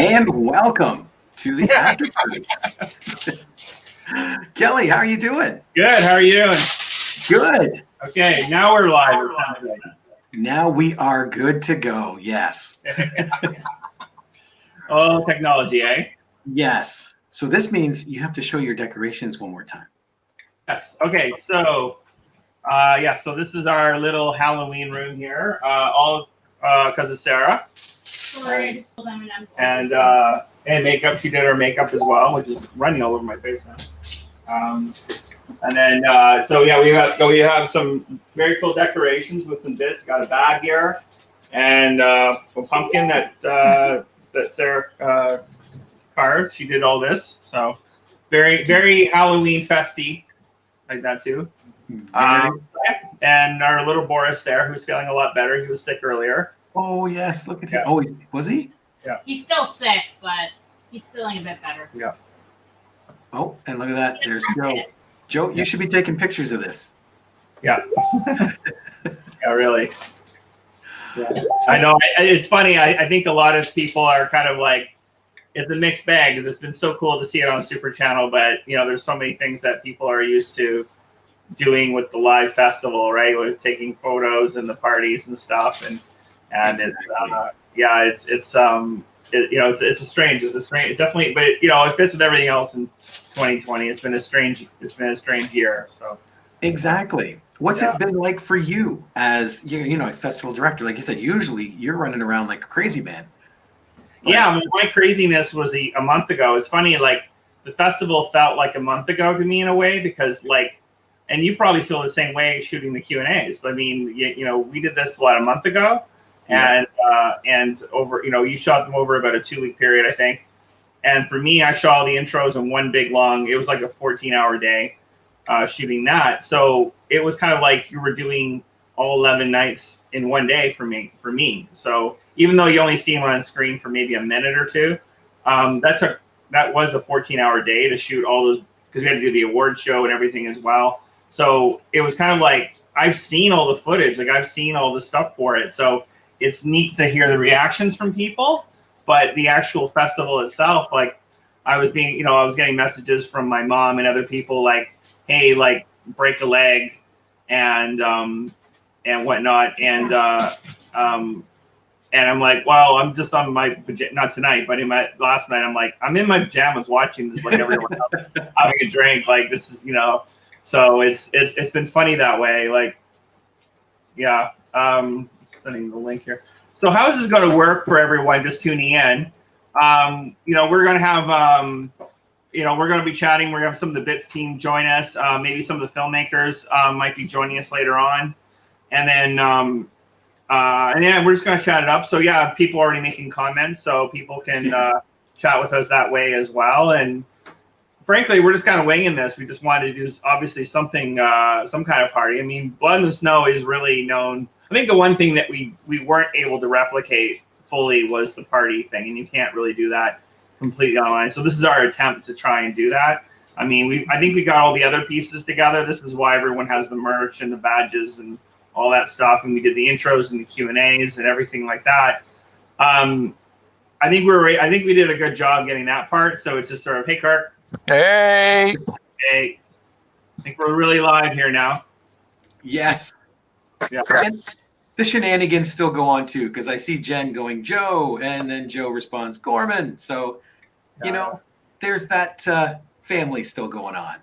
And welcome to the after party. Kelly, how are you doing? Good. How are you doing? Good. Okay, now we're live. Now we are good to go. Yes. Oh, technology, eh? Yes. So this means you have to show your decorations one more time. Yes. Okay. So, so this is our little Halloween room here. All because of Sarah. Sorry, I just told them And makeup. She did her makeup as well, which is running all over my face now. And then we have some very cool decorations with some bits. Got a bag here, and a pumpkin that Sarah carved. She did all this, so very very Halloween festy, like that too. And our little Boris there, who's feeling a lot better. He was sick earlier. Oh yes, look at him. Yeah. Oh, was he? Yeah. He's still sick, but he's feeling a bit better. Yeah. Oh, and look at that. There's Joe. Joe, you should be taking pictures of this. Yeah. Yeah, really. Yeah. I know. It's funny. I think a lot of people are kind of like, it's a mixed bag because it's been so cool to see it on Super Channel, but there's so many things that people are used to doing with the live festival, right? With taking photos and the parties and stuff, and exactly. It's a strange, definitely, but it fits with everything else in 2020. It's been a strange year. So exactly. What's it been like for you as a festival director? Like you said, usually you're running around like a crazy man. But yeah, my craziness was a month ago. It's funny, like the festival felt like a month ago to me in a way because and you probably feel the same way shooting the Q&As. I mean, we did this a month ago. Yeah. And over, you shot them over about a 2-week period, I think. And for me, I shot all the intros in one big long. It was like a 14-hour day shooting that. So it was kind of like you were doing all 11 nights in one day for me. So even though you only see them on screen for maybe a minute or two, that was a 14-hour day to shoot all those because we had to do the award show and everything as well. So it was kind of like I've seen all the footage, like I've seen all the stuff for it. So it's neat to hear the reactions from people, but the actual festival itself, like I was getting messages from my mom and other people like, hey, like break a leg and whatnot. And I'm like, well, I'm just on my, not tonight, but last night, I'm like, I'm in my pajamas watching this, like everyone else having a drink. Like this is, so it's been funny that way. Like, yeah. Sending the link here. So how is this going to work for everyone just tuning in? We're going to have, we're going to be chatting. We're going to have some of the Bits team join us. Maybe some of the filmmakers might be joining us later on. And then, we're just going to chat it up. So yeah, people already making comments, so people can chat with us that way as well. And frankly, we're just kind of winging this. We just wanted to do obviously something, some kind of party. I mean, Blood in the Snow is really known. I think the one thing that we weren't able to replicate fully was the party thing, and you can't really do that completely online. So this is our attempt to try and do that. I mean, I think we got all the other pieces together. This is why everyone has the merch and the badges and all that stuff, and we did the intros and the Q&As and everything like that. I think we did a good job getting that part. So it's just sort of, hey, Kirk. Hey. Hey. I think we're really live here now. Yes. Yeah. And the shenanigans still go on too, because I see Jen going Joe, and then Joe responds Gorman. So, there's that family still going on.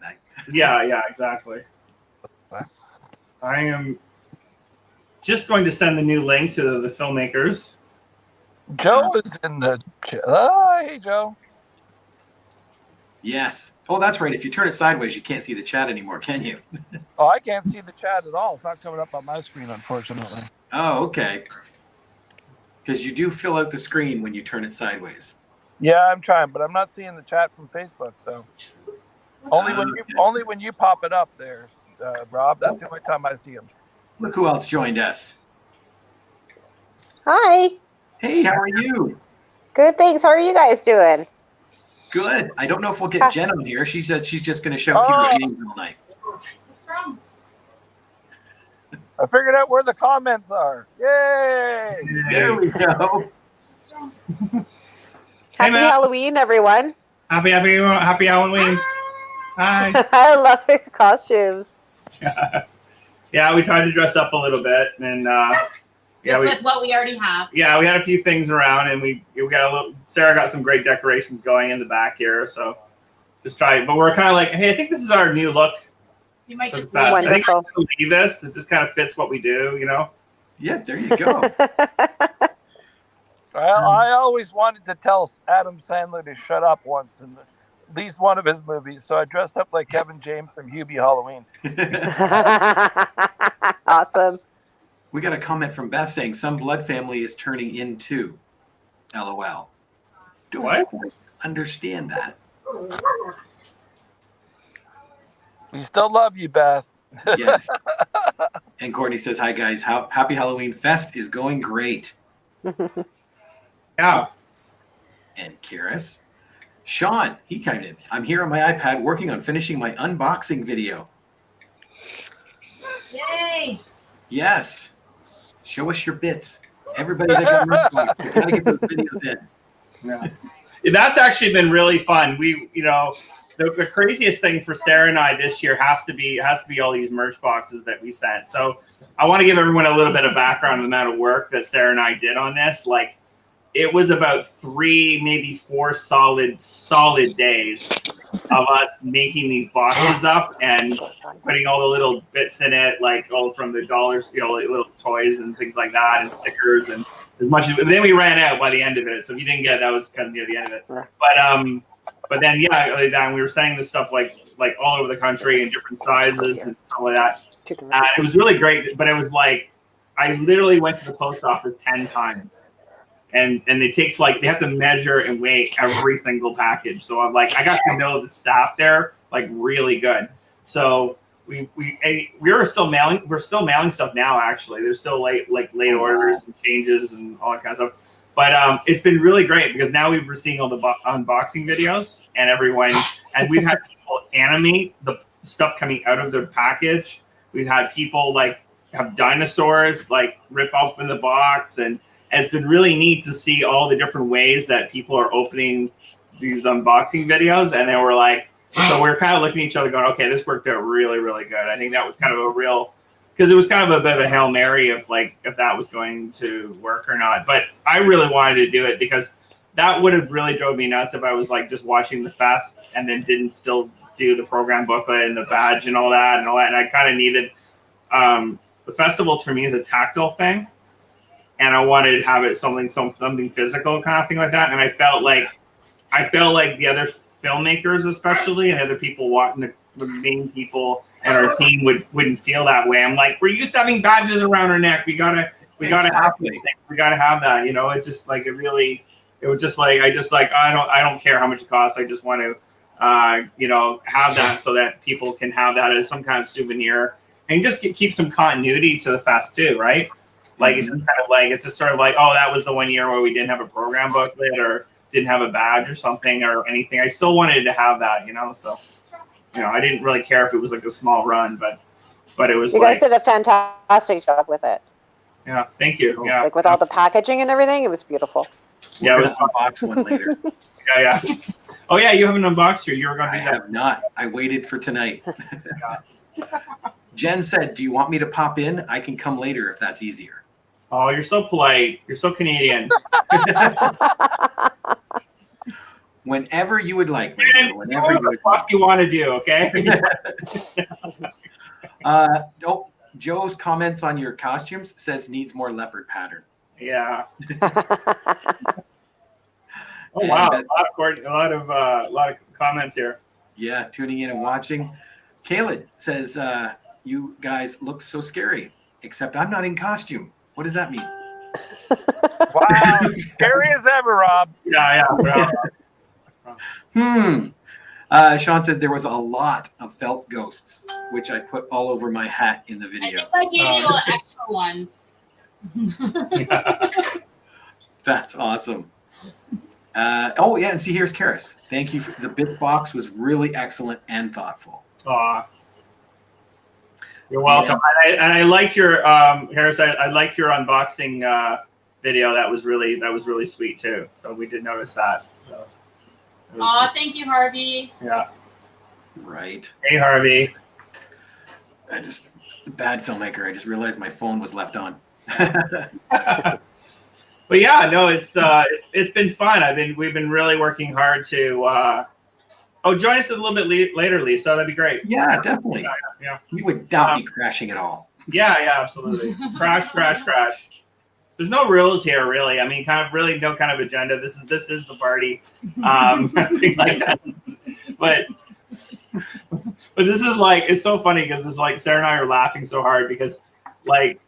Yeah, exactly. I am just going to send the new link to the filmmakers. Joe is in the chat. Oh, hey, Joe. Yes. Oh, that's right. If you turn it sideways, you can't see the chat anymore, can you? Oh, I can't see the chat at all. It's not coming up on my screen, unfortunately. Oh, okay. Because you do fill out the screen when you turn it sideways. Yeah, I'm trying, but I'm not seeing the chat from Facebook. So only when you pop it up there, Rob. That's the only time I see them. Look who else joined us. Hi. Hey, how are you? Good, thanks. How are you guys doing? Good. I don't know if we'll get Jen on here. She said she's just going to show people games all night. What's wrong? I figured out where the comments are. Yay! There we go. Happy Matt. Halloween, everyone. Happy Halloween. Hi. I love your costumes. Yeah, we tried to dress up a little bit, and With what we already have. yeah, we had a few things around, and we got a little. Sarah got some great decorations going in the back here, so just try. But we're kind of like, hey, I think this is our new look. You might For the just fest. I think Wonderful. we'll leave this. It just kind of fits what we do, you know. Yeah, there you go. Well, I always wanted to tell Adam Sandler to shut up once in at least one of his movies, so I dressed up like Kevin James from Hubie Halloween. Awesome. We got a comment from Beth saying some blood family is turning into LOL. Don't What? quite understand that. We still love you, Beth. Yes. And Courtney says, hi guys, happy Halloween fest is going great. Yeah. And Karis. Sean, he chimed in. I'm here on my iPad working on finishing my unboxing video. Yay! Yes. Show us your bits. Everybody that got an unbox, we gotta get those videos in. Yeah. That's actually been really fun. We, you know, the craziest thing for Sarah and I this year has to be all these merch boxes that we sent. So I want to give everyone a little bit of background on the amount of work that Sarah and I did on this. Like, it was about 3, maybe 4 solid days of us making these boxes up and putting all the little bits in it, like all from the dollars, you know, like little toys and things like that, and stickers and as much as. Then we ran out by the end of it. So if you didn't get it, that was kind of near the end of it. But then yeah, we were sending this stuff like all over the country in different sizes and stuff like that. It was really great, but it was like I literally went to the post office 10 times. And it takes they have to measure and weigh every single package. So I'm like, I got to know the staff there like really good. So we're still mailing stuff now. Actually, there's still late orders and changes and all that kind of stuff. But it's been really great because now we're seeing all the unboxing videos and everyone, and we've had people animate the stuff coming out of their package. We've had people have dinosaurs rip open the box and it's been really neat to see all the different ways that people are opening these unboxing videos. And then we're kind of looking at each other going, okay, this worked out really, really good. I think that was kind of because it was kind of a bit of a Hail Mary if that was going to work or not. But I really wanted to do it because that would have really drove me nuts if I was just watching the fest and then didn't still do the program booklet and the badge and all that. And I kind of needed, the festival for me is a tactile thing. And I wanted to have it something physical kind of thing like that. And I felt like the other filmmakers, especially, and other people watching the main people and our team wouldn't feel that way. I'm like, we're used to having badges around our neck. We gotta have that. You know, it's just I don't care how much it costs. I just want to have that so that people can have that as some kind of souvenir and just keep some continuity to the fest too, right? It's just kind of it's just sort of oh, that was the one year where we didn't have a program booklet or didn't have a badge or something or anything. I still wanted to have that, so, I didn't really care if it was a small run, but it was you guys did a fantastic job with it. Yeah, thank you. Yeah. With all the packaging and everything, it was beautiful. Yeah, it was unbox one later. Yeah. Oh yeah, you haven't unboxed here. You were going to do that. I have not. I waited for tonight. Jen said, do you want me to pop in? I can come later if that's easier. Oh, you're so polite. You're so Canadian. Whenever you would like. Whenever you want to do, okay? Joe's comments on your costumes says needs more leopard pattern. Yeah. Oh wow, a lot of comments here. Yeah, tuning in and watching. Caleb says, you guys look so scary, except I'm not in costume. What does that mean? Wow, scary as ever, Rob. Yeah. Sean said there was a lot of felt ghosts, which I put all over my hat in the video. I think I gave you extra ones. That's awesome. And see, here's Karis. Thank you. The bit box was really excellent and thoughtful. Aw. You're welcome. And I like your Harris. I like your unboxing video. That was really sweet too. So we did notice that. So, it was- Aw, thank you, Harvey. yeah. Right. Hey, Harvey. Bad filmmaker. I just realized my phone was left on. But yeah, no, it's been fun. We've been really working hard to. Join us a little bit later, Lisa. That'd be great. Yeah, definitely. Yeah. You would not be crashing at all. Yeah, absolutely. Crash. There's no rules here, really. I mean, kind of really no kind of agenda. This is the party. Nothing like that. But this is like, it's so funny because it's like Sarah and I are laughing so hard because like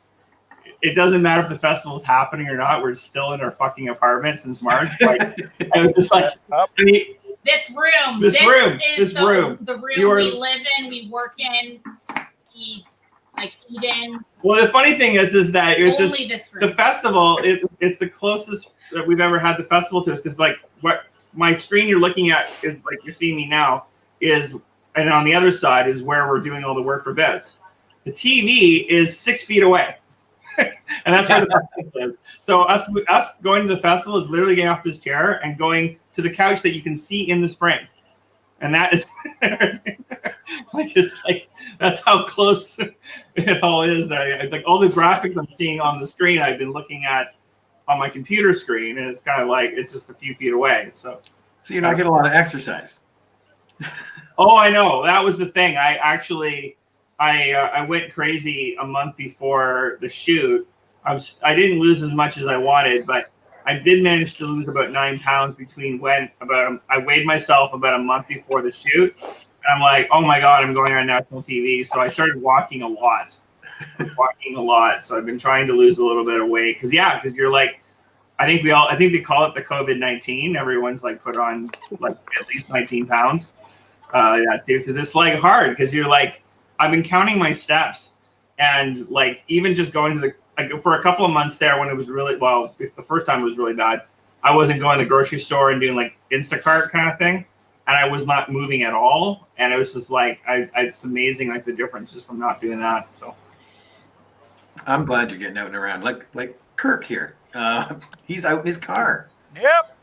it doesn't matter if the festival's happening or not. We're still in our fucking apartment since March. Like I was just like, I mean, This room. This room. The room You are- we live in, we work in, eat in. Well, the funny thing is that it's Only just this room. the festival. It's the closest that we've ever had the festival to us because like what my screen you're looking at is like you're seeing me now is, and on the other side is where we're doing all the work for beds. The TV is 6 feet away. And that's where the festival is. So us going to the festival is literally getting off this chair and going to the couch that you can see in this frame. And that is like it's like that's how close it all is. That like all the graphics I'm seeing on the screen, I've been looking at on my computer screen, and it's kind of like it's just a few feet away. So you're not getting a lot of exercise. Oh, I know. That was the thing. I went crazy a month before the shoot. I didn't lose as much as I wanted, but I did manage to lose about 9 pounds between I weighed myself about a month before the shoot. And I'm like, oh my God, I'm going on national TV. So I started walking a lot. So I've been trying to lose a little bit of weight. Because you're like, I think they call it the COVID-19. Everyone's like put on like at least 19 pounds. Too. Because it's like hard because you're like, I've been counting my steps and like even just going to for a couple of months there when it was really, if the first time it was really bad, I wasn't going to the grocery store and doing like Instacart kind of thing. And I was not moving at all. And it was just like, it's amazing, like the difference just from not doing that. So I'm glad you're getting out and around. Like Kirk here. He's out in his car. Yep.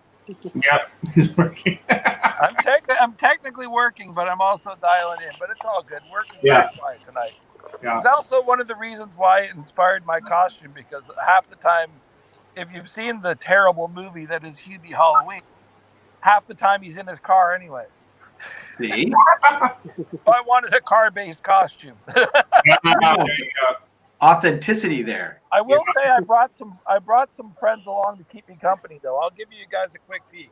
He's working. I'm technically working, but I'm also dialing in. But it's all good. Work is very quiet tonight. Yeah. It's also one of the reasons why it inspired my costume, because half the time, if you've seen the terrible movie that is Hubie Halloween, half the time he's in his car anyways. See? I wanted a car-based costume. There you go. Authenticity there. I will say I brought some friends along to keep me company, though. I'll give you guys a quick peek.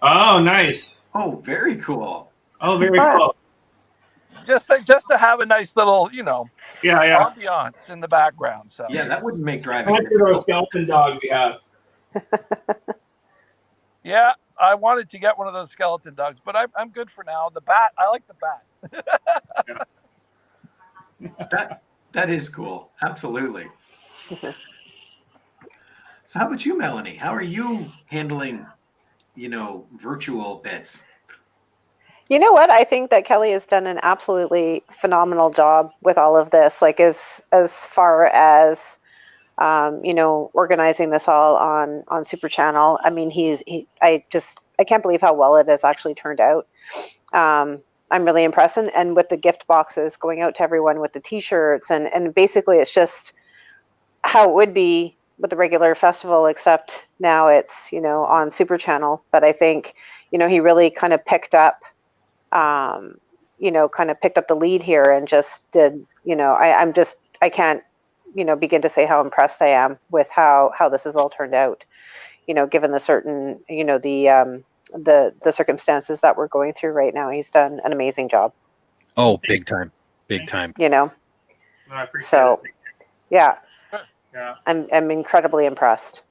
Oh, nice. Oh, very cool. Oh, very cool. Just to have a nice little, ambiance in the background. So Yeah, that wouldn't make driving. Look at our skeleton dog we have. yeah, I wanted to get one of those skeleton dogs, but I'm good for now. The bat, I like the bat. That is cool. Absolutely. So how about you, Melanie? How are you handling, virtual bits? You know what? I think that Kelly has done an absolutely phenomenal job with all of this. Like as far as organizing this all on Super Channel. I mean, I can't believe how well it has actually turned out. I'm really impressed, and with the gift boxes going out to everyone with the T-shirts, and basically it's just how it would be with the regular festival, except now it's on Super Channel. But I think he really kind of picked up. Picked up the lead here and just did, I can't, begin to say how impressed I am with how this has all turned out, given the certain, the circumstances that we're going through right now. He's done an amazing job. Oh, big time. No, I appreciate So, it. yeah, Yeah. I'm incredibly impressed.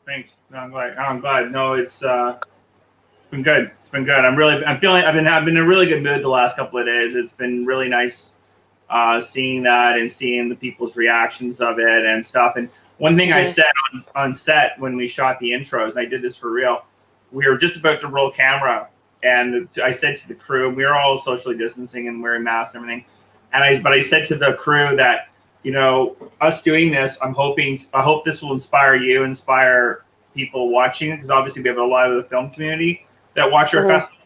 Thanks. No, I'm glad. No, it's been good. It's been good. I've been in a really good mood the last couple of days. It's been really nice seeing that and seeing the people's reactions of it and stuff. And one thing I said on set when we shot the intros, and I did this for real, we were just about to roll camera, and I said to the crew, we were all socially distancing and wearing masks and everything. But I said to the crew that, us doing this, I hope this will inspire you, inspire people watching it, because obviously we have a lot of the film community that watch our Mhm. festival.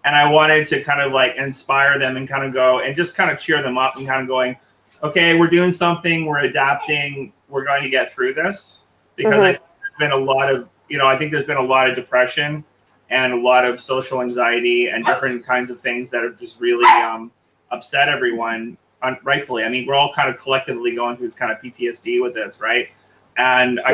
And I wanted to kind of like inspire them and kind of go and just kind of cheer them up and kind of going, okay, we're doing something, we're adapting, we're going to get through this. Because I think there's been a lot of, I think there's been a lot of depression and a lot of social anxiety and different kinds of things that have just really upset everyone, rightfully. I mean, we're all kind of collectively going through this kind of PTSD with this, right? And I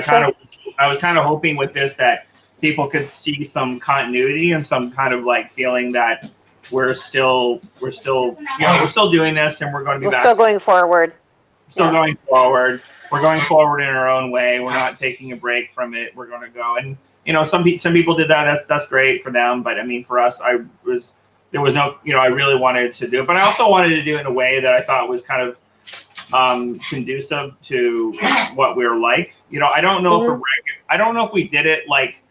was kind of hoping with this that people could see some continuity and some kind of like feeling that we're still doing this, and we're going to be We're back. still going forward. Going forward. We're going forward in our own way. We're not taking a break from it. We're going to go. And some people did that. That's great for them. But I mean, for us, I really wanted to do it, but I also wanted to do it in a way that I thought was kind of conducive to what we're like. I don't know I don't know if we did it like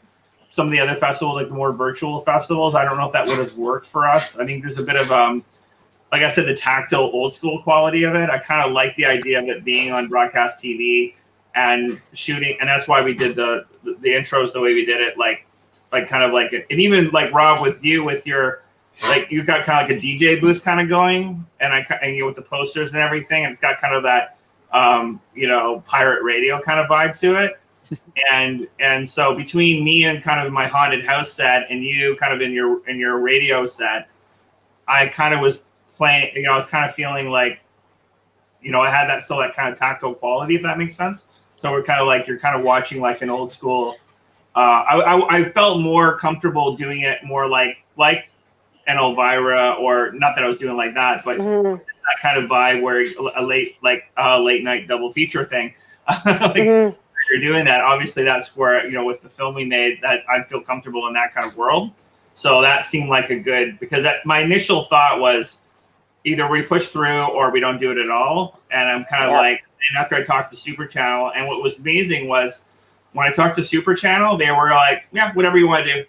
some of the other festivals, like the more virtual festivals. I don't know if that would have worked for us. I think there's a bit of like I said, the tactile old school quality of it. I kind of like the idea of it being on broadcast TV and shooting, and that's why we did the intros the way we did it, like kind of like it. And even like Rob, with your like, you've got kind of like a DJ booth kind of going, and with the posters and everything, and it's got kind of that pirate radio kind of vibe to it. And so between me and kind of my haunted house set and you kind of in your radio set, I kind of was playing, I was kind of feeling like, I had that kind of tactile quality, if that makes sense. So we're kind of like, you're kind of watching like an old school. I felt more comfortable doing it more like an Elvira, or not that I was doing like that, but that kind of vibe where a late night double feature thing. You're doing that. Obviously, that's where, with the film we made, that I feel comfortable in that kind of world. So that seemed like a good, because my initial thought was either we push through or we don't do it at all. And I'm kind of like, and after I talked to Super Channel, and what was amazing was when I talked to Super Channel, they were like, yeah, whatever you want to do.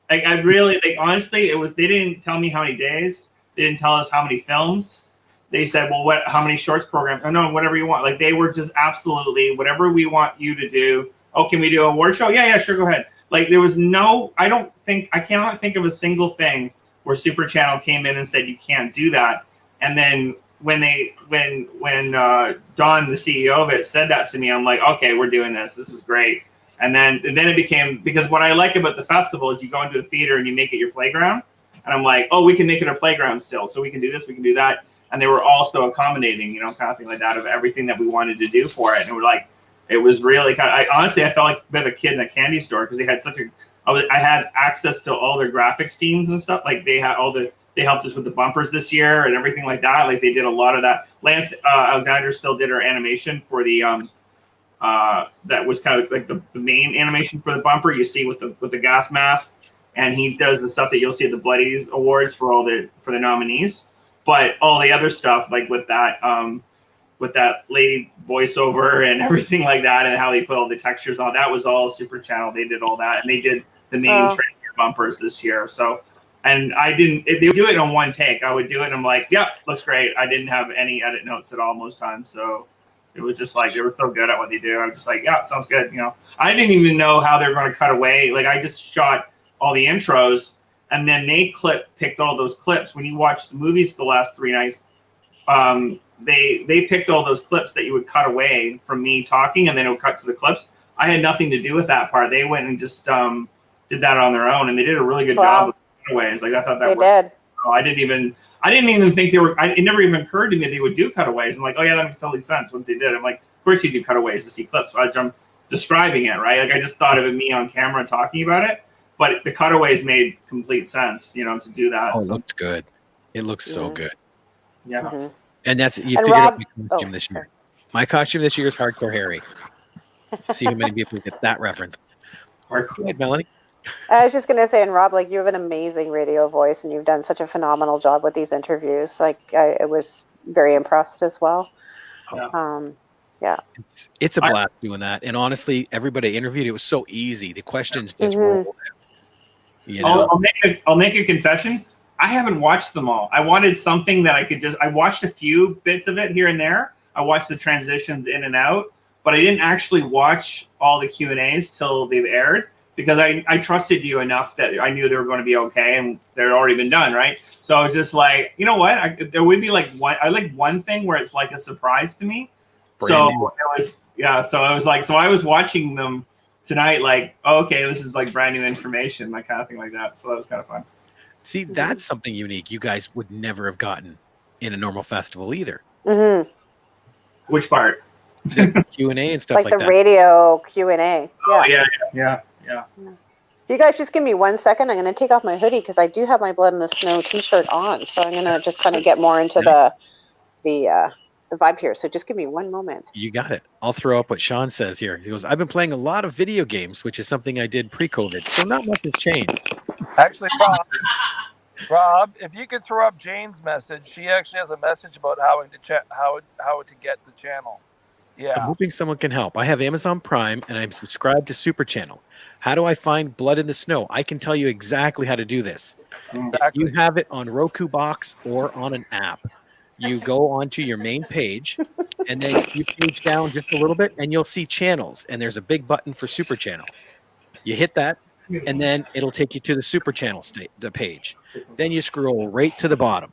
Like, honestly, they didn't tell me how many days. They didn't tell us how many films. They said, well, how many shorts programs? Oh, no, whatever you want. Like, they were just absolutely, whatever we want you to do. Oh, can we do a award show? Yeah, sure, go ahead. Like, there was I cannot think of a single thing where Super Channel came in and said, you can't do that. And then when Don, the CEO of it, said that to me, I'm like, okay, we're doing this. This is great. And then it became, because what I like about the festival is you go into a theater and you make it your playground. And I'm like, oh, we can make it a playground still. So we can do this, we can do that. And they were also accommodating, kind of thing like that, of everything that we wanted to do for it. And we're like, it was really kind of, honestly, I felt like a bit of a kid in a candy store, because they had I had access to all their graphics teams and stuff. Like, they helped us with the bumpers this year and everything like that. Like, they did a lot of that. Lance Alexander still did our animation for the, that was kind of like the main animation for the bumper you see with the gas mask. And he does the stuff that you'll see at the Bloodies Awards for the nominees. But all the other stuff, like with that lady voiceover and everything like that, and how they put all the textures on, that was all Super Channel. They did all that, and they did the main trailer bumpers this year. So, and they would do it on one take. I would do it, and I'm like, yeah, looks great. I didn't have any edit notes at all most times, so it was just like, they were so good at what they do. I was just like, yeah, sounds good. I didn't even know how they were going to cut away. Like, I just shot all the intros. And then they picked all those clips. When you watch the movies the last 3 nights, they picked all those clips that you would cut away from me talking, and then it would cut to the clips. I had nothing to do with that part. They went and just did that on their own, and they did a really good job with cutaways. Like, I thought that worked. Oh, I didn't even think they were. It never even occurred to me they would do cutaways. I'm like, oh yeah, that makes totally sense once they did. I'm like, of course you do cutaways to see clips. So I'm describing it, right? Like, I just thought of it me on camera talking about it. But the cutaways made complete sense, to do that. Oh, it looked good. It looks so good. Yeah. Mm-hmm. And you figured out my costume this year. My costume this year is Hardcore Harry. See how many people get that reference. Hardcore. Go ahead, Melanie. I was just going to say, and Rob, like, you have an amazing radio voice, and you've done such a phenomenal job with these interviews. Like, I was very impressed as well. Yeah. It's a blast doing that. And honestly, everybody interviewed, it was so easy. The questions just rolled out. I'll make a confession. I haven't watched them all. I wanted something that I watched a few bits of it here and there. I watched the transitions in and out, but I didn't actually watch all the Q&As till they've aired. because I trusted you enough that I knew they were going to be okay, and they're already been done, right? So it's just like, you know what? There would be like one thing where it's like a surprise to me. Brand so new. it was, yeah. So I was like, so I was watching them tonight, like, oh, okay, this is like brand new information, like kind of thing like that. So that was kind of fun. See, that's something unique you guys would never have gotten in a normal festival either. Mm-hmm. Which part? The Q&A and stuff like the that. radio Q&A. Oh, yeah. You guys just give me 1 second. I'm going to take off my hoodie because I do have my Blood in the Snow t-shirt on. So I'm going to just kind of get more into the vibe here. So just give me 1 moment. You got it. I'll throw up what Sean says here. He goes, I've been playing a lot of video games, which is something I did pre-COVID. So not much has changed. Actually, Rob, if you could throw up Jane's message, she actually has a message about how to get the channel. I'm Yeah. hoping someone can help. I have Amazon Prime and I'm subscribed to Super Channel. How do I find Blood in the Snow? I can tell you exactly how to do this. Exactly. You have it on Roku box or on an app. You go onto your main page and then you page down just a little bit and you'll see channels, and there's a big button for Super Channel. You hit that and then it'll take you to the Super Channel the page. Then you scroll right to the bottom.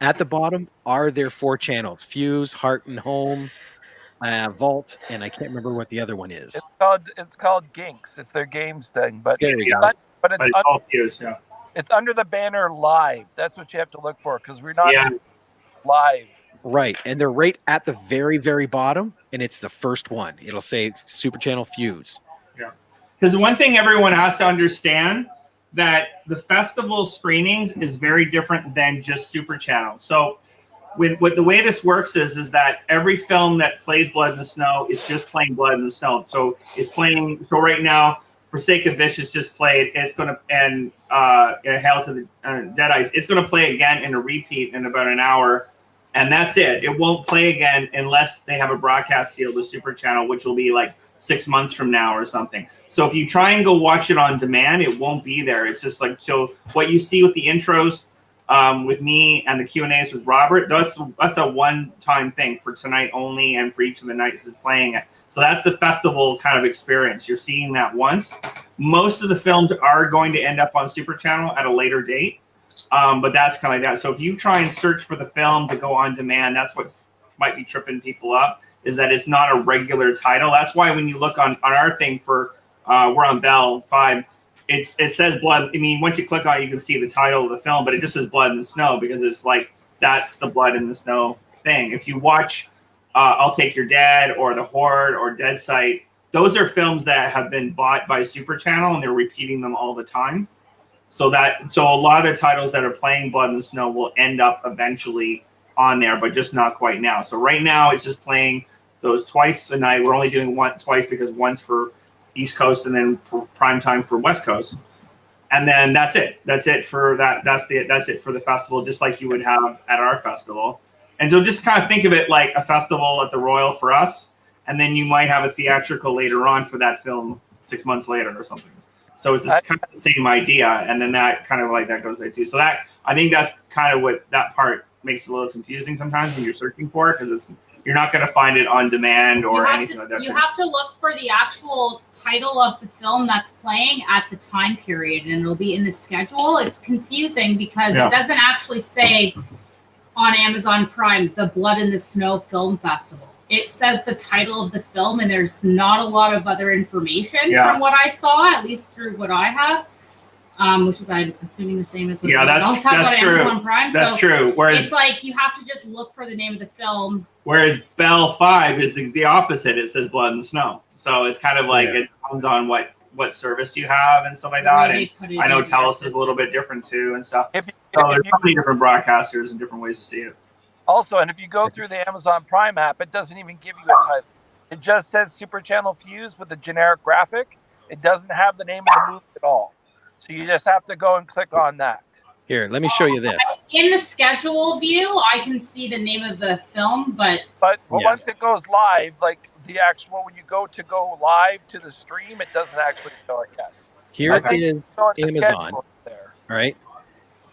At the bottom are their 4 channels: Fuse, Heart and Home, Vault, and I can't remember what the other one is. It's called Ginks. It's their games thing, but There you go. but it's all Fuse, yeah. it's under the banner live. That's what you have to look for because we're not live. Right, and they're right at the very, very bottom, and it's the first one. It'll say Super Channel Fuse. Yeah, because one thing everyone has to understand, that the festival screenings is very different than just Super Channel. So what the way this works is that every film that plays Blood in the Snow is just playing Blood in the Snow. So it's playing. So right now, Forsaken Vicious just played. It's going to and Hail to the Dead Eyes. It's going to play again in a repeat in about an hour, and that's it. It won't play again unless they have a broadcast deal with Super Channel, which will be like 6 months from now or something. So if you try and go watch it on demand, it won't be there. It's just like, so what you see with the intros with me and the Q&As with Robert, that's a one-time thing for tonight only and for each of the nights is playing it. So that's the festival kind of experience. You're seeing that once. Most of the films are going to end up on Super Channel at a later date, but that's kind of like that. So if you try and search for the film to go on demand, that's what might be tripping people up, is that it's not a regular title. That's why when you look on our thing for, we're on Bell 5, it says Blood. I mean, once you click on it, you can see the title of the film, but it just says Blood in the Snow because it's like, that's the Blood in the Snow thing. If you watch I'll Take Your Dead or The Horde or Dead Sight, those are films that have been bought by Super Channel and they're repeating them all the time. So a lot of the titles that are playing Blood in the Snow will end up eventually on there, but just not quite now. So right now it's just playing those twice a night. We're only doing twice because one's for East Coast and then for prime time for West Coast. And then that's it. That's it for that. That's it for the festival, just like you would have at our festival. And so just kind of think of it like a festival at the Royal for us. And then you might have a theatrical later on for that film 6 months later or something. So it's kind of the same idea. And then that kind of like that goes there too. So that, I think that's kind of what that part makes it a little confusing sometimes when you're searching for it, because you're not going to find it on demand or anything like that. You have to look for the actual title of the film that's playing at the time period, and it'll be in the schedule. It's confusing because it doesn't actually say on Amazon Prime, the Blood in the Snow Film Festival. It says the title of the film, and there's not a lot of other information from what I saw, at least through what I have. Which is, I'm assuming, the same as what else has on true. Amazon Prime. That's true. Whereas it's like you have to just look for the name of the film. Whereas Bell 5 is the opposite. It says Blood in the Snow. So it's kind of like it depends on what service you have and stuff like that. And I know TELUS is a little bit different too and stuff. There's so many different broadcasters and different ways to see it. Also, and if you go through the Amazon Prime app, it doesn't even give you a title. It just says Super Channel Fuse with a generic graphic. It doesn't have the name of the movie at all. So you just have to go and click on that. Here, let me show you this. In the schedule view, I can see the name of the film, but once it goes live, like the actual, when you go live to the stream, it doesn't actually show it. Yes. Here is Amazon. There. All right.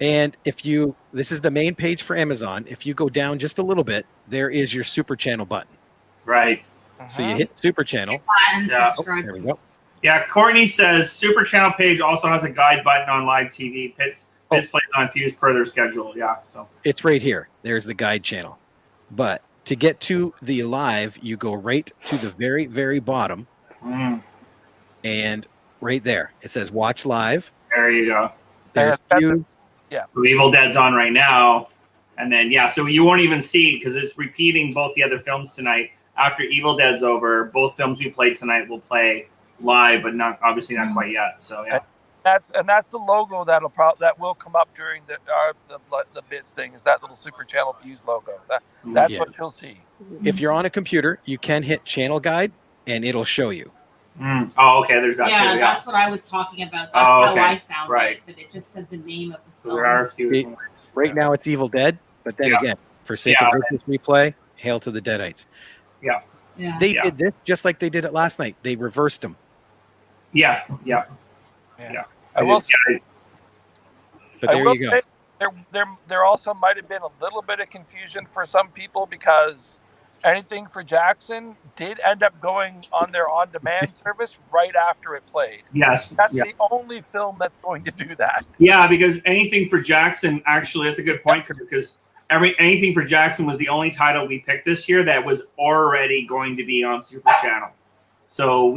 And this is the main page for Amazon. If you go down just a little bit, there is your Super Channel button. Right. So you hit Super Channel. And subscribe. There we go. Yeah, Courtney says Super Channel page also has a guide button on live TV. This plays on Fuse per their schedule. Yeah, so It's right here. There's the guide channel. But to get to the live, you go right to the very, very bottom, and right there it says "Watch Live." There you go. There's Fuse. So Evil Dead's on right now, and then so you won't even see because it's repeating both the other films tonight. After Evil Dead's over, both films we played tonight will play live, but not quite yet. So yeah. That's the logo that will come up during the bits thing. Is that little Super Channel Fuse logo? That's what you'll see. If you're on a computer, you can hit Channel Guide, and it'll show you. Oh, okay. There's that too. Yeah, Yeah, that's what I was talking about. That's how I found right. it, but it just said the name of the So film. there are a few. Right now, it's Evil Dead, but then again, for sake of this replay, Hail to the Deadites. Yeah. They did this just like they did it last night. They reversed them. Yeah. I will say, But there you go. There also might have been a little bit of confusion for some people because Anything for Jackson did end up going on their on-demand service right after it played. Yes. That's the only film that's going to do that. Yeah, because Anything for Jackson, actually, that's a good point, because Anything for Jackson was the only title we picked this year that was already going to be on Super Channel. So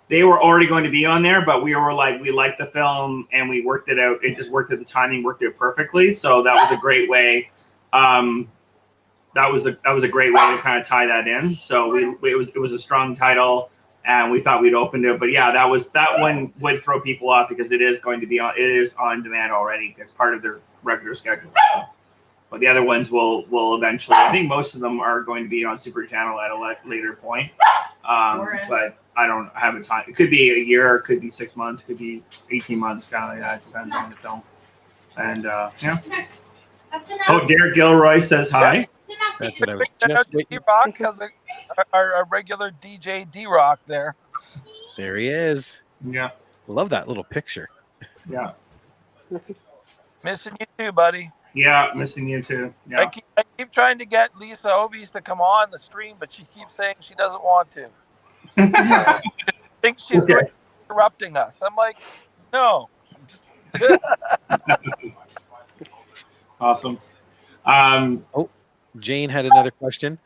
they were already going to be on there, but we were like, we liked the film and we worked it out. It just worked at the timing, worked out perfectly. So that was a great way. That was a great way to kind of tie that in. So it was a strong title, and we thought we'd opened it. But yeah, that one would throw people off because it is on demand already. It's part of their regular schedule. So. But the other ones will eventually. I think most of them are going to be on Super Channel at a later point. But I don't have a time. It could be a year, it could be 6 months, it could be 18 months. Kind of like that. It depends on the film. And yeah. Oh, Derek Gilroy says hi. That's what I was just waiting. D-Rock has our regular DJ D-Rock there. There he is. Yeah. Love that little picture. Yeah. Missing you too, buddy. Yeah, missing you too. Yeah. I keep trying to get Lisa Ovies to come on the stream, but she keeps saying she doesn't want to. Thinks she's going to be interrupting us. I'm like, no. Awesome. Jane had another question.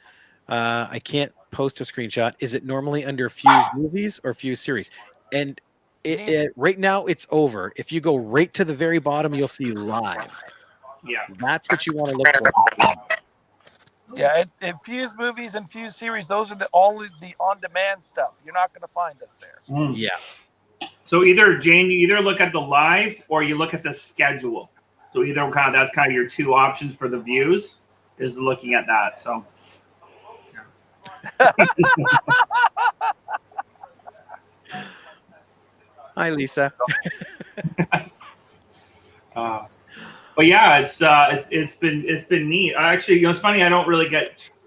I can't post a screenshot. Is it normally under Fuse Movies or Fuse Series? And right now it's over. If you go right to the very bottom, you'll see live. Yeah, that's what you want to look for. Yeah, it's Fuse Movies and Fuse Series. Those are only the on-demand stuff. You're not going to find us there. Yeah. So Jane, you either look at the live or you look at the schedule. So that's kind of your two options for the views, is looking at that. So. Hi, Lisa. But yeah, it's been neat. Actually, it's funny. I don't really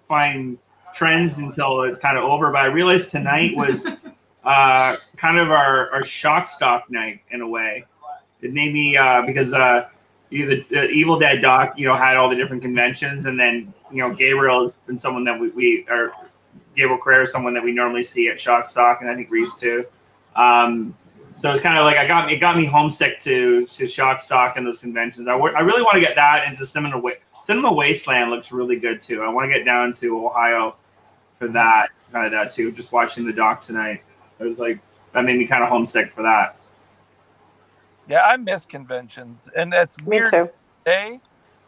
find trends until it's kind of over. But I realized tonight was kind of our shock stock night in a way. It made me because the Evil Dead doc, had all the different conventions, and then Gabriel has been someone that Gabriel Carrera is someone that we normally see at shock stock, and I think Reese too. So it's kind of like it got me homesick to shock stock and those conventions. I really want to get that into Cinema Wasteland looks really good too. I want to get down to Ohio for that too. Just watching the doc tonight, it was like that made me kind of homesick for that. Yeah, I miss conventions, and that's weird too. Today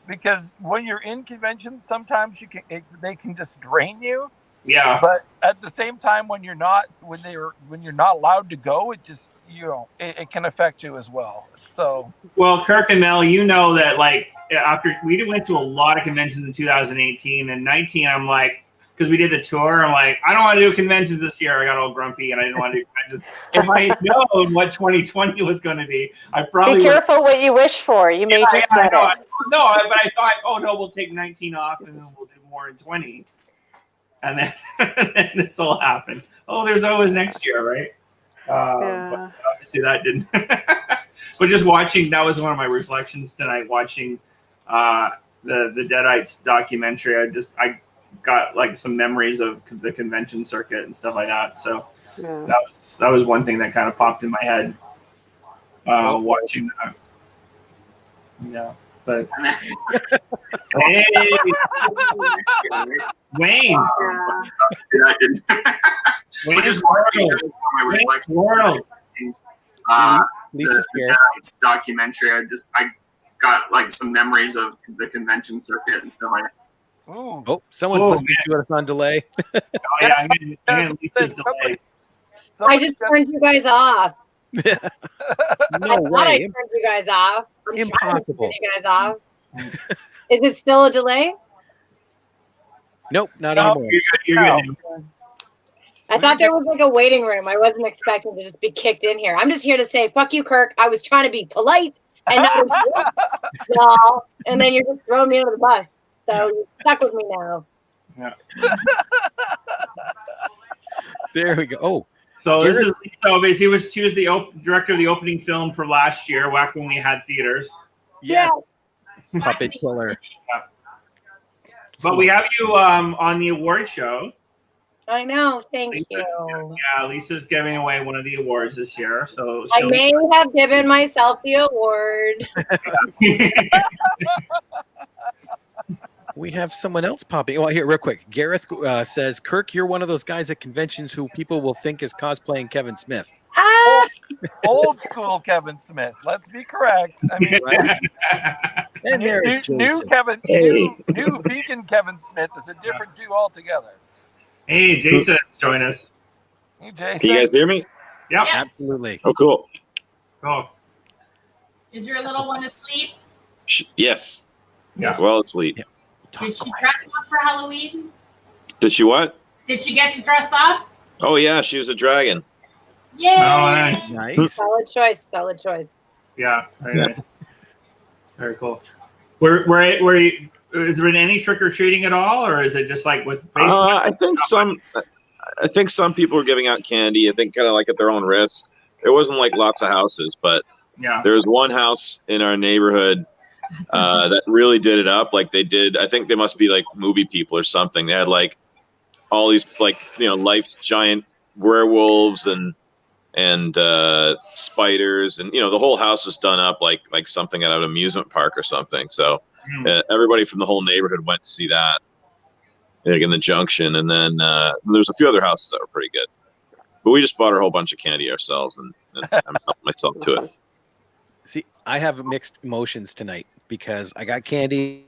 because when you're in conventions, sometimes they can just drain you. Yeah. But at the same time, when you're not allowed to go, it just it can affect you as well. So Kirk and Mel, that like after we went to a lot of conventions in 2018 and 19, I'm like, because we did the tour, I'm like, I don't want to do conventions this year. I got all grumpy and I didn't want to do conventions. If I had known what 2020 was going to be, I probably be careful what you wish for. You may just get it. No, but I thought, oh no, we'll take 19 off and then we'll do more in 20. And then this will happen. Oh, there's always next year, right? But obviously that didn't. But just watching, that was one of my reflections tonight. Watching the Deadites documentary, I got like some memories of the convention circuit and stuff like that. So Yeah. That was one thing that kind of popped in my head watching that. Yeah, but hey, Wayne. See, I didn't. Wayne's just world. Wayne's world. Lisa's here. It's documentary. I got like some memories of the convention circuit and stuff. Ooh. Oh, someone's Oh, listening to us on delay. Oh yeah, I'm getting Lisa's delay. I just turned you guys off. No I thought I way. turned you guys off. I'm trying to Impossible. turn you guys off. Is it still a delay? Nope, not No. anymore. You're good. Now. I thought there was like a waiting room. I wasn't expecting to just be kicked in here. I'm just here to say, fuck you, Kirk. I was trying to be polite and not no, and then you're just throwing me under the bus. So you're stuck with me now. Yeah. There we go. Oh, So this is Lisa. Obviously, she was the director of the opening film for last year, back when we had theaters. yes. Puppet killer. But we have you on the award show. I know. Thank Lisa, you. Yeah, Lisa's giving away one of the awards this year. So I may have given myself the award. We have someone else popping. Well, here, real quick. Gareth says, Kirk, you're one of those guys at conventions who people will think is cosplaying Kevin Smith. Ah! Old school Kevin Smith. Let's be correct. I mean, And there's new Jason. new vegan Kevin Smith is a different two altogether. Hey, Jason's join us. Hey, Jason. Can you guys hear me? Yep. Absolutely. Oh, cool. Oh, Is your little one asleep? Yes. yeah. Well asleep. Yeah. Did she dress up for Halloween? Did she what? Did she get to dress up? Oh, yeah. She was a dragon. Yay! Oh, nice. Nice. Solid choice. Solid choice. Yeah, very Yeah. nice. Very cool. Is there been any trick or treating at all, or is it just like with Facebook? I think some people were giving out candy. I think kind of like at their own risk. There wasn't like lots of houses, but Yeah. there was one house in our neighborhood that really did it up. Like they did. I think they must be like movie people or something. They had like all these like life's giant werewolves and spiders, and the whole house was done up like something at an amusement park or something. So everybody from the whole neighborhood went to see that, like in the Junction, and then there's a few other houses that were pretty good. But we just bought a whole bunch of candy ourselves, and I'm helping myself to it. See, I have mixed emotions tonight because I got candy.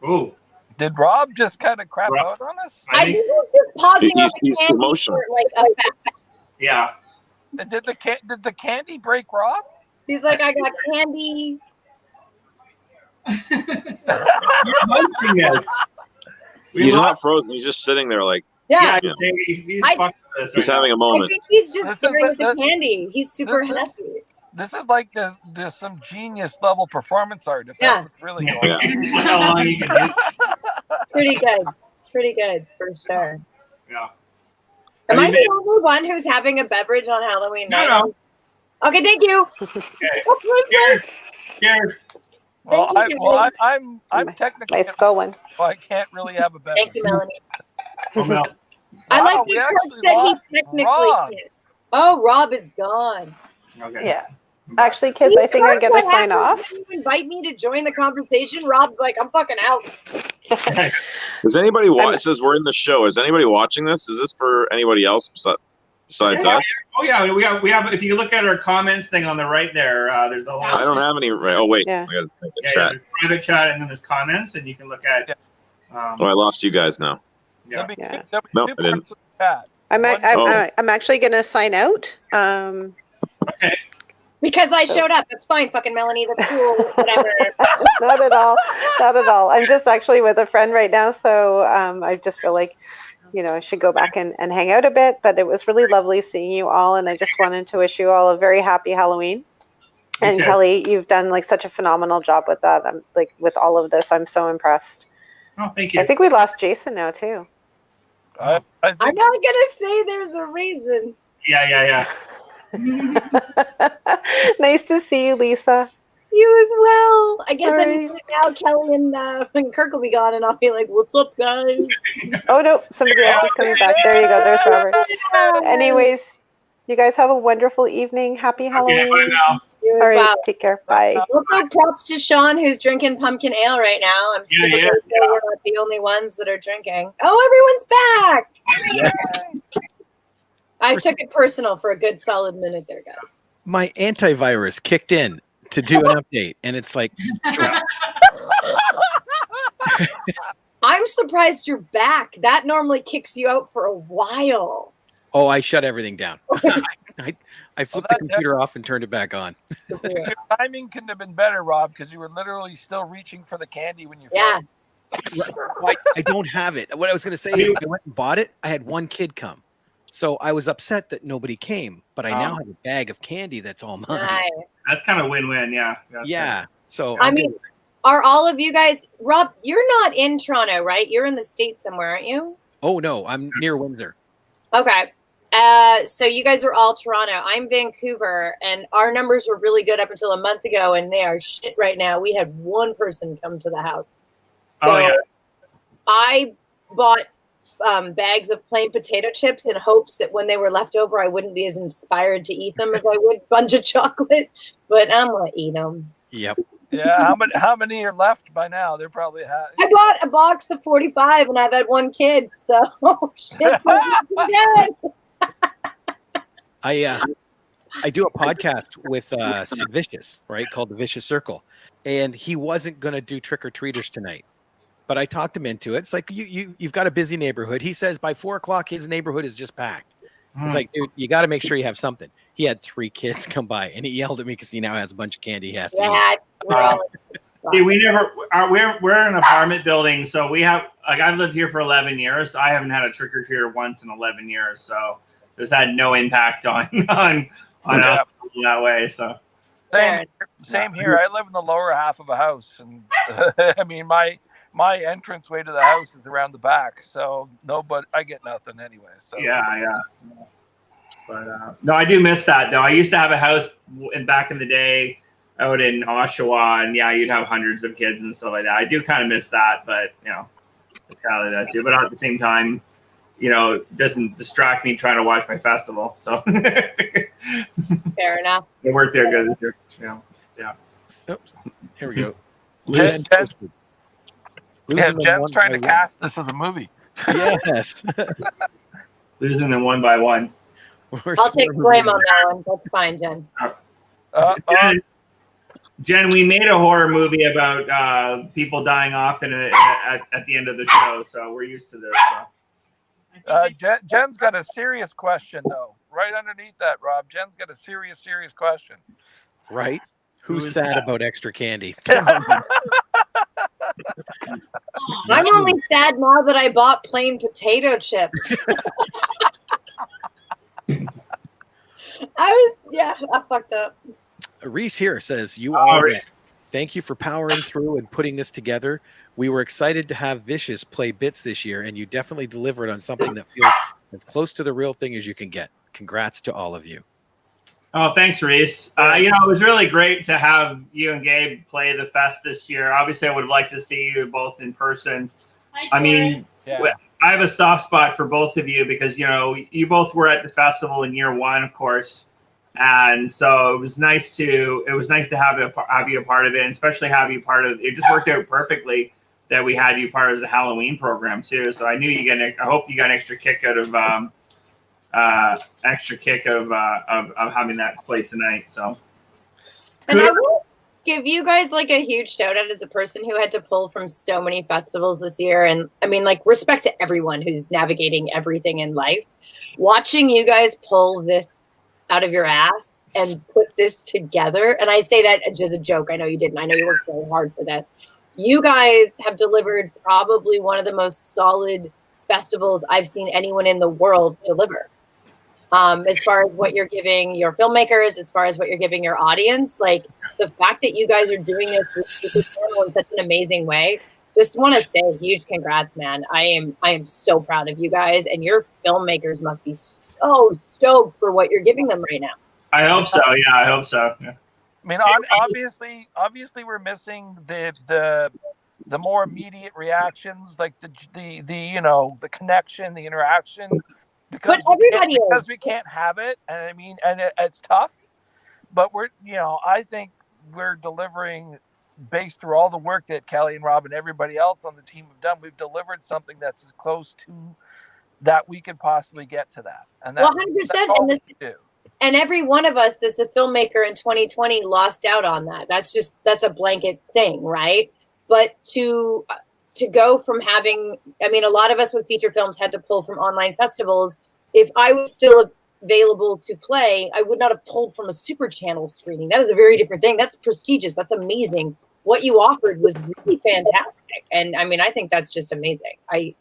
Ooh. Did Rob just kind of crap Rob- out on us? I I think, think it's just pausing He's- on the he's candy emotional. for, like, yeah. Did the candy break Rob? he's like, I got candy. You're hosting this. We He's love- not frozen. He's just sitting there like Yeah. Yeah, he's I- fucking with us he's right having a I moment. think he's just This is staring at the- the candy. He's super this- happy. This is like there's some genius level performance art. If Yeah. that's what's really now. going on. How long you can do? Pretty good. Pretty good for sure. Yeah. Am Have I you the only one who's having a beverage on Halloween night? No. Okay, thank you. Okay. What was Cheers. this? Cheers. Well, Thank you, I'm technically Nice going. so I can't really have a beverage. Thank you, Melanie. Oh, no. I Wow, like we that Kirk actually said he lost technically Rob. can't. Oh, Rob is gone. Okay. Yeah. Actually, kids, I think I get to sign off. You invite me to join the conversation. Rob's like, I'm fucking out. Does anybody watch? It says we're in the show. Is anybody watching this? Is this for anybody else besides Yeah. us? Oh yeah, we have. If you look at our comments thing on the right there, there's a whole. I don't have any. Oh wait, Yeah. I got to make a Yeah, chat. there's private chat, and then there's comments, and you can look at. Oh, I lost you guys now. Yeah. Oh, Yeah. No, two I didn't. parts of the chat. I'm actually going to sign out. Okay. Because I showed up. That's fine, fucking Melanie. That's cool. Whatever. Not at all. Not at all. I'm just actually with a friend right now, so I just feel like, I should go back and hang out a bit. But it was really lovely seeing you all, and I just wanted to wish you all a very happy Halloween. Me And too. Kelly, you've done like such a phenomenal job with that. I'm like with all of this. I'm so impressed. Oh, thank you. I think we lost Jason now too. I I'm think not gonna say there's a reason. Yeah. Nice to see you, Lisa. You as well. I guess Sorry. now Kelly and Kirk will be gone, and I'll be like, "What's up, guys?" Oh no, somebody else is coming back. There you go. There's Robert. Anyways, you guys have a wonderful evening. Happy Halloween. Okay, bye now. You as All right, well. take care. Bye. Also, props to Sean who's drinking pumpkin ale right now. I'm super grateful we're not the only ones that are drinking. Oh, everyone's back! I took it personal for a good solid minute there, guys. My antivirus kicked in to do an update, and it's like, I'm surprised you're back. That normally kicks you out for a while. oh, I shut everything down. I flipped the computer off and turned it back on. Your timing couldn't have been better, Rob, because you were literally still reaching for the candy when you Yeah. I don't have it. What I was going to say is I went and bought it. I had one kid come. So I was upset that nobody came, but I now have a bag of candy that's all mine. Nice. That's kind of win-win, yeah. Yeah. So I mean, are all of you guys, Rob, you're not in Toronto, right? You're in the States somewhere, aren't you? oh no, I'm near Windsor. Okay. So you guys are all Toronto. I'm Vancouver, and our numbers were really good up until a month ago, and they are shit right now. We had one person come to the house. So I bought bags of plain potato chips in hopes that when they were left over, I wouldn't be as inspired to eat them as I would a bunch of chocolate, but I'm going to eat them. Yep. Yeah, how many are left by now? They're probably I bought a box of 45 and I've had one kid, so shit. I do a podcast with Sid Vicious, right, called The Vicious Circle, and he wasn't going to do trick-or-treaters tonight. But I talked him into it. It's like you've got a busy neighborhood. He says by 4:00 his neighborhood is just packed. It's like, dude, you got to make sure you have something. He had 3 kids come by, and he yelled at me because he now has a bunch of candy he has to eat. See, we're in an apartment building, so we have I've lived here for 11 years. I haven't had a trick or treater once in 11 years, so this had no impact on us that way. So same here. I live in the lower half of a house, and I mean my entrance way to the house is around the back, so but I get nothing anyway. So yeah. But no, I do miss that though. I used to have a house back in the day out in Oshawa, and you'd have hundreds of kids and stuff like that. I do kind of miss that, but it's kind of like that too. But at the same time, it doesn't distract me trying to watch my festival. So fair enough. It worked there good this year. Yeah. Oops. Here we go. Jen's trying to cast this as a movie. Yes. Losing them one by one. I'll take blame on that one. That's fine, Jen. Jen, we made a horror movie about people dying off at the end of the show, so we're used to this. So. Jen's got a serious question, though. Right underneath that, Rob, Jen's got a serious question. Right? Who's sad about extra candy? I'm only sad now that I bought plain potato chips. I fucked up. Reese here says, thank you for powering through and putting this together. We were excited to have Vicious play bits this year, and you definitely delivered on something that feels as close to the real thing as you can get. Congrats to all of you. Oh, thanks, Reese. It was really great to have you and Gabe play the fest this year. Obviously, I would have liked to see you both in person. I mean, I have a soft spot for both of you because, you both were at the festival in year one, of course. And so it was nice to have you a part of it, and especially have you part of it. Just worked out perfectly that we had you part of the Halloween program too. So I hope you got an extra kick out of having that play tonight. So, and I will give you guys a huge shout out as a person who had to pull from so many festivals this year. And I mean, respect to everyone who's navigating everything in life. Watching you guys pull this out of your ass and put this together, and I say that just a joke. I know you didn't. I know you worked very hard for this. You guys have delivered probably one of the most solid festivals I've seen anyone in the world deliver. As far as what you're giving your filmmakers, as far as what you're giving your audience, the fact that you guys are doing this with Super Channel in such an amazing way, just want to say huge congrats, man. I am so proud of you guys, and your filmmakers must be so stoked for what you're giving them right now. I hope so. Yeah, I hope so. Yeah. I mean, obviously, we're missing the more immediate reactions, like the the connection, the interaction, because we can't have it, and I mean, and it's tough, but I think we're delivering based through all the work that Kelly and Rob and everybody else on the team have done. We've delivered something that's as close to that we could possibly get to that, and that's 100%. And every one of us that's a filmmaker in 2020 lost out on that. That's a blanket thing, right? But to go from having, I mean, a lot of us with feature films had to pull from online festivals. If I was still available to play, I would not have pulled from a super channel screening. That is a very different thing. That's prestigious. That's amazing. What you offered was really fantastic. And I mean, I think that's just amazing. I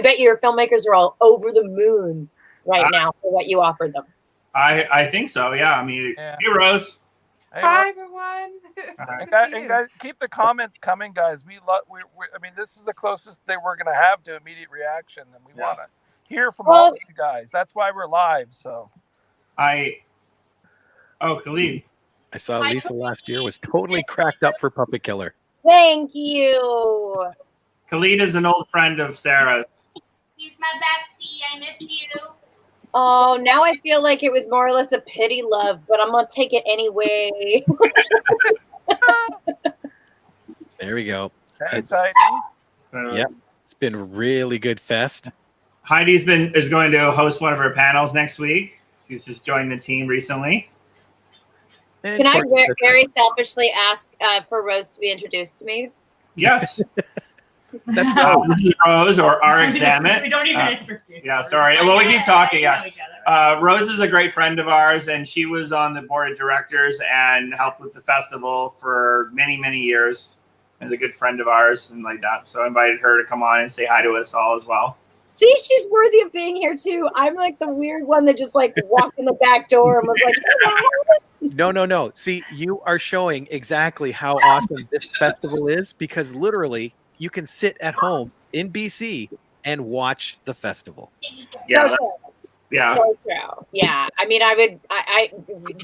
bet your filmmakers are all over the moon right now for what you offered them. I think so. Yeah. I mean, Hey, Rose. Hey, Hi, everyone. and guys, keep the comments coming, guys. I mean, this is the closest thing we're going to have to immediate reaction, and we want to hear from all of you guys. That's why we're live. So, Khalid. I saw Lisa last year was totally cracked up for Puppet Killer. Thank you. Khalid is an old friend of Sarah's. He's my bestie. I miss you. Oh, now I feel like it was more or less a pity love, but I'm gonna take it anyway. There we go. Thanks, Heidi. Yep, it's been a really good fest. Heidi's is going to host one of her panels next week. She's just joined the team recently. Can I very selfishly ask for Rose to be introduced to me? Yes. That's this is Rose, or RX Dammit. We don't even introduce. Yeah, sorry. Well, we keep talking. Yeah. Rose is a great friend of ours, and she was on the board of directors and helped with the festival for many, many years. And is a good friend of ours and like that. So I invited her to come on and say hi to us all as well. See, she's worthy of being here too. I'm like the weird one that just like walked in the back door and was like, No. See, you are showing exactly how awesome this festival is, because literally you can sit at home in BC and watch the festival. Yeah. Yeah. So true. Yeah. I mean, I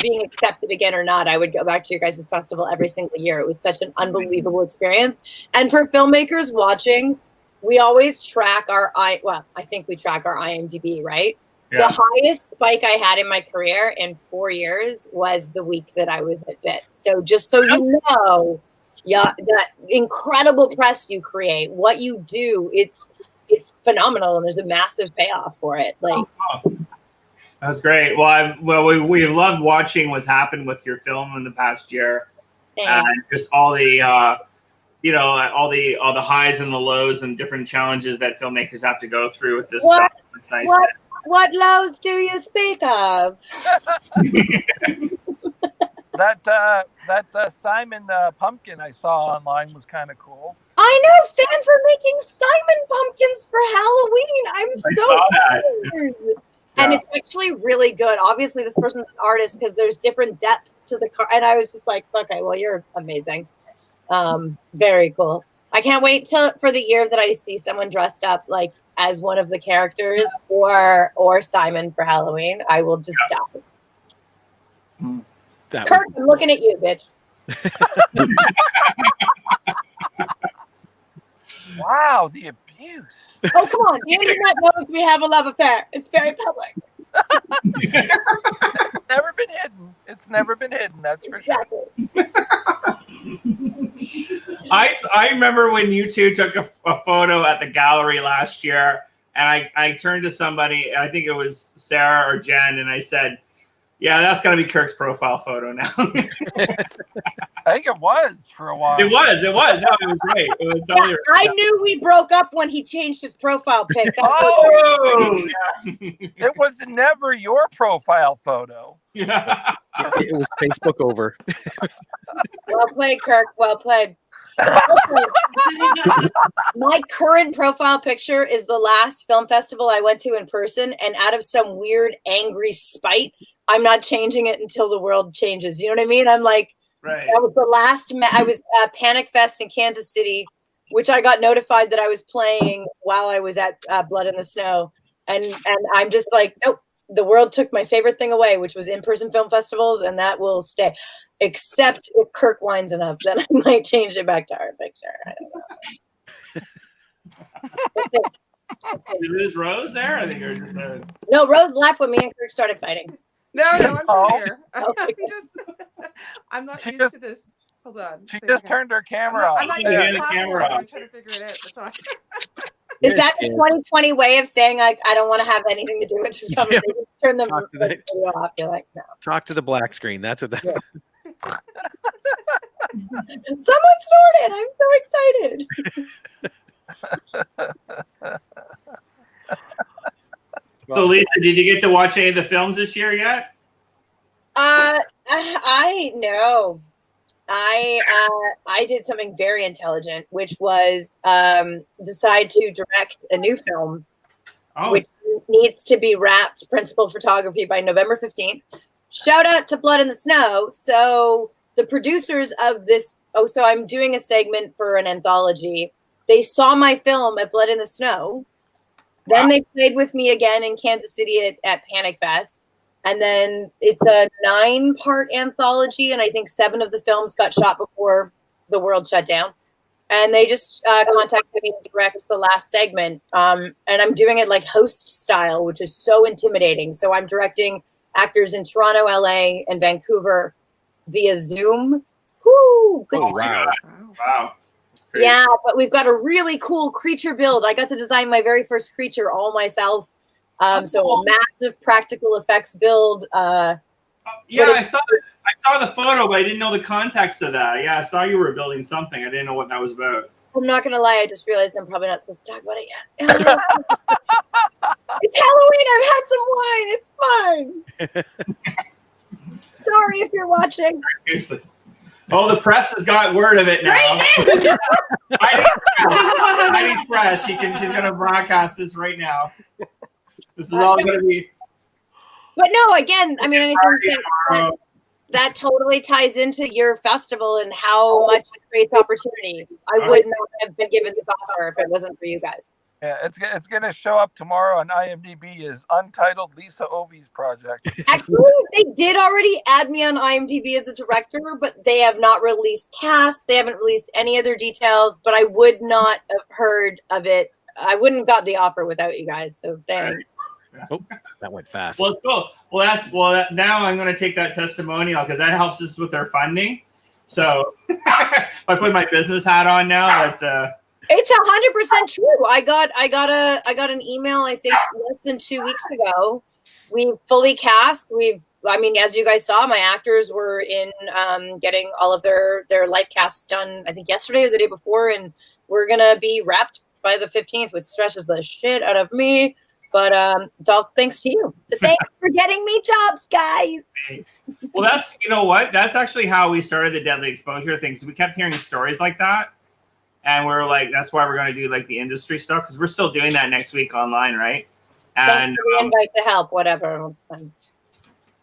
being accepted again or not, I would go back to your guys' festival every single year. It was such an unbelievable experience. And for filmmakers watching, we always track I think we track our IMDb, right? Yeah. The highest spike I had in my career in 4 years was the week that I was at BIT. So just so you know, that incredible press you create, what you do, it's phenomenal, and there's a massive payoff for it. Like, that's great. Well, we loved watching what's happened with your film in the past year, and just all the all the highs and the lows and different challenges that filmmakers have to go through with this stuff. It's nice. What lows do you speak of? That Simon pumpkin I saw online was kind of cool. I know fans are making Simon pumpkins for Halloween. I'm so excited. And it's actually really good. Obviously, this person's an artist because there's different depths to the car. And I was just like, okay, well, you're amazing. Very cool. I can't wait for the year that I see someone dressed up like as one of the characters or Simon for Halloween. I will just stop. Kirk, I'm looking at you, bitch. Wow, the abuse. Oh, come on. The internet knows we have a love affair. It's very public. It's never been hidden. That's for sure. I remember when you two took a photo at the gallery last year, and I turned to somebody, I think it was Sarah or Jen, and I said, yeah, that's going to be Kirk's profile photo now. I think it was for a while. It was. No, it was great. It was totally I knew we broke up when he changed his profile pic. It was never your profile photo. Yeah. It was Facebook over. Well played, Kirk. Well played. My current profile picture is the last film festival I went to in person, and out of some weird angry spite, I'm not changing it until the world changes. You know what I mean? I'm like, right. That was the last. I was at Panic Fest in Kansas City, which I got notified that I was playing while I was at Blood in the Snow, and I'm just like, nope, the world took my favorite thing away, which was in-person film festivals, and that will stay. Except if Kirk whines enough, then I might change it back to Art Picture. I don't know. Did you lose Rose there? I think you're just No, Rose left when me and Kirk started fighting. No, I'm still Oh. here. I'm not She used just- to this. Hold on. She Say just again. turned her I'm camera not, off. I'm not Yeah, used to the the camera platform. off. I'm trying to figure it out. That's all. Is that the 2020 way of saying like I don't want to have anything to do with this conversation? Turn the Talk to video off. You're like, no. Talk to the black screen. That's what that. Yeah. Someone snorted. I'm so excited. So Lisa, did you get to watch any of the films this year yet? I know. I did something very intelligent, which was decide to direct a new film, which needs to be wrapped principal photography by November 15th. Shout out to Blood in the Snow. So the producers of this, so I'm doing a segment for an anthology. They saw my film at Blood in the Snow. Then they played with me again in Kansas City at Panic Fest. And then it's a 9-part anthology, and I think 7 of the films got shot before the world shut down. And they just contacted me to direct the last segment. And I'm doing it like host style, which is so intimidating. So I'm directing actors in Toronto, LA, and Vancouver via Zoom. Whoo! Oh, wow. Wow. Yeah, but we've got a really cool creature build. I got to design my very first creature all myself. So a massive practical effects build. Yeah, I saw the photo, but I didn't know the context of that. Yeah, I saw you were building something. I didn't know what that was about. I'm not gonna lie, I just realized I'm probably not supposed to talk about it yet. It's Halloween. I've had some wine. It's fine. Sorry if you're watching. Oh, the press has got word of it now. Heidi's press. She's going to broadcast this right now. This is all going to be. But no, again, I mean, I think that totally ties into your festival and how much it creates opportunity. I would not have been given this offer if it wasn't for you guys. Yeah, it's going to show up tomorrow on IMDb as Untitled Lisa Ovi's project. Actually, they did already add me on IMDb as a director, but they have not released cast. They haven't released any other details, but I would not have heard of it. I wouldn't have got the offer without you guys. So thanks. Oh, that went fast. Well, cool. Now I'm going to take that testimonial because that helps us with our funding. So if I put my business hat on now, that's It's 100% true. I got an email, I think less than 2 weeks ago. We fully cast. I mean, as you guys saw, my actors were in getting all of their live casts done, I think yesterday or the day before, and we're gonna be wrapped by the 15th, which stresses the shit out of me. But it's all thanks to you. So thanks for getting me jobs, guys. Well, you know what? That's actually how we started the Deadly Exposure things. We kept hearing stories like that. And we're like, that's why we're going to do like the industry stuff, because we're still doing that next week online, right? And thanks for the invite to help, whatever. It's fine.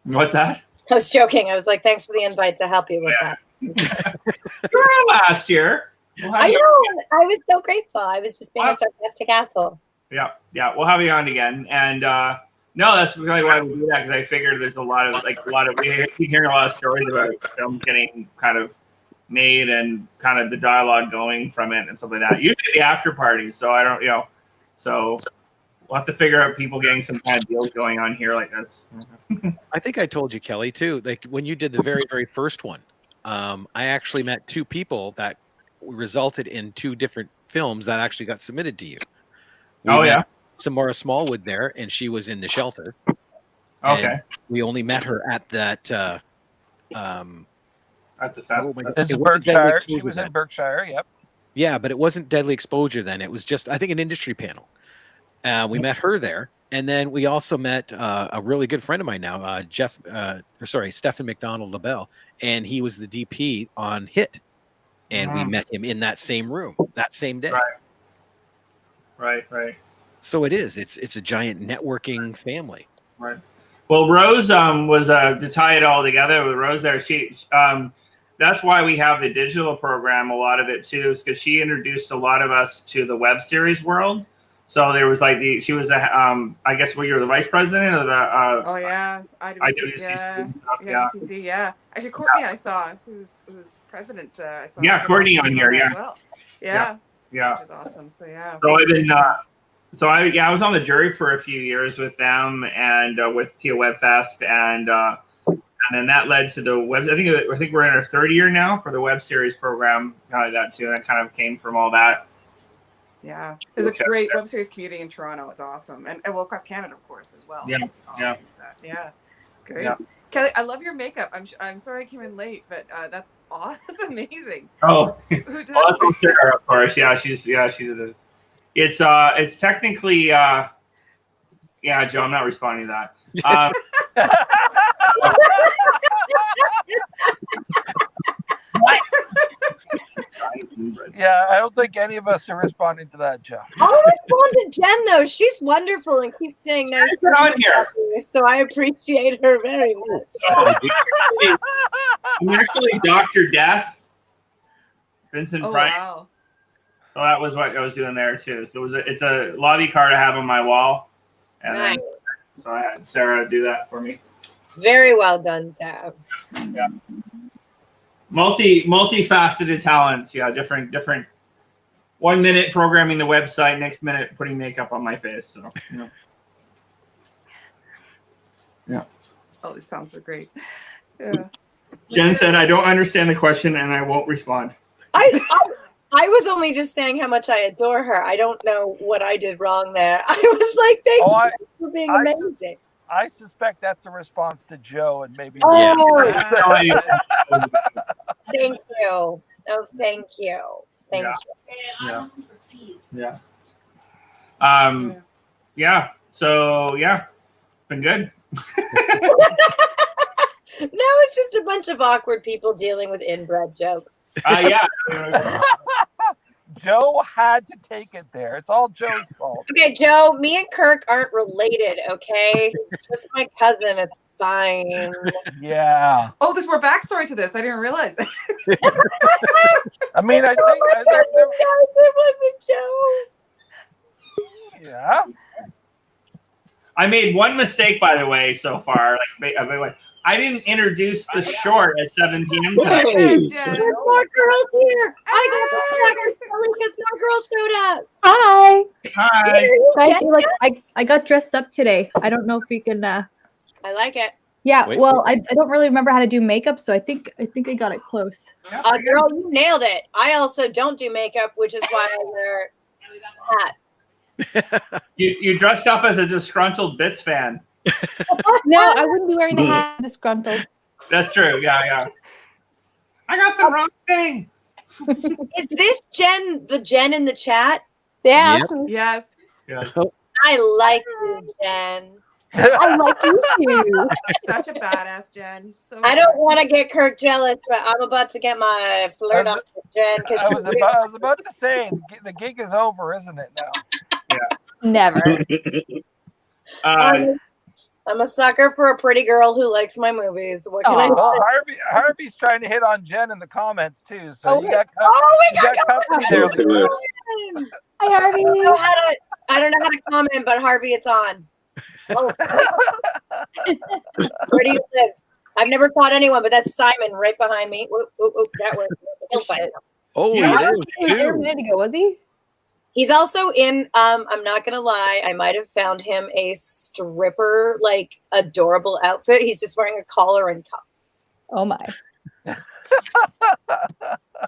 What's that? I was joking. I was like, thanks for the invite to help you with that. You were on last year. I know. I was so grateful. I was just being a sarcastic asshole. Yeah, we'll have you on again. And no, that's really why we do that, because I figured there's we keep hearing a lot of stories about films getting kind of made and kind of the dialogue going from it and stuff like that. Usually the after parties. So I don't, so we'll have to figure out people getting some kind of deals going on here like this. I think I told you, Kelly, too. Like when you did the very, very first one, I actually met 2 people that resulted in 2 different films that actually got submitted to you. We met Samara Smallwood there, and she was in The Shelter. Okay. We only met her at that. At the festival. It's Berkshire. She was in Berkshire. Yep. Yeah, but it wasn't Deadly Exposure then. It was just, I think, an industry panel. We met her there, and then we also met a really good friend of mine now, Stephen McDonald LaBelle, and he was the DP on Hit, and we met him in that same room that same day. Right. So it's a giant networking family. Right. Well, Rose was to tie it all together with Rose there. She that's why we have the digital program. A lot of it too is because she introduced a lot of us to the web series world. So there was like she was I guess you were the vice president of the Oh yeah, IWCC and stuff. Yeah, CC, yeah. Actually, Courtney, I saw who's president. I saw Yeah, her Courtney last on name here, there yeah. as well. Yeah, Yeah. which is awesome. So yeah. So I've been I was on the jury for a few years with them and with Tia Webfest and then that led to the web. I think we're in our third year now for the web series program. Kind of that too. And it kind of came from all that. Yeah, there's a great web series community in Toronto. It's awesome, and well across Canada, of course, as well. Yeah, so it's awesome yeah, it's great. Yeah. Kelly, I love your makeup. I'm sorry I came in late, but that's awesome. That's amazing. Oh, Who did well, that's that? from Sarah, of course. Yeah, she's it's technically yeah, Joe. I'm not responding to that. Yeah, I don't think any of us are responding to that, Joe. I'll respond to Jen though. She's wonderful and keeps saying nice Get on things here. about me, so I appreciate her very much. I'm actually Dr. Death, Vincent Oh Price. wow. So that was what I was doing there too. So it's a lobby card I have on my wall, and Nice. so I had Sarah do that for me. Very well done, Sam. Yeah, multifaceted talents. Yeah, different. 1 minute programming the website, next minute putting makeup on my face. So yeah. Oh, this sounds so great. Yeah. Jen said, "I don't understand the question, and I won't respond." I was only just saying how much I adore her. I don't know what I did wrong there. I was like, thanks for being amazing. I suspect that's a response to Joe and maybe. Oh, Yes. thank you. Oh, thank you. Thank Yeah. you. Yeah. Yeah. So yeah, been good. Now it's just a bunch of awkward people dealing with inbred jokes. Yeah. Joe had to take it there. It's all Joe's fault. Okay, Joe, me and Kirk aren't related, okay? It's just my cousin. It's fine. Yeah. Oh, there's more backstory to this. I didn't realize. I mean, I think It wasn't Joe. yeah. I made one mistake, by the way, so far. I didn't introduce the short at 7 p.m. tonight. Yes, Jen. There's more girls here. I got because more girls showed up. Hi. Hi. Guys, I got dressed up today. I don't know if you can I like it. yeah, Wait, well, I don't really remember how to do makeup, so I think I got it close. Girl, you nailed it. I also don't do makeup, which is why I wear a hat. You dressed up as a disgruntled Bits fan. No, I wouldn't be wearing the hat disgruntled. That's true. Yeah. I got the wrong thing. Is this Jen, the Jen in the chat? Yeah. Yep. Yes. Yes. I like you, Jen. I like you too. Such a badass, Jen. So I don't want to get Kirk jealous, but I'm about to get my flirt on with Jen. I was about to say the gig is over, isn't it now? Never. I'm a sucker for a pretty girl who likes my movies. What can I do? Well, Harvey's trying to hit on Jen in the comments too. So Oh, you got we got company there. Look at this. Hi, Harvey. I don't know how to comment, but Harvey, it's on. Oh. Where do you live? I've never fought anyone, but that's Simon right behind me. Whoop, whoop, whoop, that way. He'll fight. Oh, Yeah. it He was there a is. minute ago, was he? He's also in, I'm not going to lie, I might have found him a stripper, like, adorable outfit. He's just wearing a collar and cuffs. Oh my.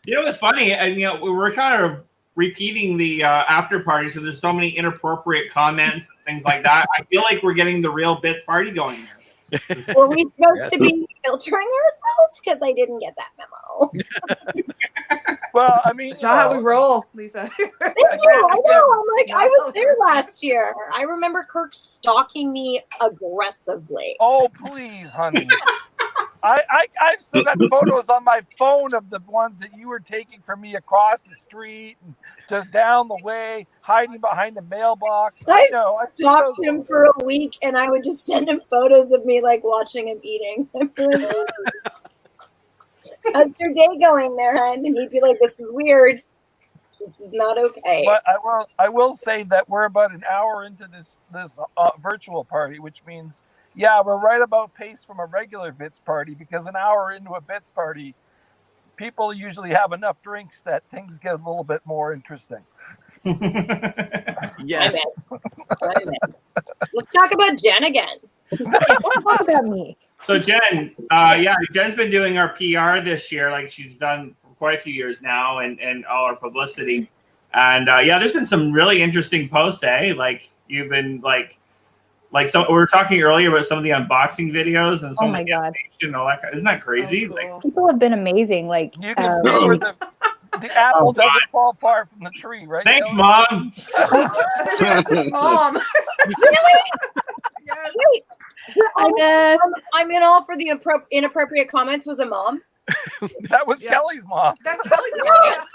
You know, it's funny, and we're kind of repeating the after party, so there's so many inappropriate comments and things like that. I feel like we're getting the real Bits party going here. Were we supposed to be filtering ourselves? Because I didn't get that memo. Well, I mean, It's not how we roll, Lisa. I know. I'm like, I was there last year. I remember Kirk stalking me aggressively. Oh, please, honey. I've still got photos on my phone of the ones that you were taking from me across the street and just down the way, hiding behind the mailbox. I know. I see stalked those him photos. for a week, and I would just send him photos of me, like, watching him eating. I'd be like, how's your day going there, hon? And he'd be like, this is weird. This is not okay. But I will say that we're about an hour into this virtual party, which means we're right about pace from a regular bits party, because an hour into a bits party, people usually have enough drinks that things get a little bit more interesting. Yes. I'm in. Let's talk about Jen again. Don't talk about me. So Jen, Jen's been doing our PR this year, like she's done for quite a few years now, and all our publicity. And there's been some really interesting posts, Like you've been like some. We were talking earlier about some of the unboxing videos and some Oh my of the God. animation and all that. Isn't that crazy? Oh, cool. People have been amazing. Like, You can see where the apple doesn't fall far from the tree, right? Thanks, Kelly? Mom. That's his mom. Really? Yes. Wait. I'm I'm in all for the inappropriate comments. Was a mom. That was Yeah. Kelly's mom. That's Kelly's mom.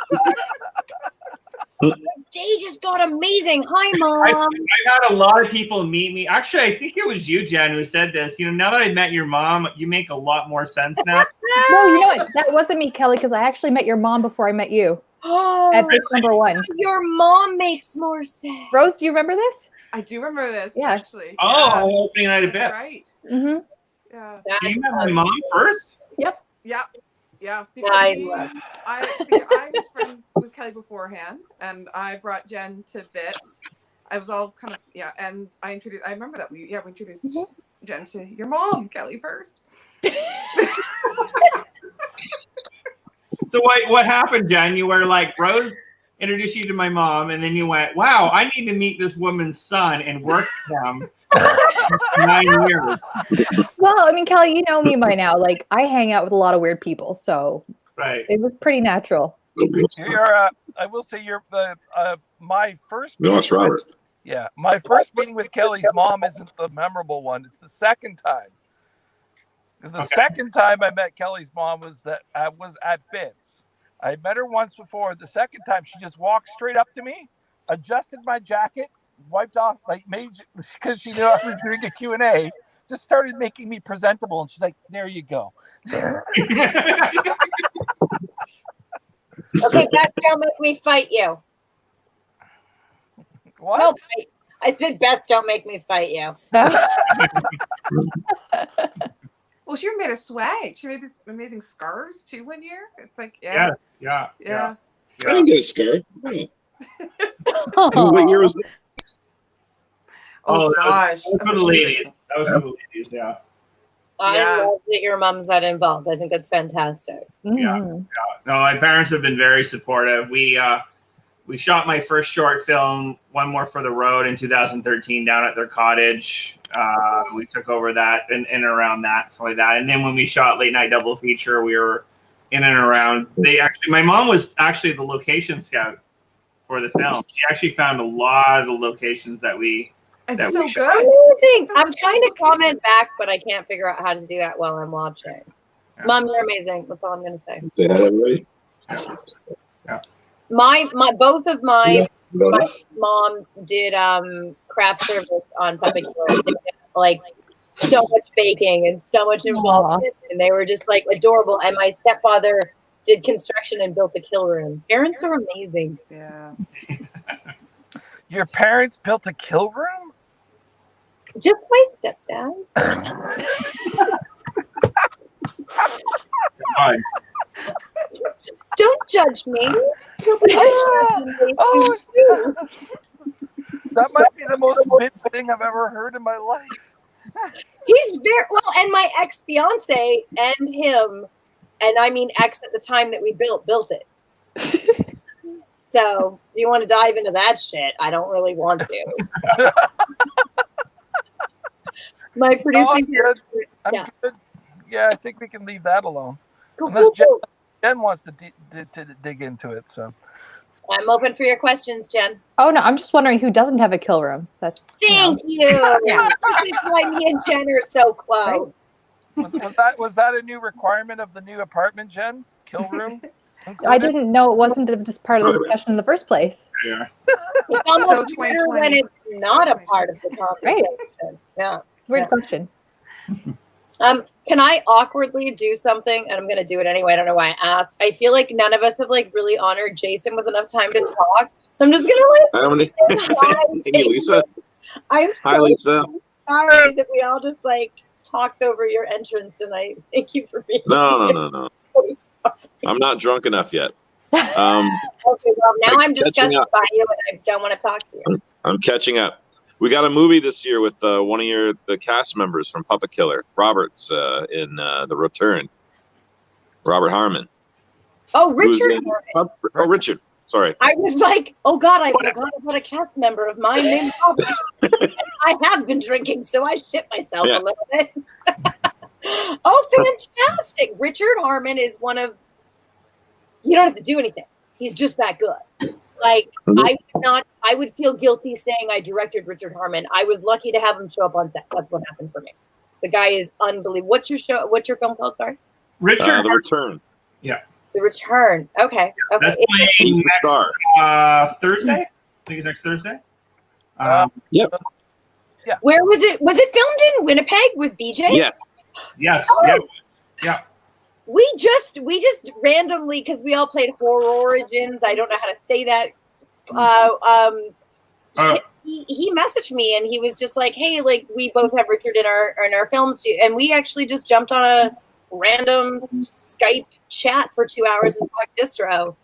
Day just got amazing. Hi, Mom. I've had a lot of people meet me. Actually, I think it was you, Jen, who said this. Now that I met your mom, you make a lot more sense now. No, you know what? That wasn't me, Kelly, because I actually met your mom before I met you at bits number 1. Your mom makes more sense. Rose, do you remember this? I do remember this. Yeah. Actually. Oh, opening night of That's bits. right. Mm-hmm. Yeah. So you met my mom first? Yep. Yeah. Yeah. Because I was friends with Kelly beforehand, and I brought Jen to Bits. I was all kind of and I remember that we introduced Jen to your mom, Kelly, first. So what happened, Jen? You were like, Rose introduced you to my mom, and then you went, wow, I need to meet this woman's son and work with them for 9 years. Well, I mean, Kelly, you know me by now. Like, I hang out with a lot of weird people, so Right. it was pretty natural. I will say my first. We lost Robert. Yeah, my first meeting with Kelly's mom isn't the memorable one. It's the second time. Because the second time I met Kelly's mom was at Bits. I met her once before. The second time, she just walked straight up to me, adjusted my jacket, wiped off, because she knew I was doing a Q&A, just started making me presentable. And she's like, there you go. Okay, Beth, don't make me fight you. What? No, I said, Beth, don't make me fight you. Well, she made a swag. She made these amazing scarves too one year. It's like, Yes. yeah. I didn't get a scarf. Oh. What year was that? Oh gosh. That was for the ladies. That was for the ladies, yeah. I love that your mom's not involved. I think that's fantastic. Mhm. No, my parents have been very supportive. We shot my first short film, One More for the Road, in 2013 down at their cottage. We took over that and around that, stuff like that. And then when we shot Late Night Double Feature, we were in and around. My mom was actually the location scout for the film. She actually found a lot of the locations that we. It's so good. Amazing. I'm trying to comment back, but I can't figure out how to do that while I'm watching. Yeah. Mom, you're amazing. That's all I'm going to say. Say hi to everybody. Both of my moms did craft service on Puppet Killer. They did, like so much baking and so much involvement, and they were just like adorable. And my stepfather did construction and built the kill room. Parents are amazing. Yeah. Your parents built a kill room? Just my stepdad. God. Don't judge me. Oh, that might be the most Bits thing I've ever heard in my life. He's very well, and my ex-fiance and him, and I mean ex at the time that we built it. So you want to dive into that shit? I don't really want to. My producing. I'm good. Yeah, I think we can leave that alone. Cool, Unless cool. Jen wants to dig into it. So I'm open for your questions, Jen. Oh no, I'm just wondering who doesn't have a kill room. That's Thank you. Yeah. This is why me and Jen are so close. was that a new requirement of the new apartment, Jen? Kill room? I didn't know it wasn't just part of the discussion in the first place. Yeah. It's almost So better 2020. when it's not a part of the conversation. Yeah. It's a weird question. Can I awkwardly do something? And I'm going to do it anyway. I don't know why I asked. I feel like none of us have like really honored Jason with enough time to talk. So I'm just going to Hey, Lisa. I'm so Hi, Lisa. sorry that we all just like talked over your entrance, and I thank you for being No. I'm not drunk enough yet. Okay, well, now I'm disgusted by you, and I don't want to talk to you. I'm catching up. We got a movie this year with one of the cast members from Puppet Killer, Robert's in The Return. Robert Harmon. Oh, Richard. Richard. Sorry. I was like, oh God, I forgot about a cast member of mine named Robert. I have been drinking, so I shit myself a little bit. Oh, fantastic. Richard Harmon is one of, you don't have to do anything. He's just that good. Like, I would feel guilty saying I directed Richard Harmon. I was lucky to have him show up on set. That's what happened for me. The guy is unbelievable. What's your film called? Sorry. Richard. The Return. Yeah. The Return. Okay. That's playing next Thursday. I think it's next Thursday. Yep. Yeah. Where was it? Was it filmed in Winnipeg with BJ? Yes. Oh. Yeah. We just randomly, because we all played Horror Origins. I don't know how to say that. He messaged me and he was just like, "Hey, like we both have Richard in our films too," and we actually just jumped on a random Skype chat for 2 hours and talked distro,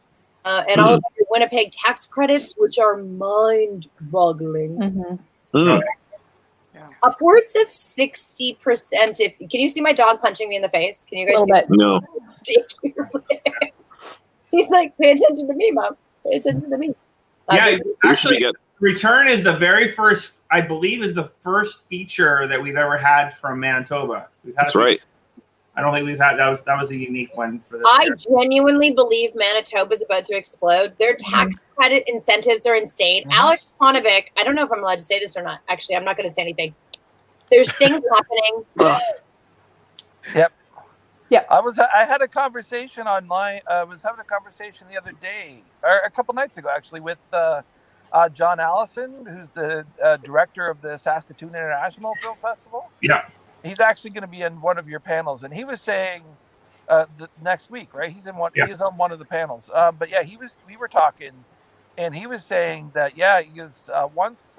and all of your Winnipeg tax credits, which are mind-boggling. Upwards of 60%. Can you see my dog punching me in the face? Can you guys see? No. He's like, pay attention to me, Mom. Pay attention to me. Actually, Return is the very first, I believe, is the first feature that we've ever had from Manitoba. That's right. I don't think we've had that was a unique one for this. I genuinely believe Manitoba's about to explode. Their tax credit incentives are insane. Alex Ponovic, I don't know if I'm allowed to say this or not. Actually, I'm not going to say anything. There's things happening. Yep. Yeah. I had a conversation online. I was having a conversation the other day, or a couple nights ago, actually, with John Allison, who's the director of the Saskatoon International Film Festival. Yeah. He's actually going to be in one of your panels, and he was saying the next week, right? He's in one. Yeah. He's on one of the panels. But yeah, we were talking, and he was saying that he goes once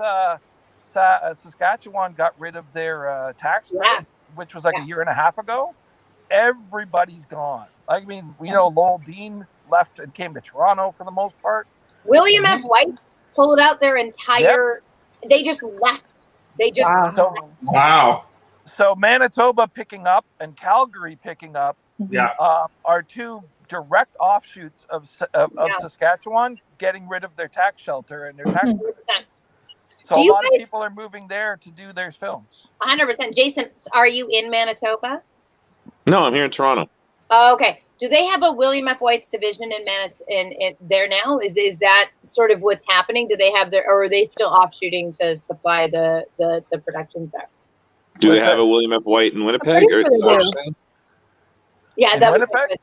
Saskatchewan got rid of their tax credit, which was like a year and a half ago, everybody's gone. I mean, Lowell Dean left and came to Toronto for the most part. William F. White's pulled out their entire. Yep. They just left. They just. Wow. So Manitoba picking up and Calgary picking up are two direct offshoots of Saskatchewan getting rid of their tax shelter and their tax credits. So a lot of people are moving there to do their films. 100%. Jason, are you in Manitoba? No, I'm here in Toronto. Oh, okay. Do they have a William F. White's division in there now? Is that sort of what's happening? Do they have or are they still offshooting to supply the productions there? Do they have a William F. White in Winnipeg? Or is that what you're saying? Yeah, that Winnipeg?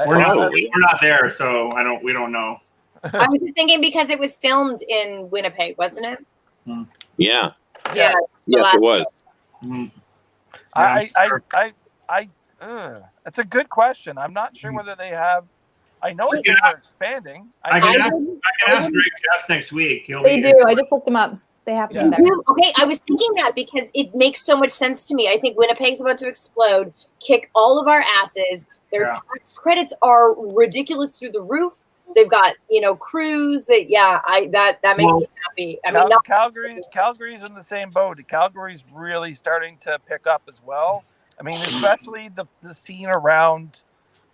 We're not there, so we don't know. I was just thinking because it was filmed in Winnipeg, wasn't it? Yeah. Yeah. Yes, it was. It's a good question. I'm not sure whether they have. I know they are expanding. I can ask Greg Jeffs next week. They do. I just looked them up. They have them there. Okay, I was thinking that because it makes so much sense to me. I think Winnipeg's about to explode, kick all of our asses. Their tax credits are ridiculous through the roof. They've got, crews that that makes me happy. I mean, Calgary's in the same boat. Calgary's really starting to pick up as well. I mean, especially the scene around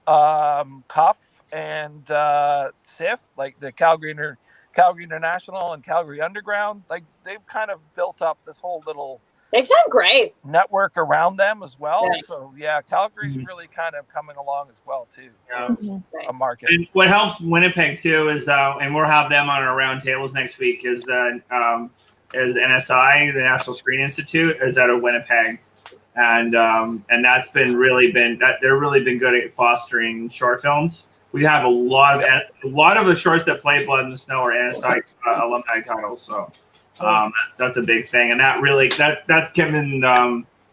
Cuff and SIF, like the Calgary International and Calgary Underground. Like they've kind of built up this whole little. They've done great network around them as well. Yeah. So Calgary's really kind of coming along as well too. Yeah. A market. And what helps Winnipeg too is, and we'll have them on our round tables next week, is the NSI, the National Screen Institute, is out of Winnipeg, and that's they're really been good at fostering short films. We have a lot of the shorts that play Blood in the Snow are NSI alumni titles, so that's a big thing, and that really that's Kevin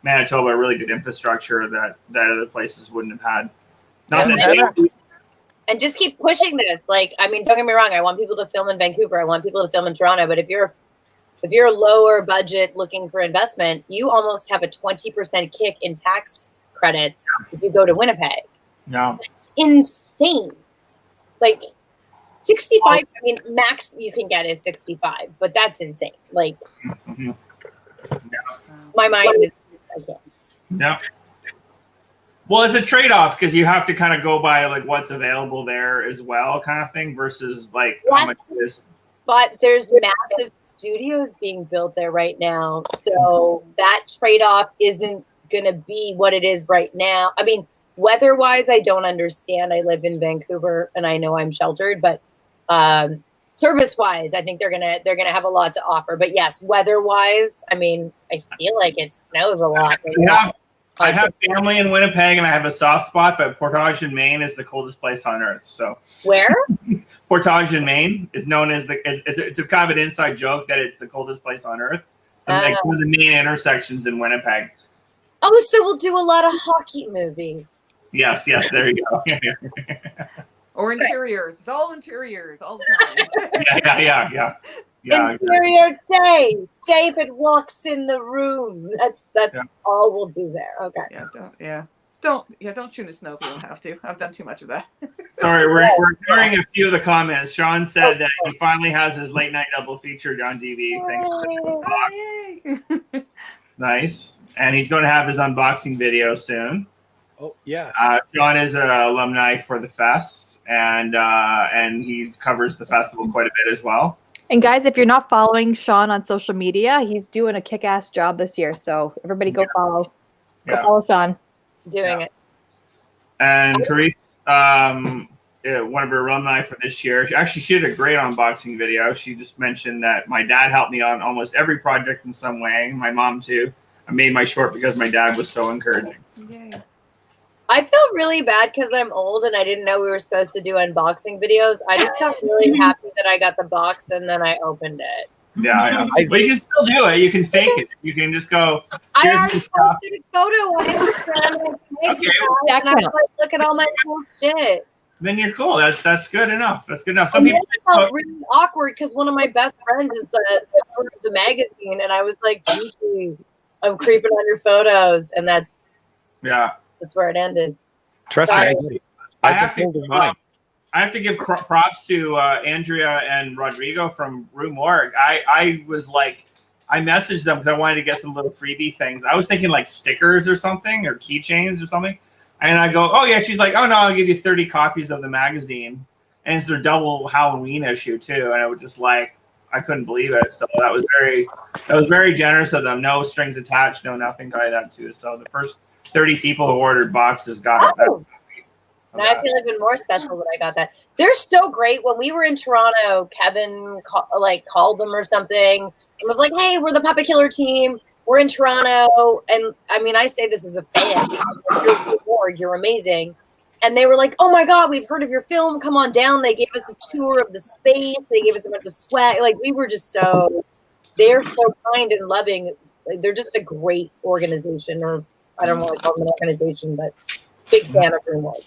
Manitoba a really good infrastructure that other places wouldn't have had. Not And that And just keep pushing this. Like, I mean, don't get me wrong. I want people to film in Vancouver. I want people to film in Toronto. But if you're lower budget looking for investment, you almost have a 20% kick in tax credits if you go to Winnipeg. no. It's insane. Like 65. I mean, max you can get is 65, but that's insane. Like, Mhm. my mind is. I can't. Yeah. Well, it's a trade-off because you have to kind of go by like what's available there as well, kind of thing, versus like how Yes. much it is. But there's massive studios being built there right now. So that trade-off isn't going to be what it is right now. I mean, weather-wise, I don't understand. I live in Vancouver and I know I'm sheltered, but service-wise, I think they're gonna have a lot to offer. But yes, weather-wise, I mean, I feel like it snows a lot. I have family in Winnipeg and I have a soft spot, but Portage in Maine is the coldest place on earth. So Where? Portage in Maine is known as it's a kind of an inside joke that it's the coldest place on earth. So like one of the main intersections in Winnipeg. Oh, so we'll do a lot of hockey movies. Yes, there you go. Or interiors. It's all interiors all the time. Yeah. Interior Dave. David walks in the room. That's all we'll do there. Okay. Don't shoot a snow if you don't have to. I've done too much of that. Sorry, we're ignoring a few of the comments. Sean said that he finally has his late night double featured on DVD. Thanks for this box. Nice. And he's going to have his unboxing video soon. Oh yeah. Sean is an alumni for the fest, and he covers the festival quite a bit as well. And guys, if you're not following Sean on social media, he's doing a kick-ass job this year. So everybody go follow. Go follow Sean. Doing it. And Carice, one of her alumni for this year, she did a great unboxing video. She just mentioned that my dad helped me on almost every project in some way. My mom too. I made my short because my dad was so encouraging. Yay. I felt really bad because I'm old and I didn't know we were supposed to do unboxing videos. I just got really happy that I got the box and then I opened it. Yeah. But you can still do it. You can fake it. You can just go. I already posted a photo on Instagram and I was like, look at all my cool shit. Then you're cool. That's good enough. That's good enough. Some people felt really awkward because one of my best friends is the magazine, and I was like, Gigi, I'm creeping on your photos, and that's where it ended. Trust me, I have to give props to Andrea and Rodrigo from Rue Morgue. I was like, I messaged them because I wanted to get some little freebie things. I was thinking like stickers or something, or keychains or something. And I go, oh yeah. She's like, oh no, I'll give you 30 copies of the magazine, and it's their double Halloween issue too. And I was just like, I couldn't believe it. So that was very generous of them. No strings attached, no nothing like that too. So the first 30 people who ordered boxes got it. And I feel even more special that I got that. They're so great. When we were in Toronto, Kevin called them or something and was like, hey, we're the Puppet Killer team. We're in Toronto. And I mean, I say this as a fan. You're amazing. And they were like, oh my God, we've heard of your film. Come on down. They gave us a tour of the space. They gave us a bunch of swag. Like, we were just they're so kind and loving. Like, they're just a great organization, or I don't want to call them an organization, but big fan of Room World.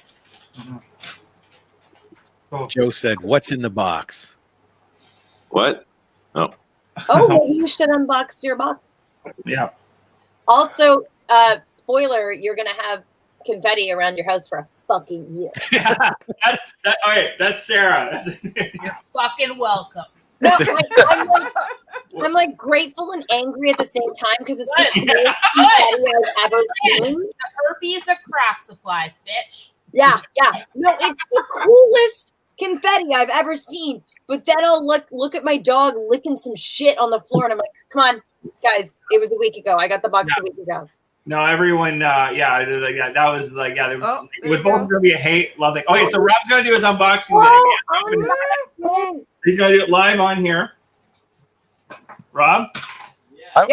Joe said, what's in the box? What? Oh. Oh, maybe you should unbox your box. Yeah. Also, spoiler, you're going to have confetti around your house for a fucking year. All right, that's Sarah. You're fucking welcome. No, I'm like grateful and angry at the same time because it's the greatest confetti I've ever seen. The herpes of craft supplies, bitch. Yeah. No, it's the coolest confetti I've ever seen. But then I'll look at my dog licking some shit on the floor, and I'm like, come on, guys, it was a week ago. I got the box a week ago. No, everyone, that was like, there was both going to be a hate, love thing. Okay, so Rob's going to do his unboxing video. He's going to do it live on here. Rob? I've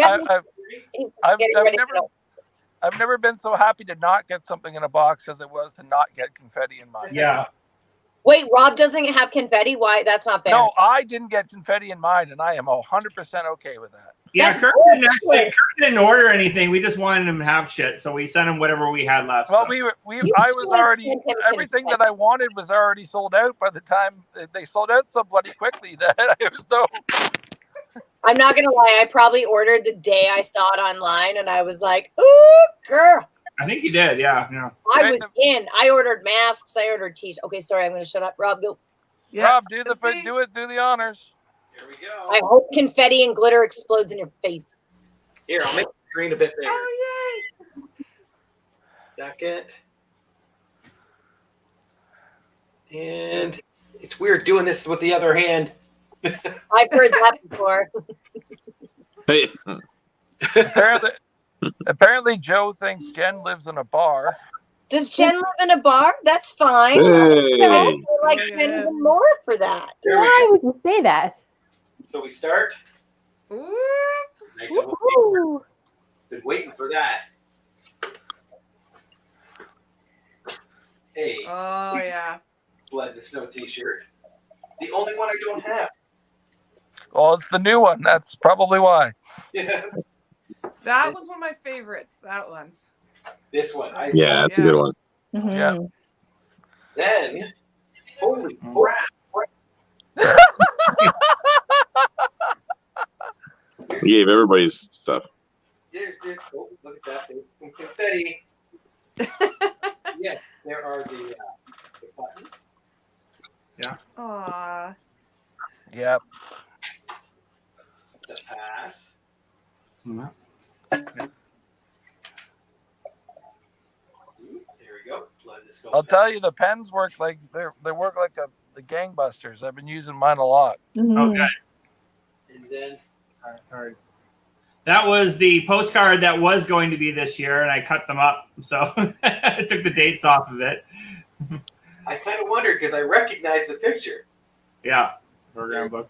never been so happy to not get something in a box as it was to not get confetti in mine. Yeah. Wait, Rob doesn't have confetti? Why? That's not fair. No, I didn't get confetti in mine, and I am 100% okay with that. Yeah, That's Kirk bullshit. didn't order anything. We just wanted him to have shit, so we sent him whatever we had left. Well, so. I was already, everything that I wanted was already sold out by the time they sold out so bloody quickly that it was no. I'm not gonna lie, I probably ordered the day I saw it online, and I was like, "Ooh, girl!" I think he did. Yeah. I was in. I ordered masks. I ordered t-shirts. Okay, sorry, I'm gonna shut up. Rob, go. Yeah. Rob, do the honors. Here we go. I hope confetti and glitter explodes in your face. Here, I'll make the screen a bit bigger. Oh yay! Second. And it's weird doing this with the other hand. I've heard that before. Hey. Apparently, Joe thinks Jen lives in a bar. Does Jen live in a bar? That's fine. Hey. I like Jen even more for that. Why would you say that? So we start. Woo-hoo. Been waiting for that. Hey. Oh yeah. Blood in the Snow t-shirt. The only one I don't have. Well, it's the new one. That's probably why. Yeah. That one's one of my favorites. That one. This one. Yeah, that's a good one. Mm-hmm. Yeah. Then, holy crap. He gave everybody's stuff. There's oh, look at that. There's some confetti. Yes, there are the buttons. Yeah. Aww. Yep. The pass. Mhm. There we go. Blood in the Snow. I'll tell you, the pens work like they work like the gangbusters. I've been using mine a lot. Mm-hmm. Okay. And then All right. That was the postcard that was going to be this year, and I cut them up, so I took the dates off of it. I kind of wondered because I recognized the picture. Yeah. Program book.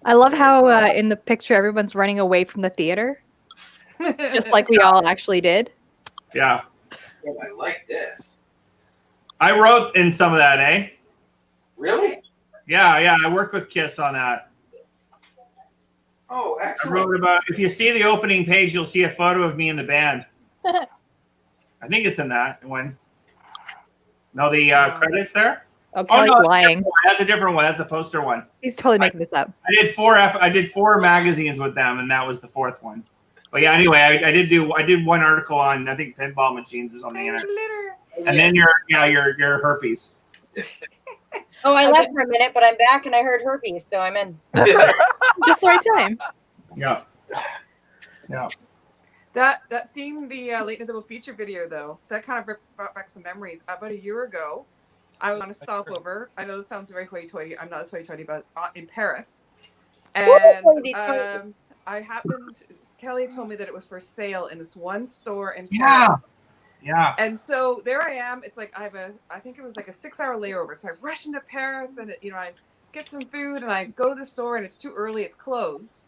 I love how in the picture everyone's running away from the theater, just like we all actually did. Yeah. Oh, I like this. I wrote in some of that, eh? Really? Yeah. I worked with Kiss on that. Oh, I excellent. wrote about, if you see the opening page, you'll see a photo of me in the band. I think it's in that one. No, the credits there? Okay, oh, no, lying. That's a different one. That's a poster one. He's totally making this up. I did four magazines with them, and that was the fourth one. But yeah, anyway, I did one article on, I think, pinball machines or something in it. And then your herpes. Oh, I left for a minute, but I'm back and I heard herpes, so I'm in. Just the right time. Yeah. Yeah. That seeing the late night double feature video though, that kind of brought back some memories. About a year ago, I was on a stopover. I know this sounds very hoity-toity. I'm not as hoity-toity, but in Paris, and I happened. Kelly told me that it was for sale in this one store in Paris. Yeah. And so there I am. It's like I think it was like a 6-hour layover. So I rush into Paris and I get some food and I go to the store and it's too early. It's closed.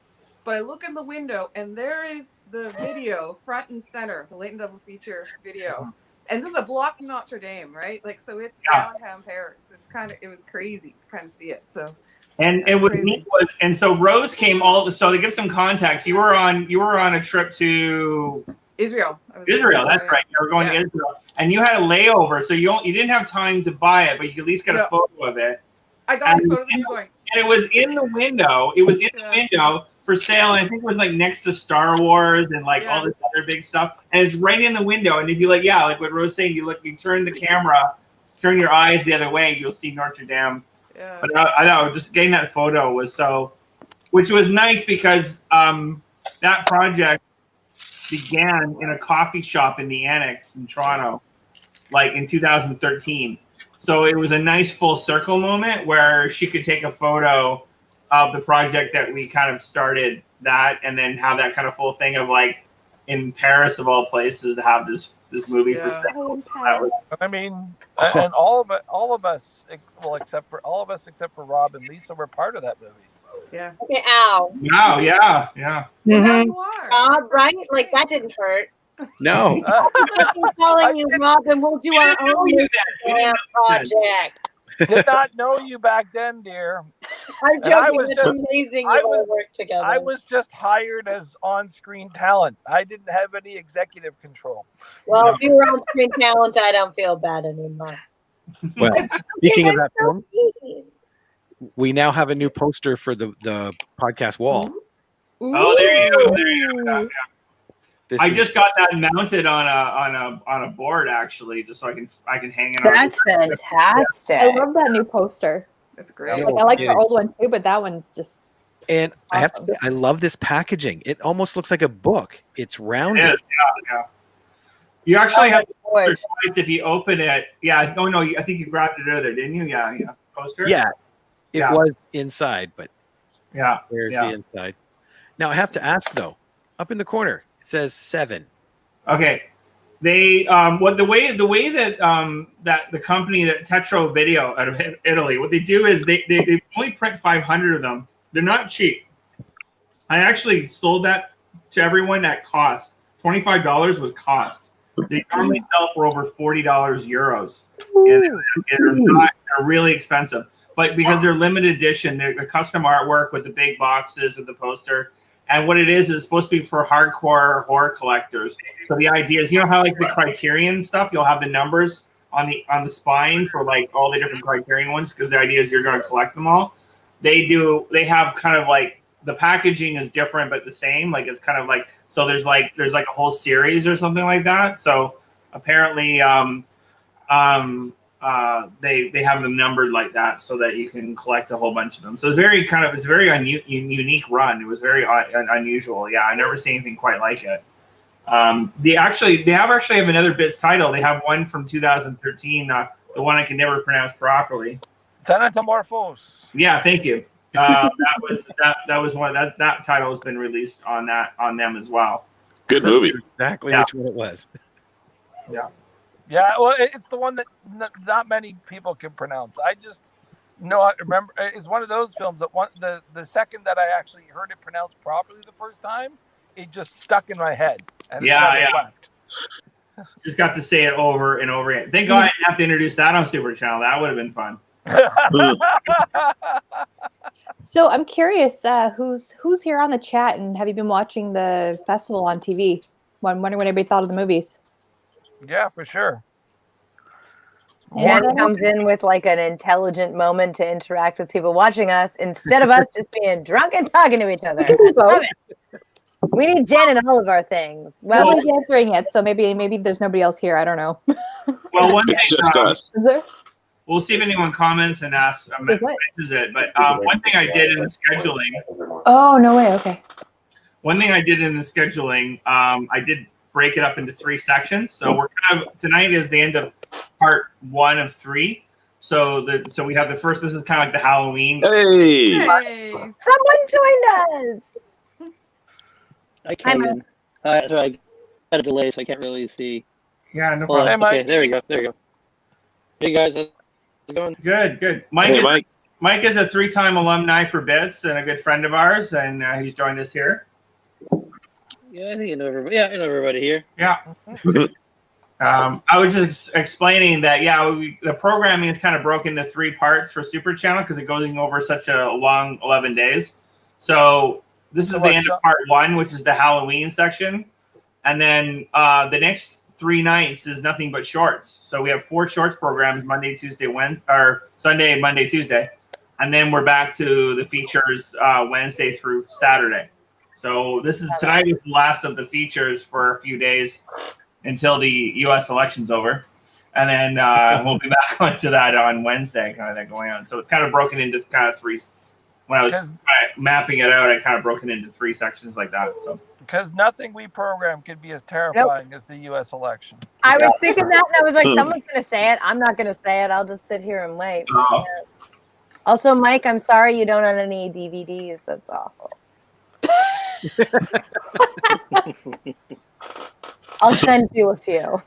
But I look in the window and there is the video front and center, the late and double feature video. And this is a block from Notre Dame, right? Like, so it's downtown Paris. It was crazy to kind of see it. So. And it was neat and so Rose came so to give some context, you were on a trip to Israel. Israel, that's right. You were going to Israel, and you had a layover, so you didn't have time to buy it, but you could at least get a photo of it. I got a photo of you going. And it was in the window. It was in the window for sale, and I think it was like next to Star Wars and like all this other big stuff. And it's right in the window. And if you like what Rose saying, you turn the camera, turn your eyes the other way, you'll see Notre Dame. Yeah. But I know just getting that photo was which was nice because that project began in a coffee shop in the Annex in Toronto, like in 2013. So it was a nice full circle moment where she could take a photo of the project that we kind of started that, and then have that kind of full thing of like in Paris of all places to have this movie for sale. So that was. I mean, and all of us, well, except for Rob and Lisa, were part of that movie. Yeah. Okay, ow. Wow, yeah. Well, now you are. Right? Like that didn't hurt. No. I'm telling you, Rob, and we'll do our own project. Did not know you back then, dear. I'm And I joking. was It's just- amazing I you all was- work together. I was just hired as on-screen talent. I didn't have any executive control. Well, if you were on screen talent, I don't feel bad anymore. Well, speaking of that That's so film, mean. we now have a new poster for the podcast wall. Oh, there you go. There you go. Yeah. This I is- just got that mounted on a board actually, just so I can hang it on. That's fantastic. I love that new poster. It's great. Like, I like kidding. the old one too, but that one's just And I have to awesome. say, I love this packaging. It almost looks like a book. It's It rounded. is, yeah. You actually have Oh, my the gosh. choice if you open it. Yeah, no, I think you grabbed it earlier, didn't you? Yeah. Poster. Yeah, it Yeah. was inside, but Yeah. there's Yeah. the inside. Now I have to ask though, up in the corner it says 7. Okay. They the way that that the company that Tetro Video out of Italy, what they do is they only print 500 of them. They're not cheap. I actually sold that to everyone at cost. $25 was cost. They normally sell for over $40 euros. And they're really expensive. But because they're limited edition, they're the custom artwork with the big boxes with the poster. And what it is supposed to be for hardcore horror collectors. So the idea is, you know how like the Criterion stuff, you'll have the numbers on the spine for like all the different Criterion ones, because the idea is you're going to collect them all. They have kind of like the packaging is different but the same. Like it's kind of like, so there's like a whole series or something like that. So apparently they have them numbered like that so that you can collect a whole bunch of them. So it's very unique run. It was very unusual. Yeah, I never seen anything quite like it. They actually have another Bits title. They have one from 2013, the one I can never pronounce properly. Thanatomorphos. Yeah, thank you. That was one that title has been released on them as well. Good movie. Exactly Yeah. which one it was. Yeah, well, it's the one that not many people can pronounce. I just know. I remember it's one of those films that the second that I actually heard it pronounced properly the first time, it just stuck in my head. And it never left. Just got to say it over and over again. Thank God I didn't have to introduce that on Super Channel. That would have been fun. So I'm curious, who's here on the chat, and have you been watching the festival on TV? I'm wondering what everybody thought of the movies. Yeah, for sure. Jen comes in with like an intelligent moment to interact with people watching us instead of us just being drunk and talking to each other. Love it. We need Jen in all of our things. Well, Nobody's answering it, so maybe there's nobody else here. I don't know. Well, one thing, It's just us. Is there? we'll see if anyone comments and asks mentions it. But one thing I did in the scheduling. Oh, no way. Okay. One thing I did in the scheduling, I did break it up into 3 sections. So we're tonight is the end of part 1 of 3. So we have the first. This is kind of like the Halloween. Hey. Hey. someone joined us. I can't. Even, I had a delay, so I can't really see. Yeah, no Hold on. problem. Mike. Okay, there we go. There we go. Hey guys, how's it going? Good. Hey, Mike is a 3-time alumni for Bits and a good friend of ours, and he's joined us here. Yeah, I think I know everybody. Yeah, I know everybody here. Yeah. I was just explaining that, the programming is kind of broken into 3 parts for Super Channel because it goes over such a long 11 days. So this is the end of part 1, which is the Halloween section. And then the next 3 nights is nothing but shorts. So we have 4 shorts programs, Monday, Tuesday, Wednesday, or Sunday, Monday, Tuesday. And then we're back to the features Wednesday through Saturday. So tonight is the last of the features for a few days until the U.S. election's over. And then we'll be back onto that on Wednesday, kind of thing going on. So it's kind of broken into kind of 3. When I was mapping it out, I kind of broke it into 3 sections like that. So because nothing we program could be as terrifying as the U.S. election. I was thinking that, and I was like, someone's going to say it. I'm not going to say it. I'll just sit here and wait. Oh. Also, Mike, I'm sorry you don't own any DVDs. That's awful. I'll send you a few.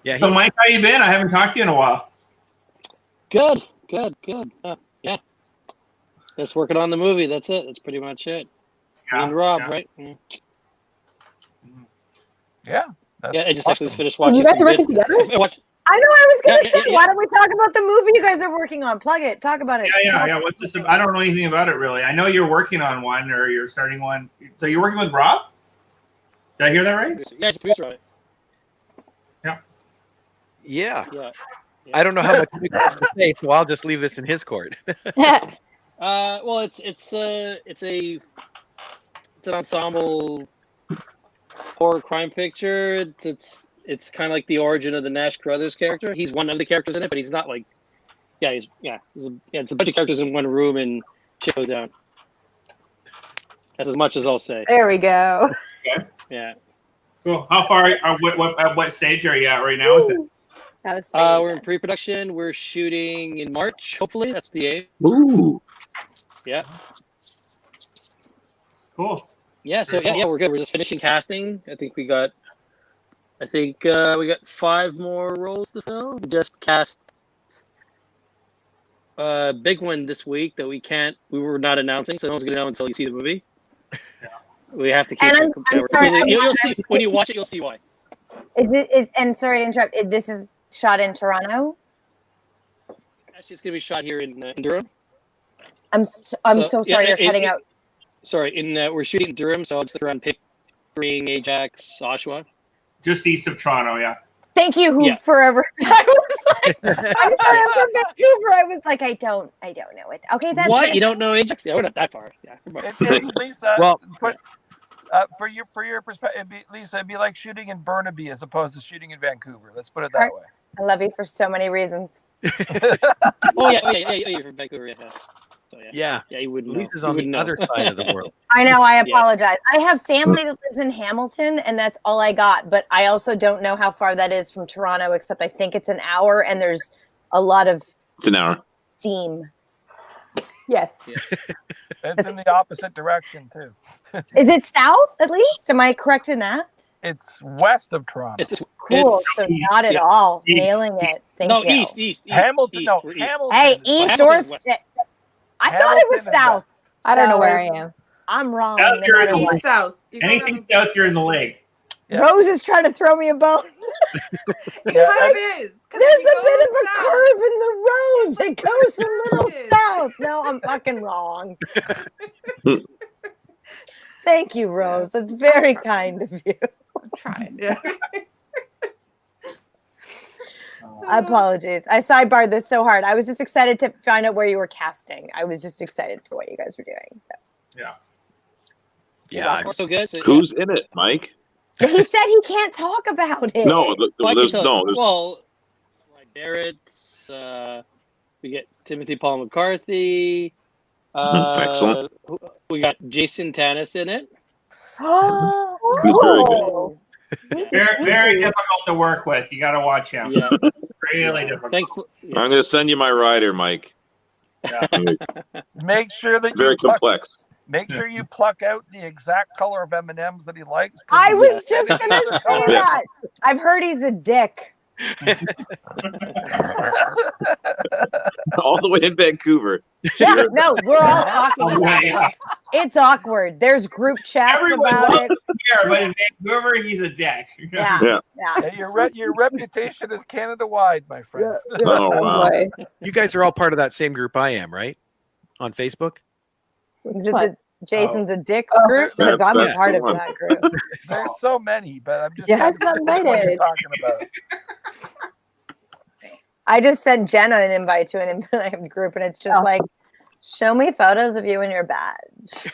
Yeah. So Mike, how you been? I haven't talked to you in a while. Good. Yeah. Just working on the movie. That's it. That's pretty much it. And Rob, right? Mm. Yeah. Yeah, I just awesome. actually finished watching. You guys are some working bits. together? I know. I was going to Yeah, say, yeah, why yeah. don't we talk about the movie you guys are working on? Plug it. Talk about it. Yeah. What's this? I don't know anything about it really. I know you're working on one, or you're starting one. So you're working with Rob? Did I hear that right? Yeah, he's a producer on it. Yeah. Yeah. I don't know how much he wants to say, so I'll just leave this in his court. Well, it's an ensemble horror crime picture. It's kind of like the origin of the Nash Carruthers character. He's one of the characters in it, but he's not like. It's a bunch of characters in one room and shit goes down. That's as much as I'll say. There we go. Okay. Yeah. Cool. How far? What stage are you at right now with it? That was We're in pre-production. We're shooting in March. Hopefully, that's the aim. Ooh. Yeah. Cool. Yeah. So yeah, we're good. We're just finishing casting. I think we got 5 more roles to fill. We just cast a big one this week that we were not announcing, so no one's gonna know until you see the movie. Yeah. We have to keep And I'm sorry, you'll see when you watch it. You'll see why. And sorry to interrupt. This is shot in Toronto. Actually, it's gonna be shot here in Durham. I'm so sorry. You're cutting out. Sorry, we're shooting in Durham, so it's around Pickering, Ajax, Oshawa. Just east of Toronto, yeah. Thank you, forever. I was like, I'm sorry, I'm from Vancouver. I was like, I don't know it. Okay, that's what? it. You don't know Ajax? Yeah, we're not that far. Yeah. Lisa, Well, for your perspective, Lisa, it'd be like shooting in Burnaby as opposed to shooting in Vancouver. Let's put it that way. I love you for so many reasons. Oh yeah, you're from Vancouver. Yeah. Yeah, you wouldn't. Lisa's on the other side of the world. I know. I apologize. I have family that lives in Hamilton, and that's all I got. But I also don't know how far that is from Toronto, except I think it's an hour, and there's a lot of It's an hour. steam. Yes. It's in the opposite direction too. Is it south at least? Am I correct in that? It's west of Toronto. Cool. So not at all. Nailing it. Thank you. East. Hamilton. East, No, we're east. Hamilton. Hey, is east west. or Hamilton's west. I thought it was Hamilton is south. west. I don't know So where I am. I'm wrong. South, no you're in matter the what. East south. You go Anything down- south, you're in the lake. Yeah. Rose is trying to throw me a bone. It kind of is. 'cause There's if you a bit of go a south- curve in the road that goes a little south. No, I'm fucking wrong. Thank you, Rose. That's very kind of you. I'm trying. Yeah. Apologies. I sidebarred this so hard. I was just excited to find out where you were casting. I was just excited for what you guys were doing. So Yeah. So good. So, Who's in it, Mike? he said he can't talk about it. No, there's Well, like Barrett. We get Timothy Paul McCarthy. Excellent. We got Jason Tanis in it. Oh, He's very good. Very difficult to work with. You got to watch him. Yeah. Really difficult. I'm going to send you my rider, Mike. Make sure that It's very complex. Make sure you pluck out the exact color of M&Ms that he likes. I was just going to say that. I've heard he's a dick. All the way in Vancouver. Yeah, no, we're all talking about it. It's awkward. There's group chats Everyone about loves it. him here, but in Vancouver, he's a dick. Yeah. Hey, your reputation is Canada-wide, my friend. Oh, wow. You guys are all part of that same group I am, right? On Facebook? Is it the Jason's a dick group? That's- Because I'm a that's part the of one. that group. There's so many, but I'm just Yeah. trying to That's figure out what you're invited. talking about. I just sent Jenna an invite to an invite group, and it's just like, show me photos of you in your badge.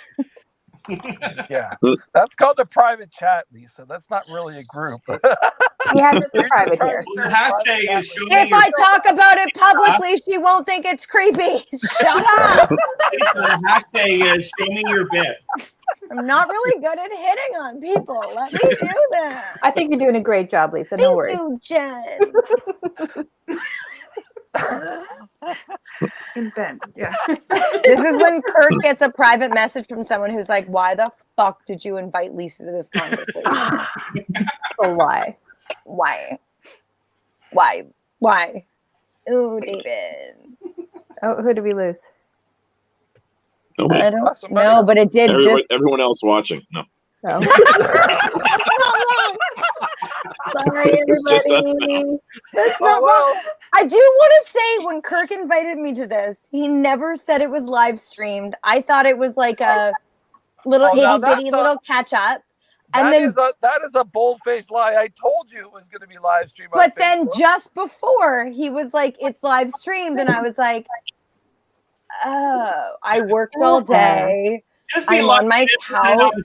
Yeah, that's called a private chat, Lisa. That's not really a group. We have to be private here. The hashtag is show me If your I talk about it publicly, she won't think it's creepy. Shut up. The hashtag is show me your bits. I'm not really good at hitting on people. Let me do that. I think you're doing a great job, Lisa. No worries. Thank you, Jen. In Bend. Yeah. This is when Kirk gets a private message from someone who's like, why the fuck did you invite Lisa to this conversation? So why? Why? Ooh, David. Oh, who did we lose? I don't know, but it did Everyone, just. everyone else watching. No. Oh. Sorry, everybody. That's not well. I do want to say when Kirk invited me to this, he never said it was live streamed. I thought it was like a little itty bitty little catch up. And that is a bold-faced lie. I told you it was going to be live streamed. But then just before he was like, it's live streamed, and I was like, oh, I worked all day. Just be I'm lucky on my this isn't couch. on-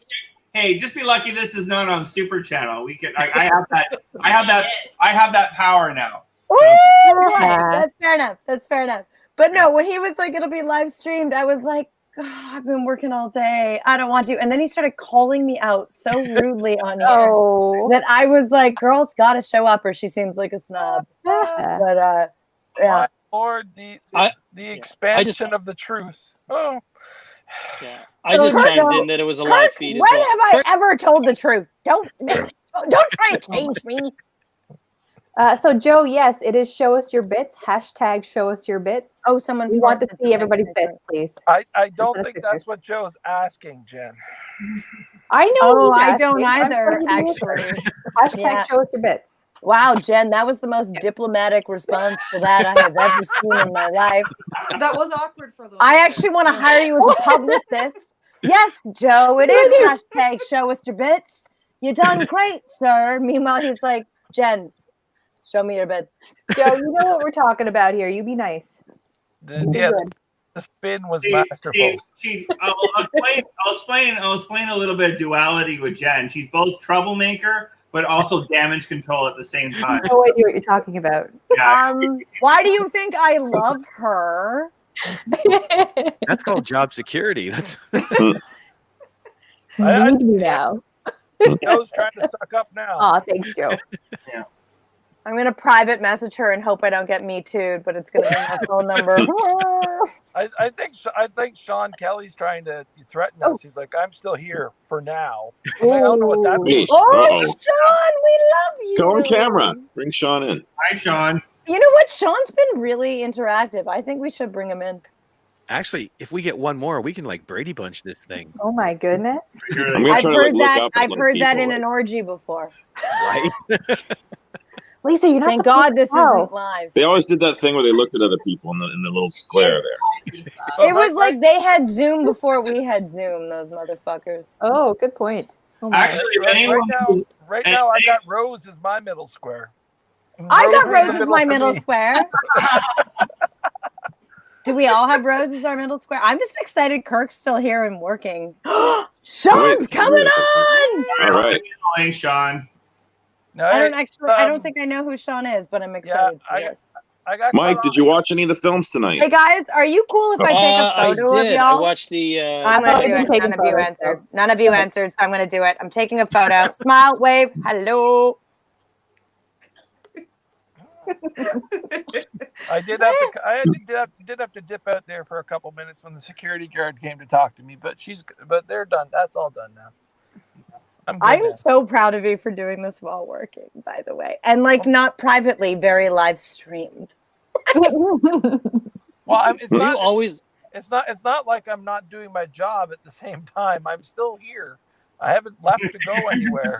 Hey, just be lucky this is not on Super Channel. We can. I have that. I have that power now. Ooh, that's fair enough. That's fair enough. But no, when he was like, it'll be live streamed, I was like, oh, I've been working all day. I don't want to. And then he started calling me out so rudely on here that I was like, girl's got to show up or she seems like a snob. But yeah. Lord, the expansion of the truth. Oh. Yeah. I just chimed in that it was a live feed. When have I ever told the truth? Don't try and change me. So Joe, yes, it is show us your bits. Hashtag show us your bits. Oh, someone's we want to see everybody's bits, please. I don't think that's what Joe's asking, Jen. I know. Oh, I don't either, actually. Hashtag show us your bits. Wow, Jen, that was the most diplomatic response to that I have ever seen in my life. That was awkward for a little I bit. actually want to hire you as a publicist. Yes, Joe, it is hashtag show us your bits. You done great, sir. Meanwhile, he's like, Jen, show me your bits. Joe, you know what we're talking about here. You be nice. The spin was masterful. I'll explain a little bit of duality with Jen. She's both troublemaker, but also damage control at the same time. No idea what you're talking about. Yeah. Why do you think I love her? That's called job security. That's Need me now. Joe's trying to suck up now. Oh, thanks, Joe. Yeah. I'm gonna private message her and hope I don't get me too'd, but it's gonna be my phone number. I think Sean Kelly's trying to threaten us. He's like, I'm still here for now. I don't know what that's. Oh, Sean, we love you. Go on camera. Bring Sean in. Hi, Sean. You know what? Sean's been really interactive. I think we should bring him in. actually, if we get one more, we can like Brady Bunch this thing. Oh my goodness! I've heard that. I've heard that in an orgy before. Right. Lisa, you're not. Thank God this isn't live. They always did that thing where they looked at other people in the little square there. It was like they had Zoom before we had Zoom. Those motherfuckers. Oh, good point. Oh Actually, if anyone right now, I got Rose as my middle square. I got is Rose the as my for middle me. square. Do we all have Rose as our middle square? I'm just excited Kirk's still here and working. Sean's coming on! All right. Hey, Sean. I don't think I know who Sean is, but I'm excited. I got Mike, did you watch any of the films tonight? Hey guys, are you cool if I take a photo I of did. y'all? I watched the. I'm gonna do it. None of you answered. None of you answered, so I'm gonna do it. I'm taking a photo. Smile, wave, hello. I did have to dip out there for a couple minutes when the security guard came to talk to me, but they're done. That's all done now. I'm so proud of you for doing this while working, by the way, and like not privately, very live streamed. Well, it's You not always. It's not like I'm not doing my job at the same time. I'm still here. I haven't left to go anywhere.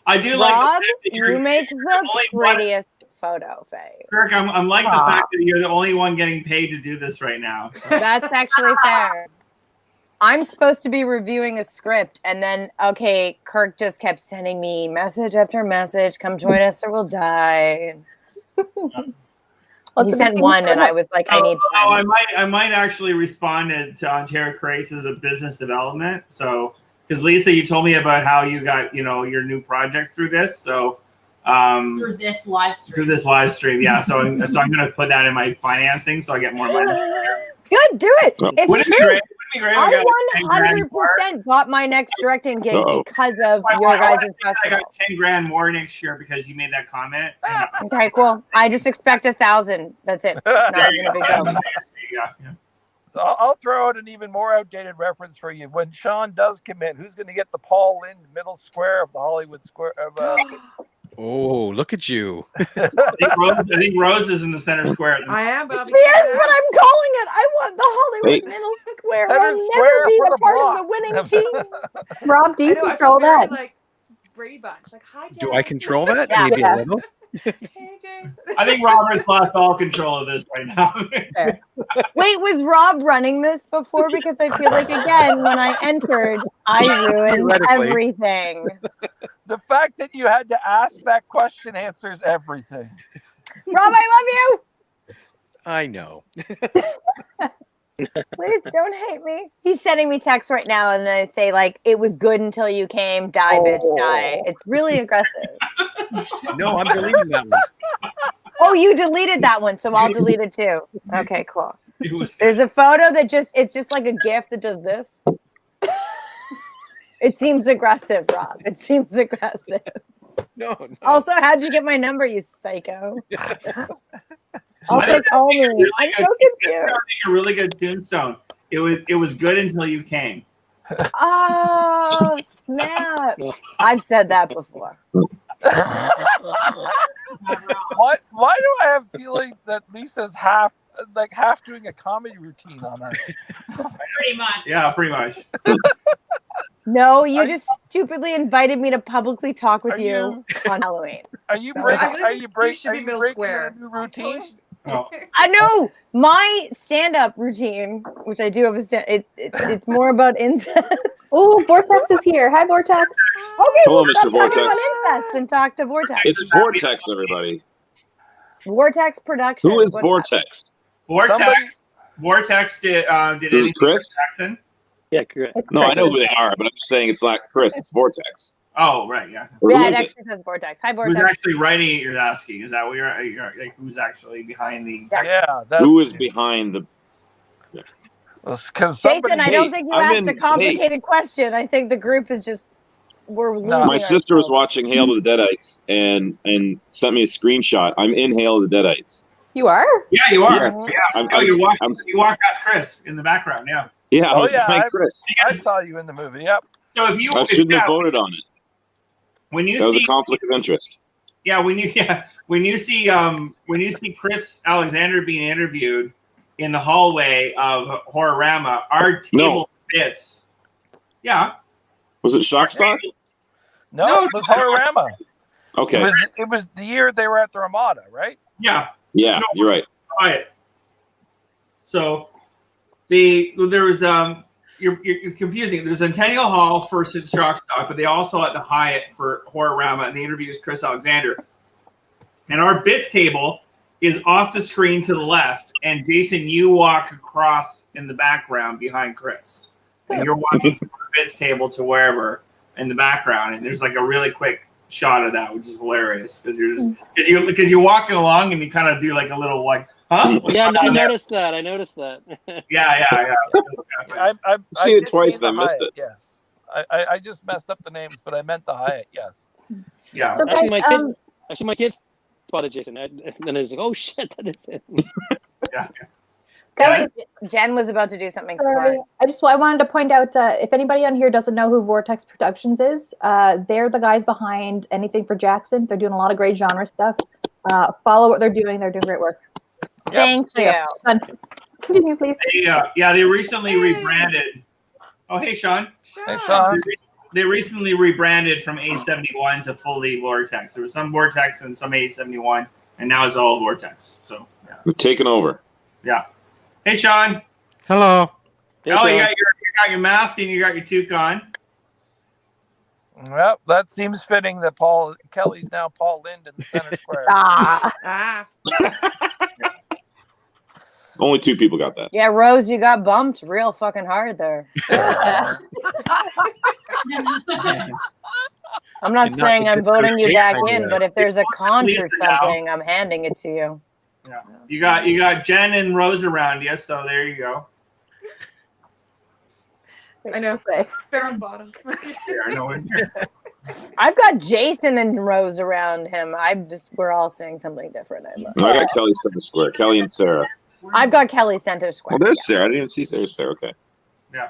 I do Rob, like the fact that you you're make the the only one- prettiest photo, Faye. Kirk, I'm like the fact that you're the only one getting paid to do this right now. So. That's actually fair. I'm supposed to be reviewing a script, and then Kirk just kept sending me message after message. Come join us, or we'll die. He sent one, and I was like, I need. I might actually respond to Ontario Craze as a business development. So, because Lisa, you told me about how you got your new project through this. So, through this live stream. Yeah. So I'm going to put that in my financing, so I get more money. Good, do it. It's Wouldn't it be true. great? I 100% bought my next directing gig because of your guys' I got $10,000 more next year because you made that comment. Okay, cool. I just expect 1,000. That's it. It's not even a big deal. Yeah. So I'll throw out an even more outdated reference for you. When Sean does commit, who's going to get the Paul Lynde middle square of the Hollywood square? Oh, look at you. I think Rose is in the center square. I am, Bobby. Yes, what I'm calling it. I want the Hollywood middle square. Center I'll square never be for the the part block. of the winning team. Rob, do you I know, I control feel very, that? Brady Bunch. Like, hi, Jen. Do I control that? Yeah. Maybe a little. Hey, Jason. I think Robert's lost all control of this right now. Wait, was Rob running this before? Because I feel like, again, when I entered, I ruined Theoretically. everything. The fact that you had to ask that question answers everything. Rob, I love I know. you. Please don't hate me. He's sending me texts right now, and they say, like, it was good until you came. Die, bitch, die. It's really aggressive. No, I'm deleting that one. Oh, you deleted that one, so I'll delete it too. Okay, cool. It was There's a photo that it's just like a GIF that does this. It seems aggressive, Rob. It seems aggressive. No. Also, how'd you get my number, you psycho? Also, call me. I'm so confused. a really good tombstone. It was good until you came. Oh, snap. I've said that before. What? Why do I have feeling that Lisa's half doing a comedy routine on us? Pretty much. Yeah, pretty much. No, you just stupidly invited me to publicly talk with Are you on Halloween. Are you So breaking? I Are think you you breaking? should Are be you Bill breaking Square. a new routine? Oh. I know my stand-up routine, which I do have it's more about incest. Oh, Vortex is here. Hi, Vortex. Okay, Hello, well, stop Mr. talking Vortex. about incest and talk to Vortex. It's Vortex, everybody. Vortex Production. Who is What's Vortex? Vortex did This is Chris? Jackson? Yeah, correct. No, I know who they are, but I'm just saying it's not Chris. It's Vortex. Oh, right, yeah. Or Yeah, who it is it? actually says Vortex. Hi, Who's Vortex. actually writing it? You're asking. Is that what you're like? Who's actually behind the text? Yeah, that's Who is behind the? because Jason, I don't think you I'm asked a in- complicated question. I think the group is just we're losing My sister was ourselves. watching Hail to the Deadites and sent me a screenshot. I'm in Hail to the Deadites. You are? Yeah, you are. Yes. Yeah. You walk past Chris in the background. Yeah. Yeah, I Oh was yeah, behind Chris. I saw you in the movie. Yep. So if you I shouldn't have voted on it. when you That was see a conflict of interest. when you see Chris Alexander being interviewed in the hallway of Horrorama, our table fits. Yeah. Was it Shockstock? No, it was Horrorama. Okay. It was the year they were at the Ramada, right? Yeah. Yeah, No, you're right. Hyatt. So there was you're confusing. There's Centennial Hall for Shockstock, but they also at the Hyatt for Horrorama, and the interview is Chris Alexander. And our bits table is off the screen to the left, and Jason, you walk across in the background behind Chris, and you're walking from the bits table to wherever in the background, and there's like a really quick shot of that, which is hilarious because you're walking along and you kind of do like a little like, huh? Yeah, I noticed that. Yeah. I've seen it twice and I missed it. Yes, I just messed up the names, but I meant the Hyatt. Yes. Yeah. So guys, Actually, my kids spotted Jason, and then I was like, "Oh shit, that is it." Yeah. Jen was about to do something sorry. smart. I wanted to point out if anybody on here doesn't know who Vortex Productions is, they're the guys behind anything for Jackson. They're doing a lot of great genre stuff. Follow what they're doing. They're doing great work. Thank you. Done. Continue, please. They recently rebranded. Oh, hey, Sean. Hey, Sean. They recently rebranded from A71 to fully Vortex. There was some Vortex and some A71, and now it's all Vortex. So, yeah. We've taken over. Yeah. Hey, Sean. Hello. You got your mask and you got your toque on. Well, that seems fitting that Kelly's now Paul Lind in the center square. Only 2 people got that. Yeah, Rose, you got bumped real fucking hard there. I'm not saying I'm voting you back in, but if there's a conch or something, I'm handing it to you. Yeah. You got Jen and Rose around you, so there you go. I know. Fair on bottom. I've got Jason and Rose around him. We're all saying something different. I got Kelly Center Square. Kelly and Sarah. I've got Kelly Center Square. Oh, there's Sarah. I didn't even see Sarah's there. Okay. Yeah.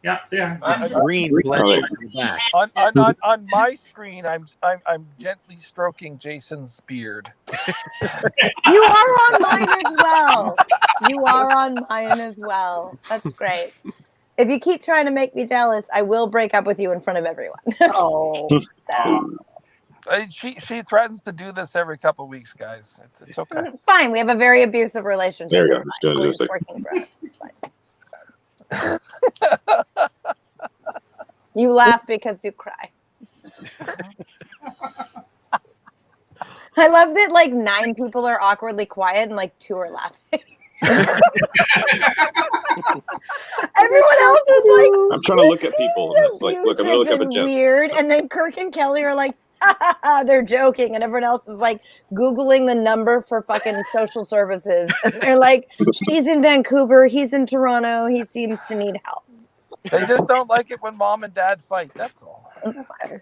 Yeah. So yeah. Green blend back. On my screen, I'm gently stroking Jason's beard. You are on mine as well. You are on mine as well. That's great. If you keep trying to make me jealous, I will break up with you in front of everyone. Oh. She threatens to do this every couple of weeks, guys. It's okay. It's fine. We have a very abusive relationship. There you go. It's working for us. It's fine. You laugh because you cry. I love that like 9 people are awkwardly quiet and like 2 are laughing. Everyone else is like, I'm trying to look at people, and it's like, look, I'm gonna look up at Jen. Weird, and then Kirk and Kelly are like, they're joking, and everyone else is like Googling the number for fucking social services. And they're like, she's in Vancouver, he's in Toronto, he seems to need help. They just don't like it when mom and dad fight. That's all.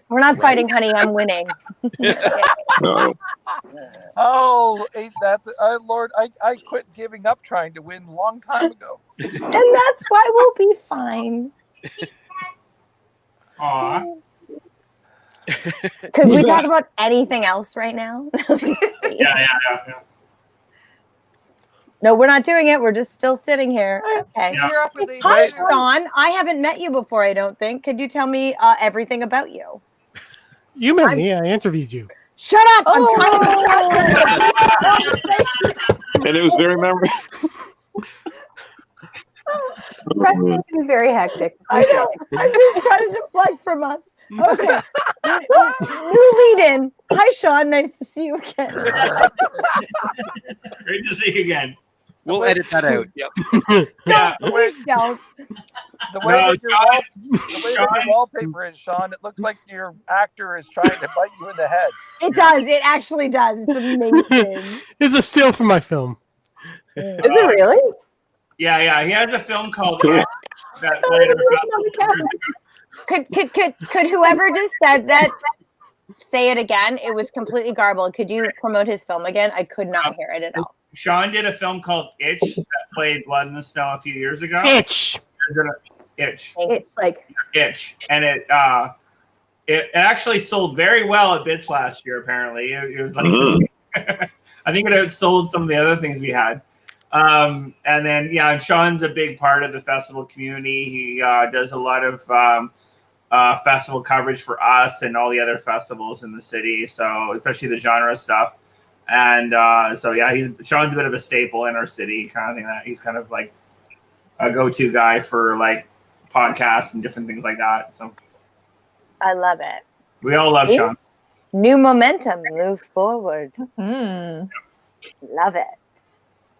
We're not fighting, honey. I'm winning. Oh, ain't that Lord? I quit giving up trying to win a long time ago. And that's why we'll be fine. Aw. Could we talk about anything else right now? Yeah. No, we're not doing it. We're just still sitting here. Okay. Yeah. Hi, Sean. I haven't met you before, I don't think. Could you tell me everything about you? You met me. I interviewed you. Shut up. I'm trying And it was very memorable. Wrestling can be very hectic. I know. I'm just trying to deflect from us. Okay. New lead in. Hi, Sean. Nice to see you again. Great to see you again. We'll edit that out. Yep. Yeah. Please don't. The way that your wallpaper is, Sean, it looks like your actor is trying to bite you in the head. It does. It actually does. It's amazing. It's a steal from my film. Is it really? Yeah. He has a film called that played Could whoever just said that say it again? It was completely garbled. Could you promote his film again? I could not hear it at all. Sean did a film called Itch that played Blood in the Snow a few years ago. Itch. Itch. Itch. And it actually sold very well at Bits last year. Apparently, it was like I think it outsold some of the other things we had. And then and Sean's a big part of the festival community. He does a lot of festival coverage for us and all the other festivals in the city. So especially the genre stuff. And Sean's a bit of a staple in our city, kind of thing. That he's kind of like a go-to guy for like podcasts and different things like that. So I love it. We all love Sean. New momentum, move forward. Mm. Love it.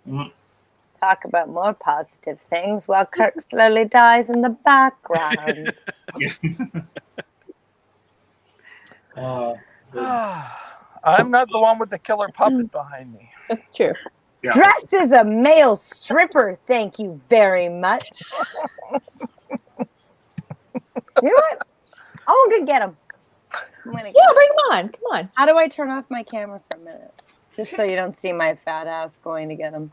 Mm-hmm. Talk about more positive things while Kirk slowly dies in the background. I'm not the one with the killer puppet behind me. That's true. Yeah. Dressed as a male stripper, thank you very much. You know what? I'll go get him. Yeah, bring him on. Come on. How do I turn off my camera for a minute? Just so you don't see my fat ass going to get him.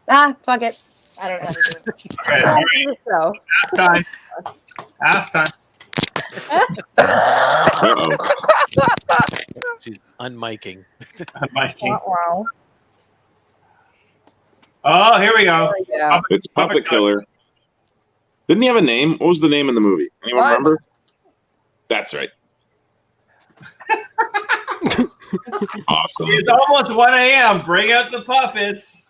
Fuck it. I don't know how to do it. Okay, all right. So. Ask time. Uh-oh. She's unmiking. Wow. Oh, here we go. Yeah. It's Puppet Killer. Didn't he have a name? What was the name in the movie? Anyone remember? That's right. Awesome. It's almost 1 a.m. Bring out the puppets.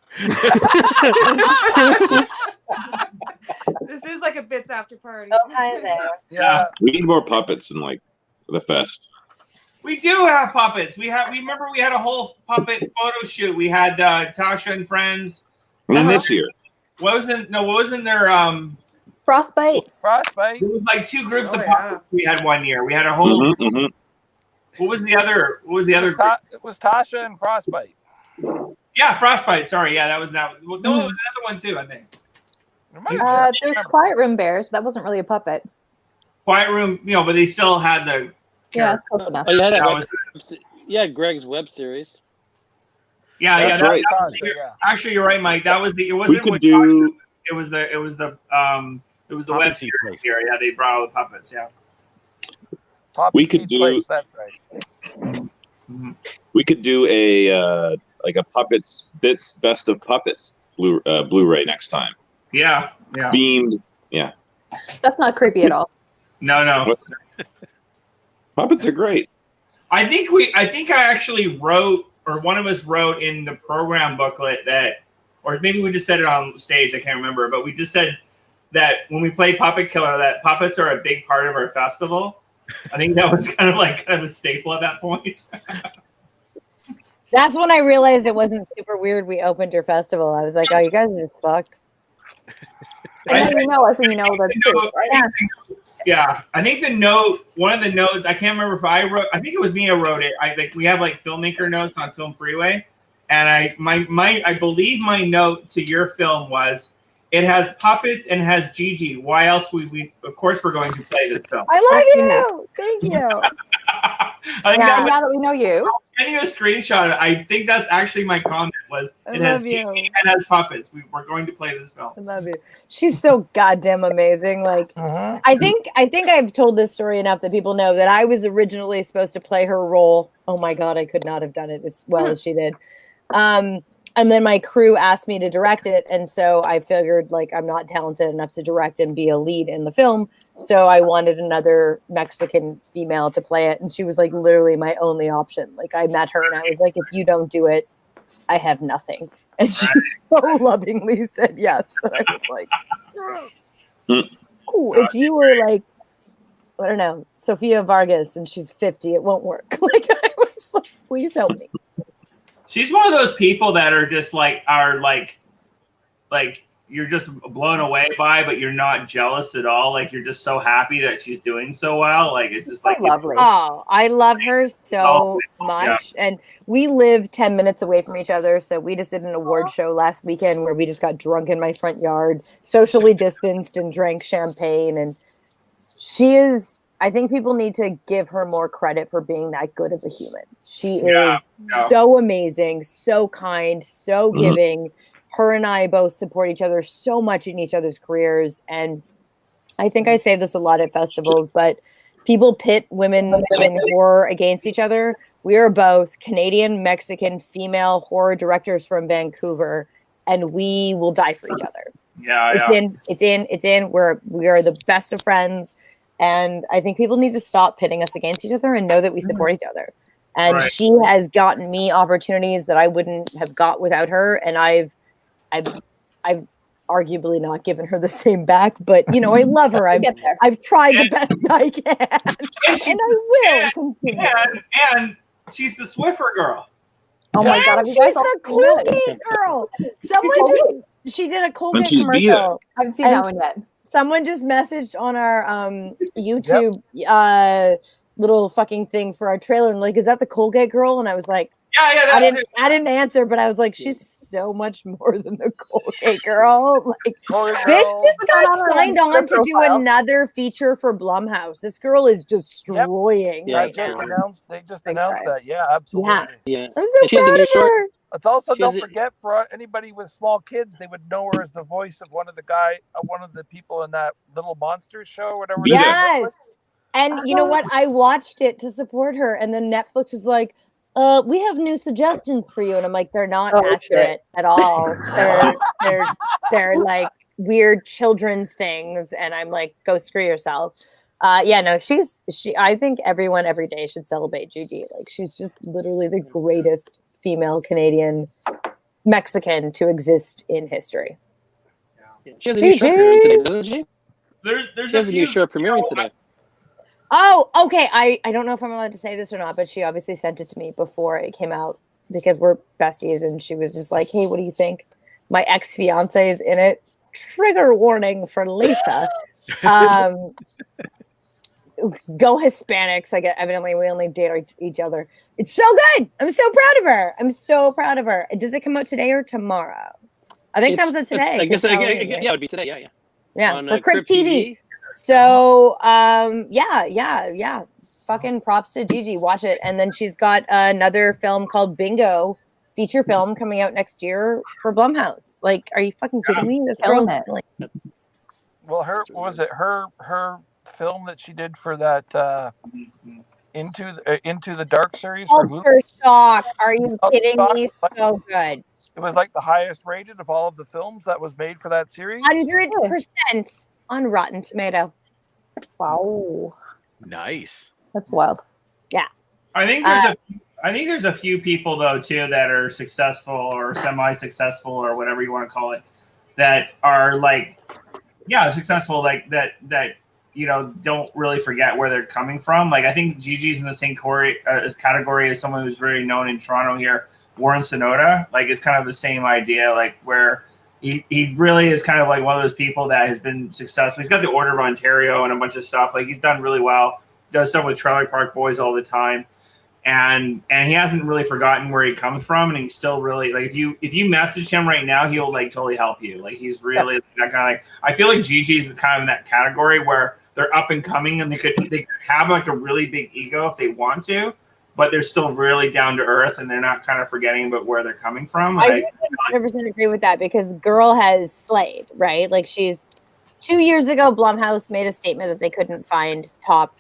This is like a Bits after party. Oh, hi there. Yeah. We need more puppets in like the fest. We do have puppets. We remember we had a whole puppet photo shoot. We had Tasha and friends. And then this year. What was in their Frostbite. Frostbite. It was like 2 groups of puppets we had one year. We had a whole What was the other group? It was Tasha and Frostbite. Yeah, Frostbite. Sorry, yeah, that was that. No, it was another one too, I think. There's Quiet Room Bears. That wasn't really a puppet. Quiet Room, but they still had the. Yeah, that's close enough. Oh, yeah, Greg's web series. Yeah, That's right. Actually, you're right, Mike. That was the. It wasn't. We could do. It was the web series here. Yeah, they brought all the puppets. Yeah. We could do. That's right. We could do a like a Puppets Bits Best of Puppets Blu-ray next time. Yeah. Themed. Yeah. That's not creepy at all. No. Puppets are great. I think I actually wrote, or one of us wrote in the program booklet that, or maybe we just said it on stage, I can't remember, but we just said that when we play Puppet Killer, that puppets are a big part of our festival. I think that was kind of a staple at that point. That's when I realized it wasn't super weird. We opened your festival. I was like, oh, you guys are just fucked. And then you know us and you know the truth, right? Yeah, I think one of the notes, I can't remember if I wrote, I think it was me who wrote it. I think we have like filmmaker notes on Film Freeway. And I believe my note to your film was, it has puppets and has Gigi. Why else would we, of course we're going to play this film. I love you. Thank you. I think now that we know you. I'll send you a screenshot of it. I think that's actually my comment was, I it has love you. Gigi and has puppets. We're going to play this film. I love you. She's so goddamn amazing. Like, I think I've told this story enough that people know that I was originally supposed to play her role. Oh my God, I could not have done it as well as she did. And then my crew asked me to direct it. And so I figured like I'm not talented enough to direct and be a lead in the film. So I wanted another Mexican female to play it. And she was like literally my only option. Like I met her and I was like, if you don't do it, I have nothing. And she so lovingly said yes. And I was like, cool. If you were like, I don't know, Sofia Vargas and she's 50, it won't work. Like I was like, please help me. She's one of those people that are just like you're just blown away by, but you're not jealous at all. Like you're just so happy that she's doing so well. Like it's just like lovely. Oh, I love her so much. Yeah. And we live 10 minutes away from each other. So we just did an award show last weekend where we just got drunk in my front yard, socially distanced and drank champagne. And she is, I think people need to give her more credit for being that good of a human. She is so amazing, so kind, so giving. Her and I both support each other so much in each other's careers. And I think I say this a lot at festivals, but people pit women in horror against each other. We are both Canadian, Mexican, female horror directors from Vancouver, and we will die for each other. It's in. We are the best of friends. And I think people need to stop pitting us against each other and know that we support each other. And she has gotten me opportunities that I wouldn't have got without her. And I've arguably not given her the same back, but you know, I love her. I've tried the best I can, and I will continue. And she's the Swiffer girl. Oh my God! She's the Colgate girl. She did a Colgate commercial. I haven't seen that one yet. Someone just messaged on our YouTube little fucking thing for our trailer and like, is that the Colgate girl? And I was like, I didn't answer, but I was like, she's so much more than the Colgate girl. Like, bitch just got signed on to do another feature for Blumhouse. This girl is destroying right now. They just announced that. Yeah, absolutely. Yeah. I'm so proud of her. It's also, don't forget, for anybody with small kids, they would know her as the voice of one of the people in that Little Monsters show, whatever. Yes. And you know what? I watched it to support her, and then Netflix is like, we have new suggestions for you. And I'm like, they're not accurate at all. They're like weird children's things. And I'm like, go screw yourself. I think everyone every day should celebrate Gigi. Like she's just literally the greatest female Canadian Mexican to exist in history. She has a new show premiering today, doesn't she? There's a new show premiering today. Oh, okay. I don't know if I'm allowed to say this or not, but she obviously sent it to me before it came out because we're besties, and she was just like, hey, what do you think? My ex-fiance is in it. Trigger warning for Lisa. Go Hispanics. Evidently we only date each other. It's so good. I'm so proud of her. Does it come out today or tomorrow? I think it comes out today. I guess it would be today. Yeah, on, for Crypt TV. So, yeah. Fucking props to Gigi. Watch it. And then she's got another film called Bingo, feature film coming out next year for Blumhouse. Like, are you fucking kidding me? This girl's well, her film that she did for that Into the Dark series for Hulu? Culture Shock. Are you kidding me? So good. It was like the highest rated of all of the films that was made for that series. 100%. on Rotten Tomato. Wow. Nice. That's wild. Yeah. I think there's a few people though too that are successful or semi-successful or whatever you want to call it, that are like, successful, like that don't really forget where they're coming from. Like I think Gigi's in the same category as someone who's very known in Toronto here, Warren Sonoda. Like it's kind of the same idea, like where he really is kind of like one of those people that has been successful. He's got the Order of Ontario and a bunch of stuff. Like he's done really well. Does stuff with Trailer Park Boys all the time. And he hasn't really forgotten where he comes from, and he's still really like if you message him right now, he'll like totally help you. Like he's really that kind of like, I feel like Gigi's kind of in that category where they're up and coming and they could have like a really big ego if they want to, but they're still really down to earth and they're not kind of forgetting about where they're coming from. I 100% agree with that because Girl has slayed, right? Like 2 years ago, Blumhouse made a statement that they couldn't find top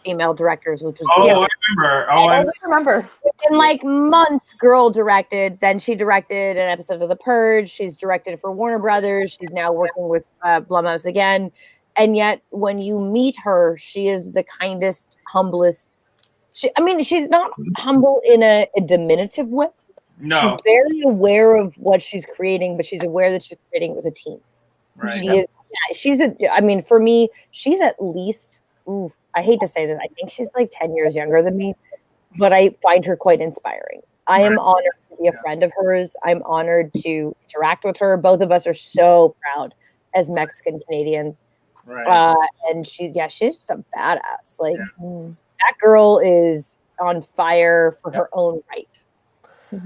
female directors, which was I remember. I remember. In like months, Girl directed. Then she directed an episode of The Purge. She's directed for Warner Brothers. She's now working with Blumhouse again. And yet, when you meet her, she is the kindest, humblest. She's not humble in a diminutive way. No, she's very aware of what she's creating, but she's aware that she's creating with a team. Right. She is. She's for me, she's at least. I hate to say this. I think she's like 10 years younger than me, but I find her quite inspiring. I am honored to be a friend of hers. I'm honored to interact with her. Both of us are so proud as Mexican Canadians. Right. And she's just a badass. Like that girl is on fire for her own right.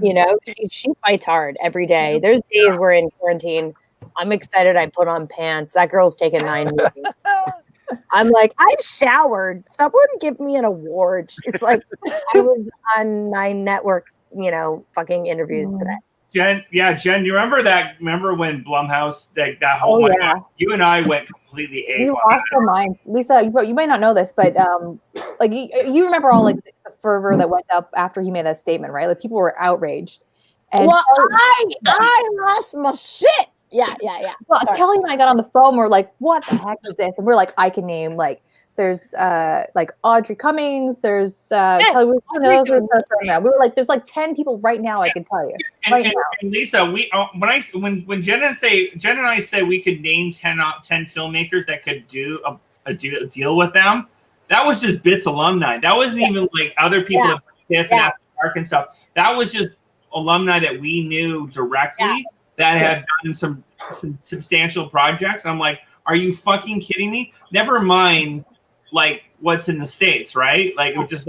You know, she fights hard every day. There's days we're in quarantine. I'm excited I put on pants. That girl's taken 9 movies. I'm like, I showered. Someone give me an award. She's like, I was on 9 network, fucking interviews today. Jen, you remember when Blumhouse, that whole you and I went completely We lost our minds. Lisa, you might not know this, but like you remember all like the fervor that went up after he made that statement, right? Like people were outraged. And I lost my shit. Yeah. Well, Kelly and I got on the phone. We're like, "What the heck is this?" And we're like, "I can name like there's like Audrey Cummings. There's Kelly. We were like, there's like 10 people right now. I can tell you and Lisa, we when Jen and I said we could name 10 filmmakers that could do a deal with them. That was just Bits alumni. That wasn't even like other people at Biff and Afterparty and stuff. That was just alumni that we knew directly. That had done some substantial projects. I'm like, are you fucking kidding me? Never mind, like what's in the States, right? Like it was just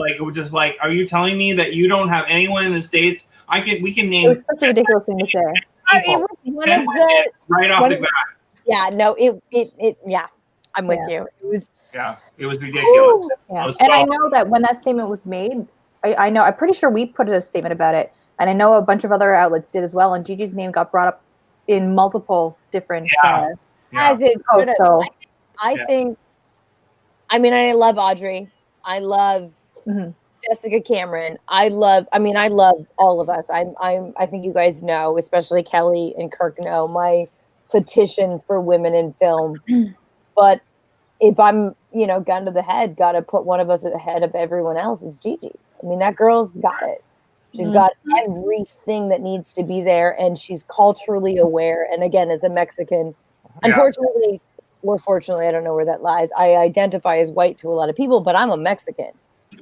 like, are you telling me that you don't have anyone in the States? We can name. It was such a ridiculous thing to say. It was one of the right off the bat. Yeah, no, I'm with you. It was ridiculous. And I know that when that statement was made, I'm pretty sure we put a statement about it. And I know a bunch of other outlets did as well. And Gigi's name got brought up in multiple different as it posts. So I think, I love Audrey. I love Jessica Cameron. I love all of us. I think you guys know, especially Kelly and Kirk know my petition for women in film. But if I'm, gun to the head, got to put one of us ahead of everyone else, is Gigi. That girl's got it. She's got everything that needs to be there, and she's culturally aware. And again, as a Mexican, unfortunately, or fortunately, I don't know where that lies. I identify as white to a lot of people, but I'm a Mexican.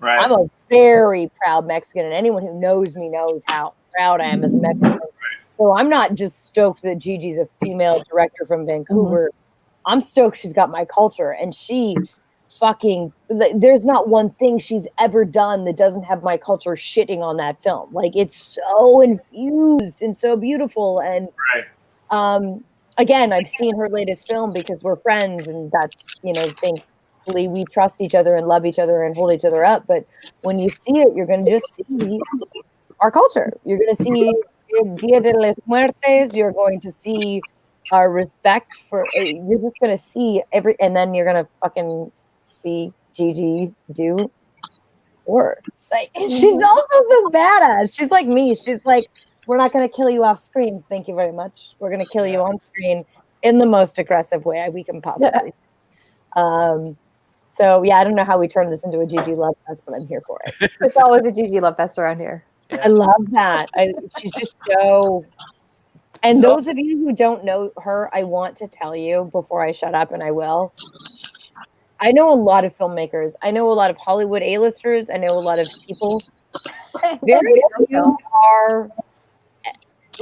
Right. I'm a very proud Mexican, and anyone who knows me knows how proud I am as a Mexican. So I'm not just stoked that Gigi's a female director from Vancouver. I'm stoked she's got my culture, and she there's not one thing she's ever done that doesn't have my culture shitting on that film. Like it's so infused and so beautiful. And again, I've seen her latest film because we're friends, and that's thankfully we trust each other and love each other and hold each other up. But when you see it, you're going to just see our culture. You're going to see Dia de los Muertes. You're going to see our respect for. You're just going to see and then you're going to fucking see Gigi do work. Like she's also so badass. She's like me. She's like, we're not going to kill you off screen. Thank you very much. We're going to kill you on screen in the most aggressive way we can possibly. So yeah, I don't know how we turn this into a GG love fest, but I'm here for it. It's always a GG love fest around here. I love that. She's just so. And those of you who don't know her, I want to tell you before I shut up, and I will. I know a lot of filmmakers. I know a lot of Hollywood A-listers. I know a lot of people. Very few are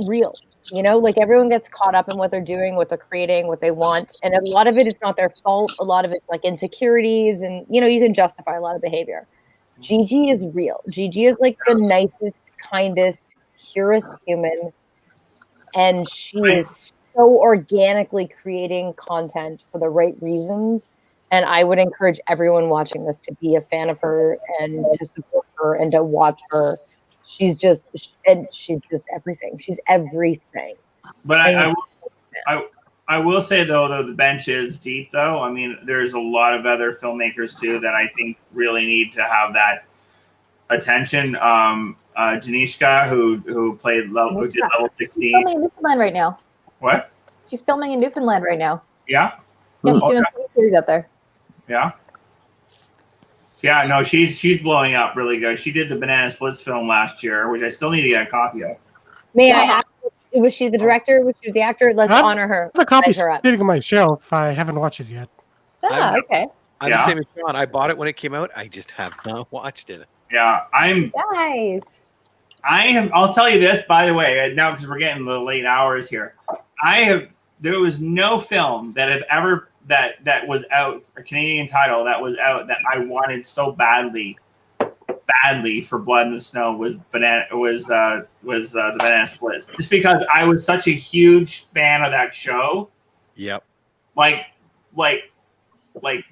real. You know, like everyone gets caught up in what they're doing, what they're creating, what they want. And a lot of it is not their fault. A lot of it's like insecurities and, you know, you can justify a lot of behavior. Gigi is real. Gigi is like the nicest, kindest, purest human. And she is so organically creating content for the right reasons. And I would encourage everyone watching this to be a fan of her and to support her and to watch her. She's just everything. She's everything. But I will say though the bench is deep though. I mean, there's a lot of other filmmakers too that I think really need to have that attention. Janishka, who did level 16. She's filming in Newfoundland right now. What? She's filming in Newfoundland right now. Yeah. Yeah, she's doing a series out there. Yeah. Yeah, no, she's blowing up really good. She did the Banana Splits film last year, which I still need to get a copy of. May I ask, was she the director? Was she the actor? Let's honor her. I have a copy Size her up. sitting on my shelf. I haven't watched it yet. Okay. I'm the same as Sean. I bought it when it came out. I just have not watched it. Yeah, Guys. I'll tell you this, by the way, now because we're getting the late hours here. There was no film that have ever that was out, a Canadian title that was out that I wanted so badly for Blood in the Snow was the Banana Splits. Just because I was such a huge fan of that show. Yep. Like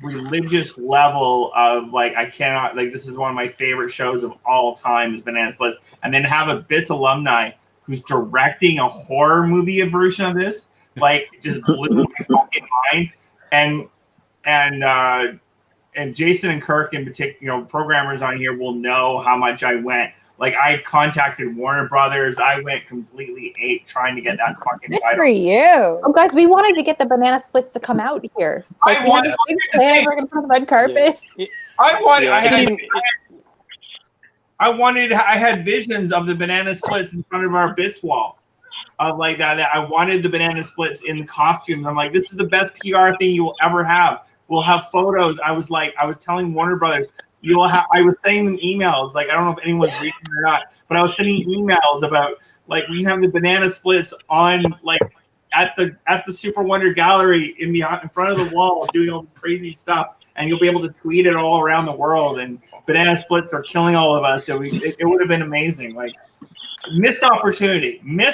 religious level of I cannot, this is one of my favorite shows of all time is Banana Splits. And then have a BITS alumni who's directing a horror movie version of this, just blew my fucking mind. And Jason and Kirk in particular, programmers on here will know how much I went. I contacted Warner Brothers. I went completely ape trying to get that fucking Good title. for you. Oh, guys, we wanted to get the Banana Splits to come out here. We're going to put the red carpet. I had visions of the Banana Splits in front of our BITS wall. Of that I wanted the Banana Splits in the costumes. I'm like, this is the best PR thing you will ever have. We'll have photos. I was telling Warner Brothers, I was sending them emails. I don't know if anyone's reading or not, but I was sending emails about we have the Banana Splits on at the Super Wonder Gallery in front of the wall doing all this crazy stuff, and you'll be able to tweet it all around the world. And Banana Splits are killing all of us. So it would have been amazing. Missed opportunity. I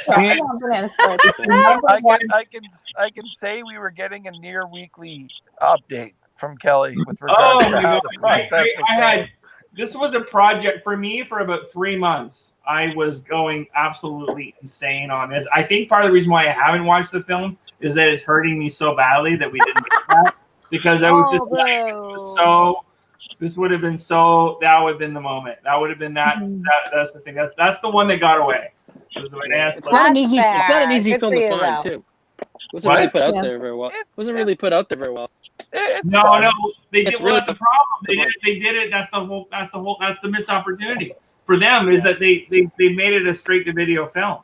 can say we were getting a near weekly update from Kelly with regards to how the process was going. This was a project for me for about 3 months. I was going absolutely insane on this. I think part of the reason why I haven't watched the film is that it's hurting me so badly that we didn't get that, because I was just this would have been that would have been the moment. That would have been that's the thing. That's the one that got away. It's not an easy film to find too. Wasn't really put out there very well. Wasn't really put out there very well. No, they did. Well, that's the problem. They did it. That's the missed opportunity for them is that they made it a straight to video film.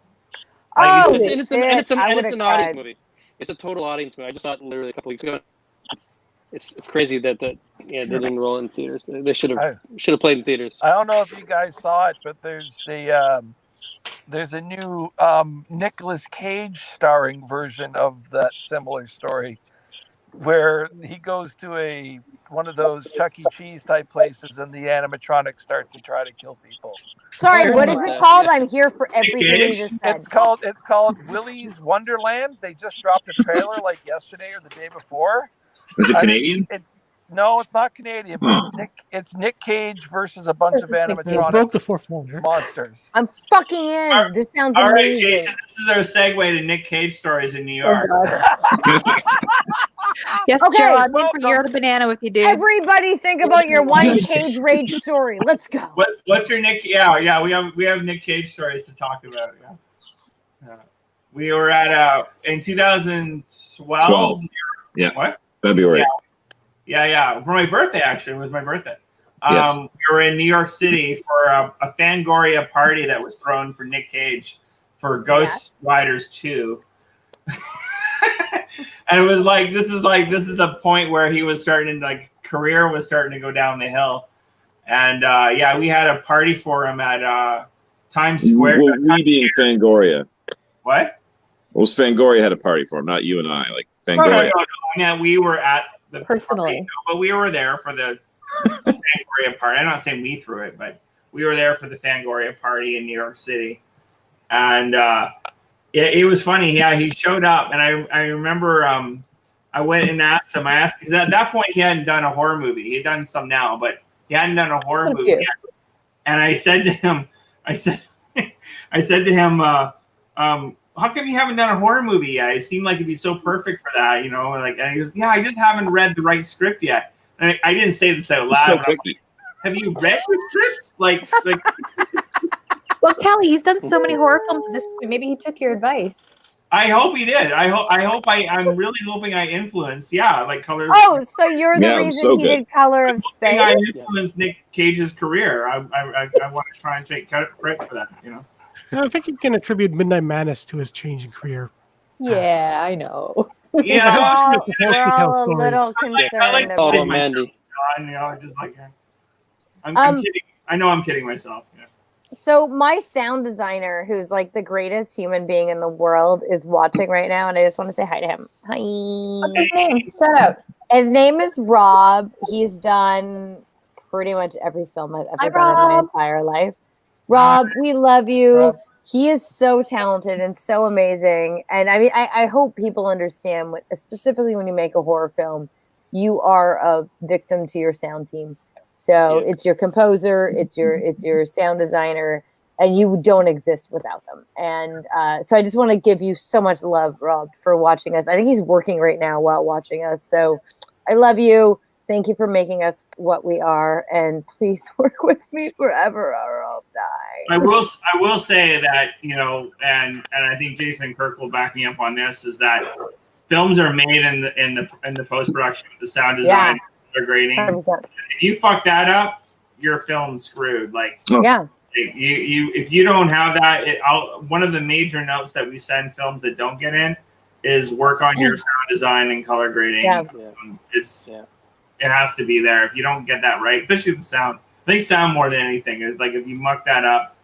It's an audience movie. It's a total audience movie. I just saw it literally a couple weeks ago. It's crazy that they didn't roll in theaters. They should have played in theaters. I don't know if you guys saw it, but there's a new Nicolas Cage starring version of that similar story, where he goes to one of those Chuck E. Cheese type places, and the animatronics start to try to kill people. Sorry, what is it called? I'm here for everything you just said. It's called Willy's Wonderland. They just dropped a trailer yesterday or the day before. Is it Canadian? No, it's not Canadian, but it's Nick Cage versus a bunch of animatronic broke the fourth wall. monsters. I'm fucking in. This sounds all right, amazing. Jason. This is our segue to Nick Cage stories in New York. Yes, Okay, Joe, I'm in for You're the Banana with you, dude. Everybody think about your one Cage Rage story. Let's go. What's your Nick? Yeah. We have Nick Cage stories to talk about. Yeah. We were at in 2012. 12. Yeah. What? February. Yeah. For my birthday, actually, it was my birthday. Yes. We were in New York City for a Fangoria party that was thrown for Nick Cage for Ghost Riders 2. And it was like this is the point where he was starting to, career was starting to go down the hill. And we had a party for him at Times Square. Well, we being Fangoria. What? Well, Fangoria had a party for him, not you and I. Like Fangoria. No. Yeah, we were at the Personally. party, but we were there for the Fangoria party. I'm not saying we threw it, but we were there for the Fangoria party in New York City. And it was funny. Yeah, he showed up, and I remember I went and asked him. Because at that point he hadn't done a horror movie. He had done some now, but he hadn't done a horror movie yet. And I said to him, how come you haven't done a horror movie yet? It seemed like it'd be so perfect for that, you know? And he goes, yeah, I just haven't read the right script yet. And I didn't say this out loud. So but I'm like, have you read the scripts? Like. Well, Kelly, he's done so many horror films at this point. Maybe he took your advice. I hope he did. I'm really hoping I influenced. Yeah, like Color. Oh, so you're the reason he did Color of Space? I influenced Nick Cage's career. I want to try and take credit for that. You know. I think you can attribute Midnight Madness to his changing career. Yeah, I know. Yeah, we're all a little concerned. Oh, Mandy. You know, just like I'm kidding. I know I'm kidding myself. Yeah. So my sound designer, who's like the greatest human being in the world, is watching right now, and I just want to say hi to him. Hi. What's his name? Shout out. His name is Rob. He's done pretty much every film I've ever done in my entire life. Rob, we love you. Rob. He is so talented and so amazing. And I mean, I hope people understand what, specifically when you make a horror film, you are a victim to your sound team. So it's your composer, it's your sound designer, and you don't exist without them. And so I just want to give you so much love, Rob, for watching us. I think he's working right now while watching us. So I love you. Thank you for making us what we are, and please work with me forever or I'll die. I will say that, you know, and I think Jason and Kirk will back me up on this, is that films are made in the post production with the sound design. Grading. 100%. If you fuck that up, your film's screwed. Like, you if you don't have that, one of the major notes that we send films that don't get in is work on your sound design and color grading. It has to be there. If you don't get that right, especially the sound, I think sound more than anything is like if you muck that up.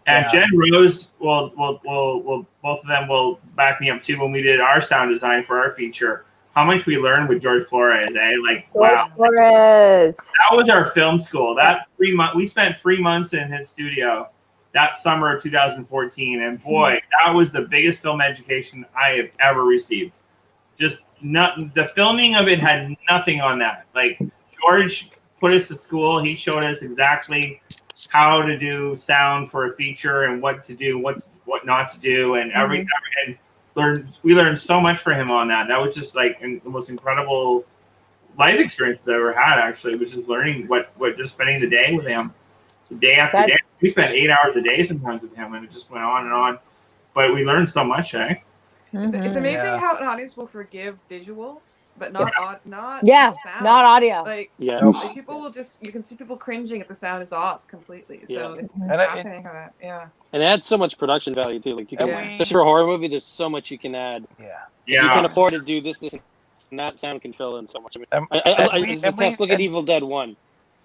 And Jen Rose will both of them will back me up too when we did our sound design for our feature. How much we learned with George Flores, eh? Like, wow. Flores. That was our film school. That 3 months, we spent 3 months in his studio that summer of 2014. And boy, that was the biggest film education I have ever received. Just the filming of it had nothing on that. Like, George put us to school. He showed us exactly how to do sound for a feature and what to do, what not to do, and we learned so much from him on that. That was just like the most incredible life experiences I ever had. Actually, was just learning just spending the day with him, day after day. We spent 8 hours a day sometimes with him, and it just went on and on. But we learned so much, eh? It's amazing how an audience will forgive visual, but not sound. Not audio. Like people will you can see people cringing if the sound is off completely. So it's fascinating how that, And it adds so much production value too. Like you can, especially for a horror movie, there's so much you can add. You can afford to do this, and that sound can fill in so much. I mean, look at Evil Dead 1.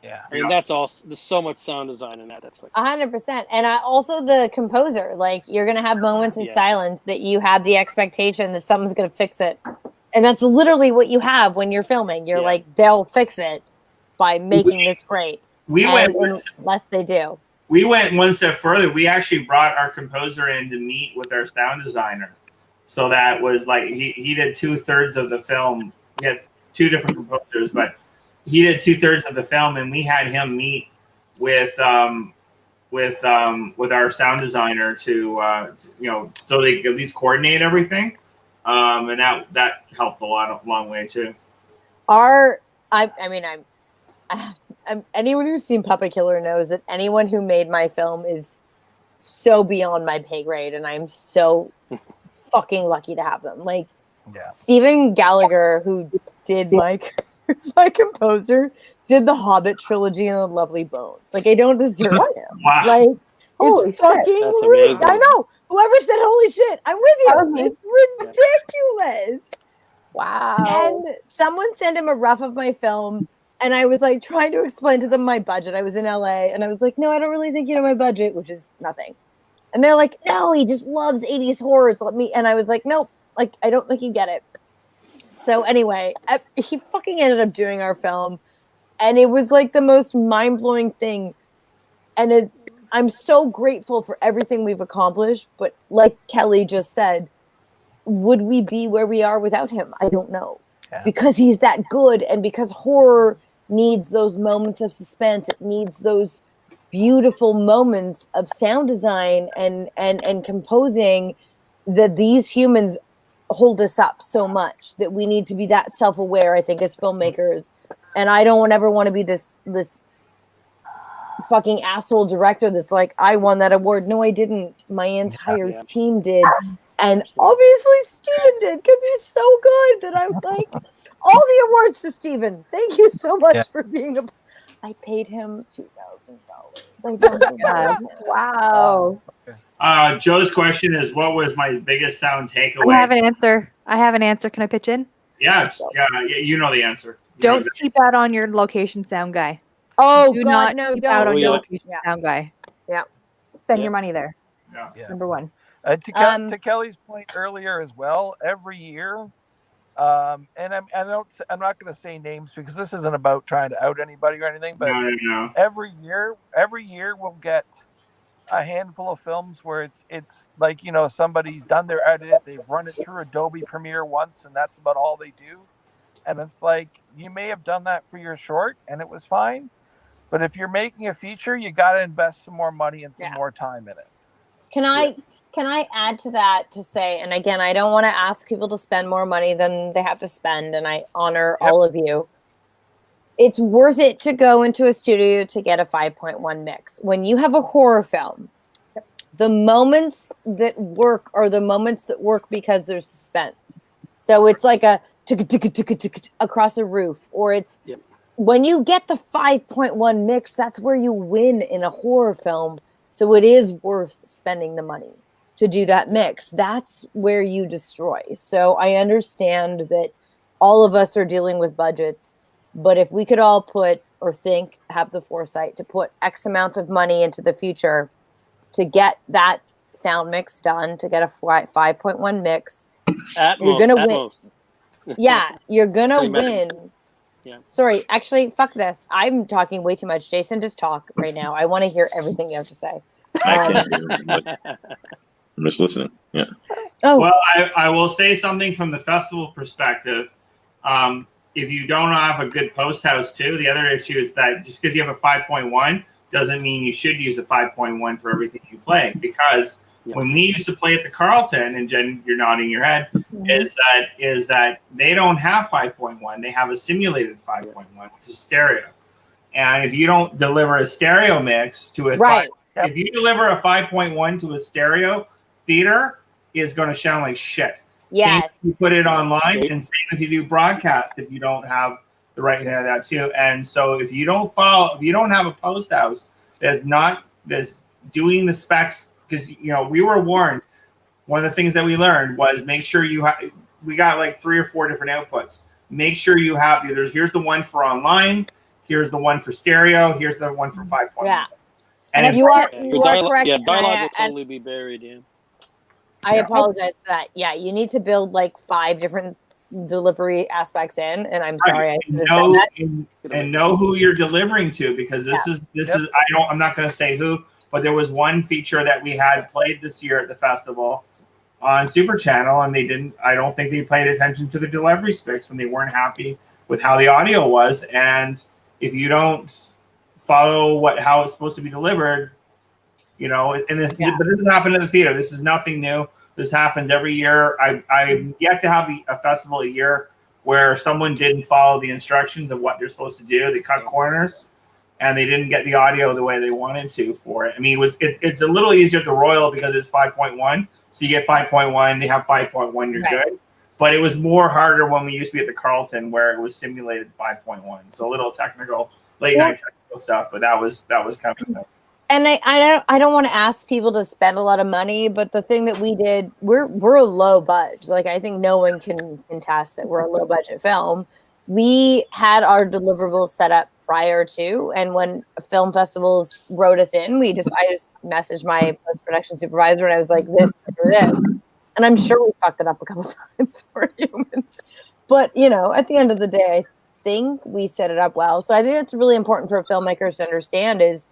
Yeah, I mean that's all. There's so much sound design in that. That's like 100%. And also the composer. Like you're gonna have moments of silence that you have the expectation that someone's gonna fix it, and that's literally what you have when you're filming. You're like, they'll fix it by making this great. Unless they do. We went one step further. We actually brought our composer in to meet with our sound designer. So that was like he did 2/3 of the film. We had 2 different composers, but he did 2/3 of the film, and we had him meet with our sound designer to so they could at least coordinate everything, and that helped a long way too. Anyone who's seen Puppet Killer knows that anyone who made my film is so beyond my pay grade, and I'm so fucking lucky to have them. Like Stephen Gallagher, who did like Here's my composer, did the Hobbit trilogy and the Lovely Bones. Like, I don't deserve him. Wow. Like, Holy it's shit. fucking That's rude. amazing. I know. Whoever said holy shit, I'm with That was you. me. It's ridiculous. Wow. And someone sent him a rough of my film, and I was like trying to explain to them my budget. I was in LA, and I was like, no, I don't really think you know my budget, which is nothing. And they're like, no, he just loves 80s horrors. Let me. And I was like, nope, like, I don't think you get it. So anyway, he fucking ended up doing our film, and it was like the most mind-blowing thing. And I'm so grateful for everything we've accomplished. But like Kelly just said, would we be where we are without him? I don't know. Yeah. Because he's that good, and because horror needs those moments of suspense. It needs those beautiful moments of sound design and composing that these humans hold us up so much that we need to be that self-aware, I think, as filmmakers. And I don't ever want to be this fucking asshole director that's like, I won that award. No, I didn't. My entire team did. And obviously Steven did, because he's so good that I'm like, all the awards to Steven. Thank you so much for being I paid him $2,000. Wow. Joe's question is, what was my biggest sound takeaway? I have an answer. Can I pitch in? Yeah, you know the answer. You know Don't exactly. keep out on your location sound guy. Oh, Do God, not no, keep don't. out on your Yeah. location sound guy. Yeah. Spend your money there. Yeah. Number one. To Kelly's point earlier as well, every year, and I'm not going to say names because this isn't about trying to out anybody or anything, but No. every year we'll get a handful of films where it's like, you know, somebody's done their edit, they've run it through Adobe Premiere once, and that's about all they do. And it's like, you may have done that for your short and it was fine, but if you're making a feature, you got to invest some more money and some more time in it. Can I add to that to say, and again, I don't want to ask people to spend more money than they have to spend, and I honor all of you. It's worth it to go into a studio to get a 5.1 mix. When you have a horror film, the moments that work are the moments that work because there's suspense. So it's like a across a roof, or it's when you get the 5.1 mix, that's where you win in a horror film. So it is worth spending the money to do that mix. That's where you destroy. So I understand that all of us are dealing with budgets, but if we could all have the foresight to put X amount of money into the future to get that sound mix done, to get a 5.1 mix, you're going to win. Yeah, you're going to win. Yeah. Sorry, actually, fuck this. I'm talking way too much. Jason, just talk right now. I want to hear everything you have to say. I can't hear him, but I'm just listening. Yeah. Oh. Well, I will say something from the festival perspective. If you don't have a good post house too, the other issue is that just because you have a 5.1 doesn't mean you should use a 5.1 for everything you play. Because when we used to play at the Carlton, and Jen, you're nodding your head, is that they don't have 5.1. They have a simulated 5.1, which is stereo. And if you don't deliver a stereo mix to if you deliver a 5.1 to a stereo, theater is going to sound like shit. Same if you put it online, and same if you do broadcast, if you don't have the right hand of that too. And so if you don't have a post house that's doing the specs, because we were warned. One of the things that we learned was make sure we got like 3 or 4 different outputs. Make sure you have here's the one for online, here's the one for stereo, here's the one for 5.1. Yeah. And if you are correct. Yeah, dialogue will totally be buried. Yeah. I apologize for that. Yeah, you need to build like 5 different delivery aspects in, and I'm sorry I should have said that. And know who you're delivering to, because this is I'm not going to say who, but there was one feature that we had played this year at the festival on Super Channel, and I don't think they paid attention to the delivery specs, and they weren't happy with how the audio was. And if you don't follow how it's supposed to be delivered, but this has happened in the theater. This is nothing new. This happens every year. I've yet to have a festival a year where someone didn't follow the instructions of what they're supposed to do. They cut corners, and they didn't get the audio the way they wanted to for it. I mean, it's a little easier at the Royal because it's 5.1. So you get 5.1, they have 5.1, you're good. But it was more harder when we used to be at the Carlton, where it was simulated 5.1. So a little technical, late night technical stuff, but that was kind of a thing. And I don't want to ask people to spend a lot of money, but the thing that we did, we're a low budget. Like, I think no one can contest that we're a low budget film. We had our deliverables set up prior to, and when film festivals wrote us in, I just messaged my post-production supervisor and I was like, this or this. And I'm sure we fucked it up a couple times for humans. But, you know, at the end of the day, I think we set it up well. So I think that's really important for filmmakers to understand is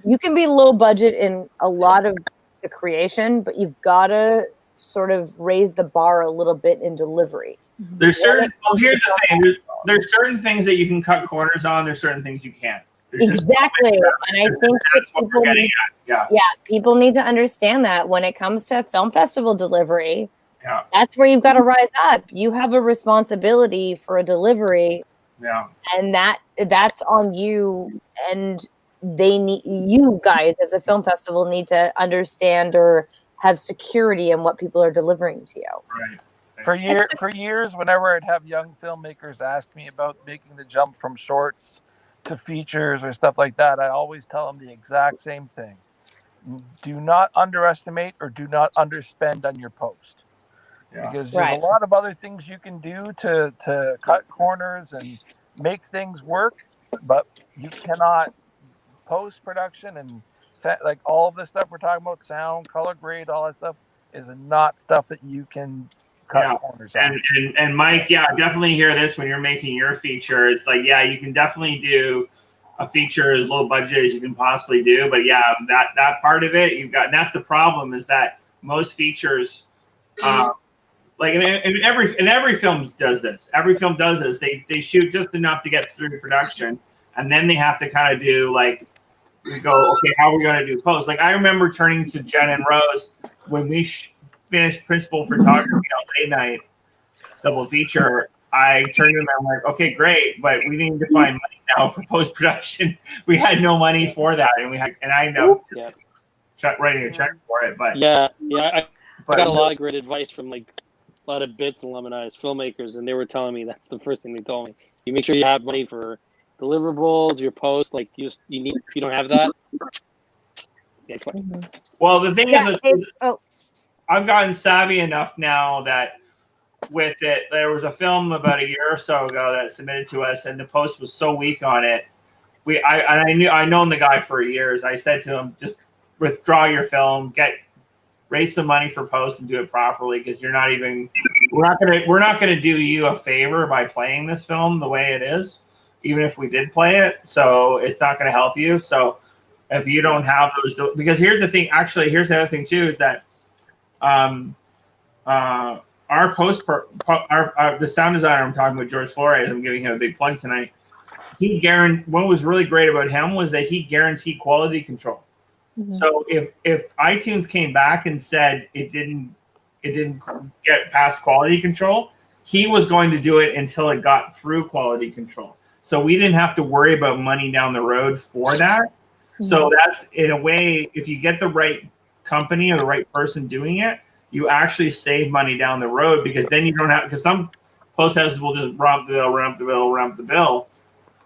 you can be low budget in a lot of the creation, but you've got to sort of raise the bar a little bit in delivery. There's certain, well, here's the thing. There's certain things that you can cut corners on. There's certain things you can't. Exactly. And I think that's what we're getting at. Yeah, people need to understand that when it comes to film festival delivery, Yeah. that's where you've got to rise up. You have a responsibility for a delivery. Yeah. And that's on you, and you guys as a film festival need to understand or have security in what people are delivering to you. Right. For years, whenever I'd have young filmmakers ask me about making the jump from shorts to features or stuff like that, I always tell them the exact same thing. Do not underestimate or do not underspend on your post. Yeah. Because there's a lot of other things you can do to cut corners and make things work, but you cannot post-production and like all of this stuff we're talking about, sound, color grade, all that stuff is not stuff that you can cut corners on. And Mike, definitely hear this when you're making your feature. It's like, you can definitely do a feature as low budget as you can possibly do, but that part of it you've got, and that's the problem is that most features, like in every film does this. Every film does this. They shoot just enough to get through production, and then they have to kind of do like, we go, okay, how are we going to do post? Like I remember turning to Jen and Rose when we finished principal photography on late night double feature. I turned to them and I'm like, okay, great, but we need to find money now for post production. We had no money for that, and I know writing a check for it, but I got a lot of great advice from like a lot of Bits and Lemonize filmmakers, and they were telling me that's the first thing they told me. You make sure you have money for deliverables, your post. Like you need, if you don't have that. Well, the thing is, I've gotten savvy enough now that with it, there was a film about a year or so ago that submitted to us, and the post was so weak on it. I've known the guy for years. I said to him, just withdraw your film, raise some money for post, and do it properly, because we're not gonna do you a favor by playing this film the way it is, even if we did play it. So it's not gonna help you. So if you don't have those, because here's the thing. Actually, here's the other thing too, is that our the sound designer I'm talking with, George Flores, I'm giving him a big plug tonight. What was really great about him was that he guaranteed quality control. Mm-hmm. So if iTunes came back and said it didn't get past quality control, he was going to do it until it got through quality control. So we didn't have to worry about money down the road for that. Mm-hmm. So that's, in a way, if you get the right company or the right person doing it, you actually save money down the road, because then you don't have, because some post houses will just rump the bill.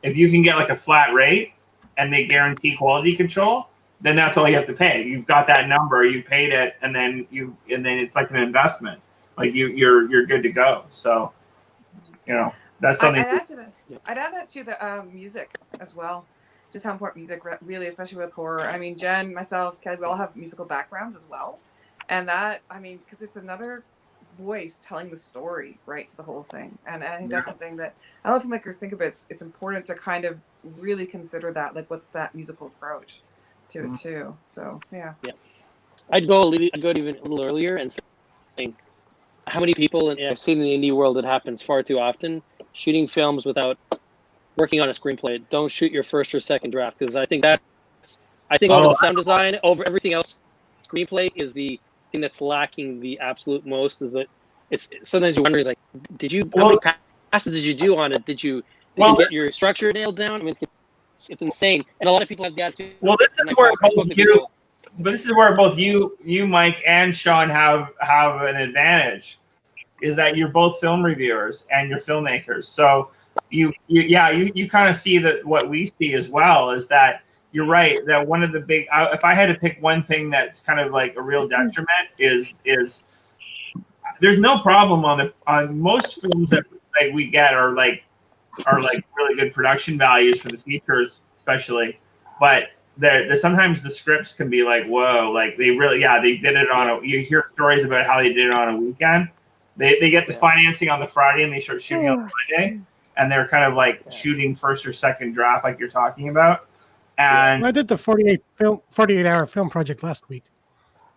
If you can get like a flat rate and they guarantee quality control, then that's all you have to pay. You've got that number, you paid it, and then it's like an investment. Like you're good to go. So, that's something. I'd add that to the music as well. Just how important music really, especially with horror. I mean, Jen, myself, Kelly, we all have musical backgrounds as well. And that, because it's another voice telling the story, right, to the whole thing. And I think that's something that I don't know if filmmakers think of it. It's important to kind of really consider that, like, what's that musical approach to it too. So yeah. I'd go even a little earlier and say, how many people, and I've seen in the indie world it happens far too often, shooting films without working on a screenplay. Don't shoot your first or second draft, because I think over the sound design, over everything else, screenplay is the thing that's lacking the absolute most. Is that it's sometimes you wonder, is like, how many passes did you do on it? Did you get your structure nailed down? I mean, it's insane, and a lot of people have the attitude. Well, this is where both you, Mike, and Sean have an advantage. is that you're both film reviewers and you're filmmakers. So you kind of see that what we see as well is that you're right, that one of the big, if I had to pick one thing that's kind of like a real detriment is there's no problem on most films that like we get are like really good production values for the features, especially, but sometimes the scripts can be like, whoa, like they did it on you hear stories about how they did it on a weekend. They get the financing on the Friday and they start shooting on Friday, and they're kind of like shooting first or second draft like you're talking about. And I did the 48-hour film project last week.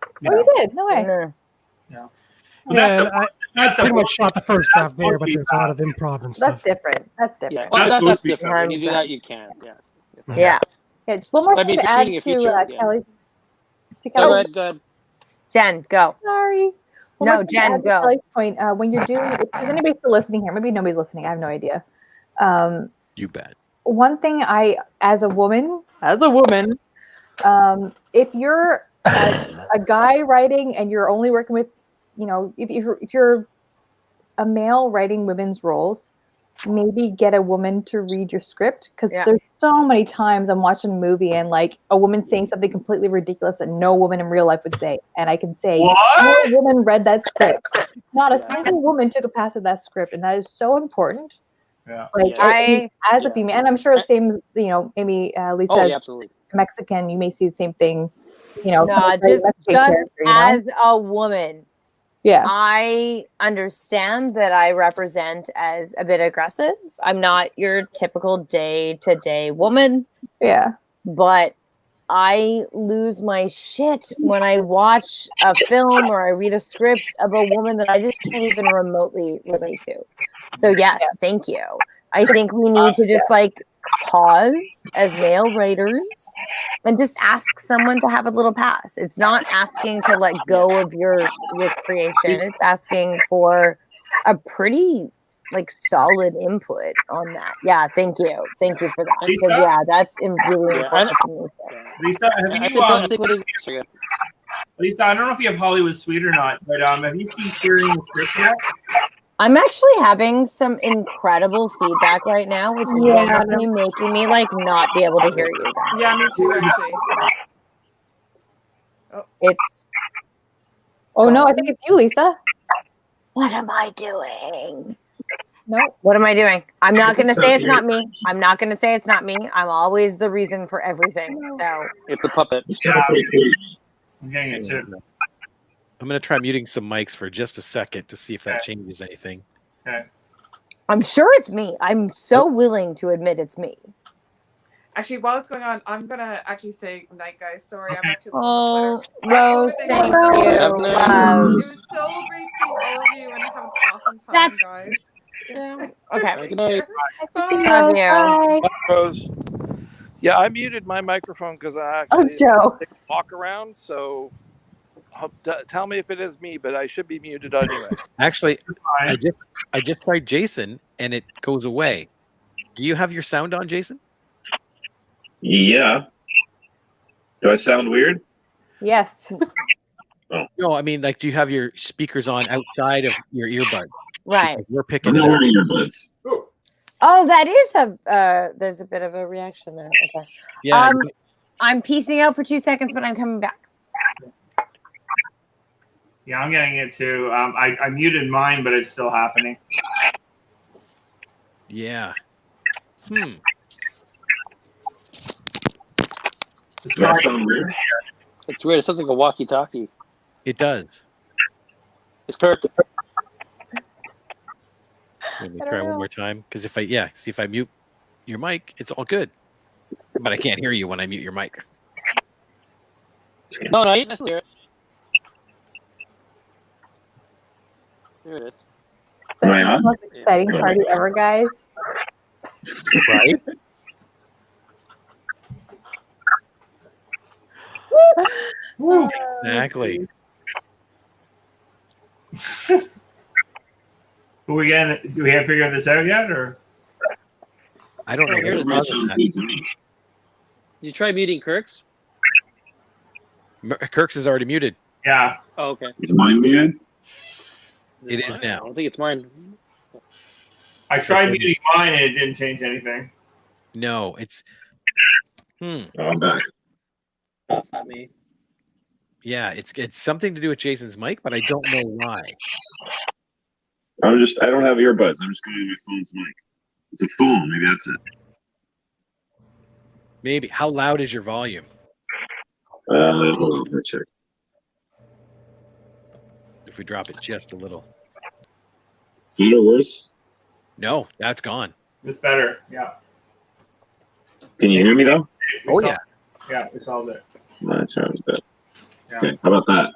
Oh, you did? No way. Yeah. I pretty much shot the first draft there, but there's a lot of improv and stuff. That's different. That's different. Yeah, that's different. When you do that, you can. Yes. Yeah. Yeah. Just one more I thing mean, to add shooting a to feature, Kelly. To Go Kelly. ahead, go ahead. Jen, go. Sorry. One No, more thing to Jen, add to go. Kelly's point, when you're doing, if there's anybody still listening here, maybe nobody's listening. I have no idea. You bet. One thing as a woman, if you're a guy writing and you're only working with, if you're a male writing women's roles, maybe get a woman to read your script, because there's so many times I'm watching a movie and like a woman saying something completely ridiculous that no woman in real life would say, and I can say, what? No woman read that script. Not a single woman took a pass at that script, and that is so important. Yeah. Like as a female, and I'm sure the same as Amy Lee says, absolutely. Mexican, you may see the same thing. No, just as a woman. Yeah. I understand that I represent as a bit aggressive. I'm not your typical day-to-day woman. Yeah. But I lose my shit when I watch a film or I read a script of a woman that I just can't even remotely relate to. So yes, thank you. I think we need to just like pause as male writers and just ask someone to have a little pass. It's not asking to let go of your creation. It's asking for a pretty like solid input on that. Yeah, thank you for that. Because that's really important for me. Lisa, Lisa, I don't know if you have Hollywood Suite or not, but have you seen Hearing the Script yet? I'm actually having some incredible feedback right now, which is definitely making me like not be able to hear you. Yeah, me too, actually. No, I think it's you, Lisa. What am I doing? No. What am I doing? I'm not going to say it's not me. I'm not going to say it's not me. I'm always the reason for everything. So it's a puppet. I'm getting it too. I'm going to try muting some mics for just a second to see if that changes anything. Okay. I'm sure it's me. I'm so willing to admit it's me. Actually, while it's going on, I'm going to actually say night, guys. Sorry, I'm actually Oh, Rose, thank you. It was so great seeing all of you and have an awesome time, guys. Okay. Good night. Love you. Bye, Rose. Yeah, I muted my microphone because I actually Joe. walk around. So tell me if it is me, but I should be muted anyways. Actually, I just tried Jason and it goes away. Do you have your sound on, Jason? Yeah. Do I sound weird? Yes. Oh. No, I mean, like, do you have your speakers on outside of your earbuds? Right. Like, we're picking it up. Earbuds. Oh, that is there's a bit of a reaction there. Okay. Yeah. I'm piecing out for 2 seconds, but I'm coming back. Yeah, I'm getting it too. I muted mine, but it's still happening. Yeah. Does that sound weird? It's weird. It sounds like a walkie-talkie. It does. It's Kirk. Let me try one more time. Because if I mute your mic, it's all good. But I can't hear you when I mute your mic. No, I can hear it. There it is. This is the most exciting party ever, guys. Right? Exactly. Do we have figured this out yet, or? I don't know. You try muting Kirk's? Kirk's is already muted. Yeah. Oh, okay. Is mine muted? It is I now. don't think it's mine. I tried muting mine and it didn't change anything. No, it's. I'm back. That's not me. Yeah, it's something to do with Jason's mic, but I don't know why. I don't have earbuds. I'm just going to my phone's mic. It's a phone. Maybe that's it. Maybe. How loud is your volume? Hold on, let me check. If we drop it just a little. Better or worse? No, that's gone. It's better. Yeah. Can you hear me though? Oh yeah. Yeah, we solved it. That sounds good. Yeah. Okay, how about that?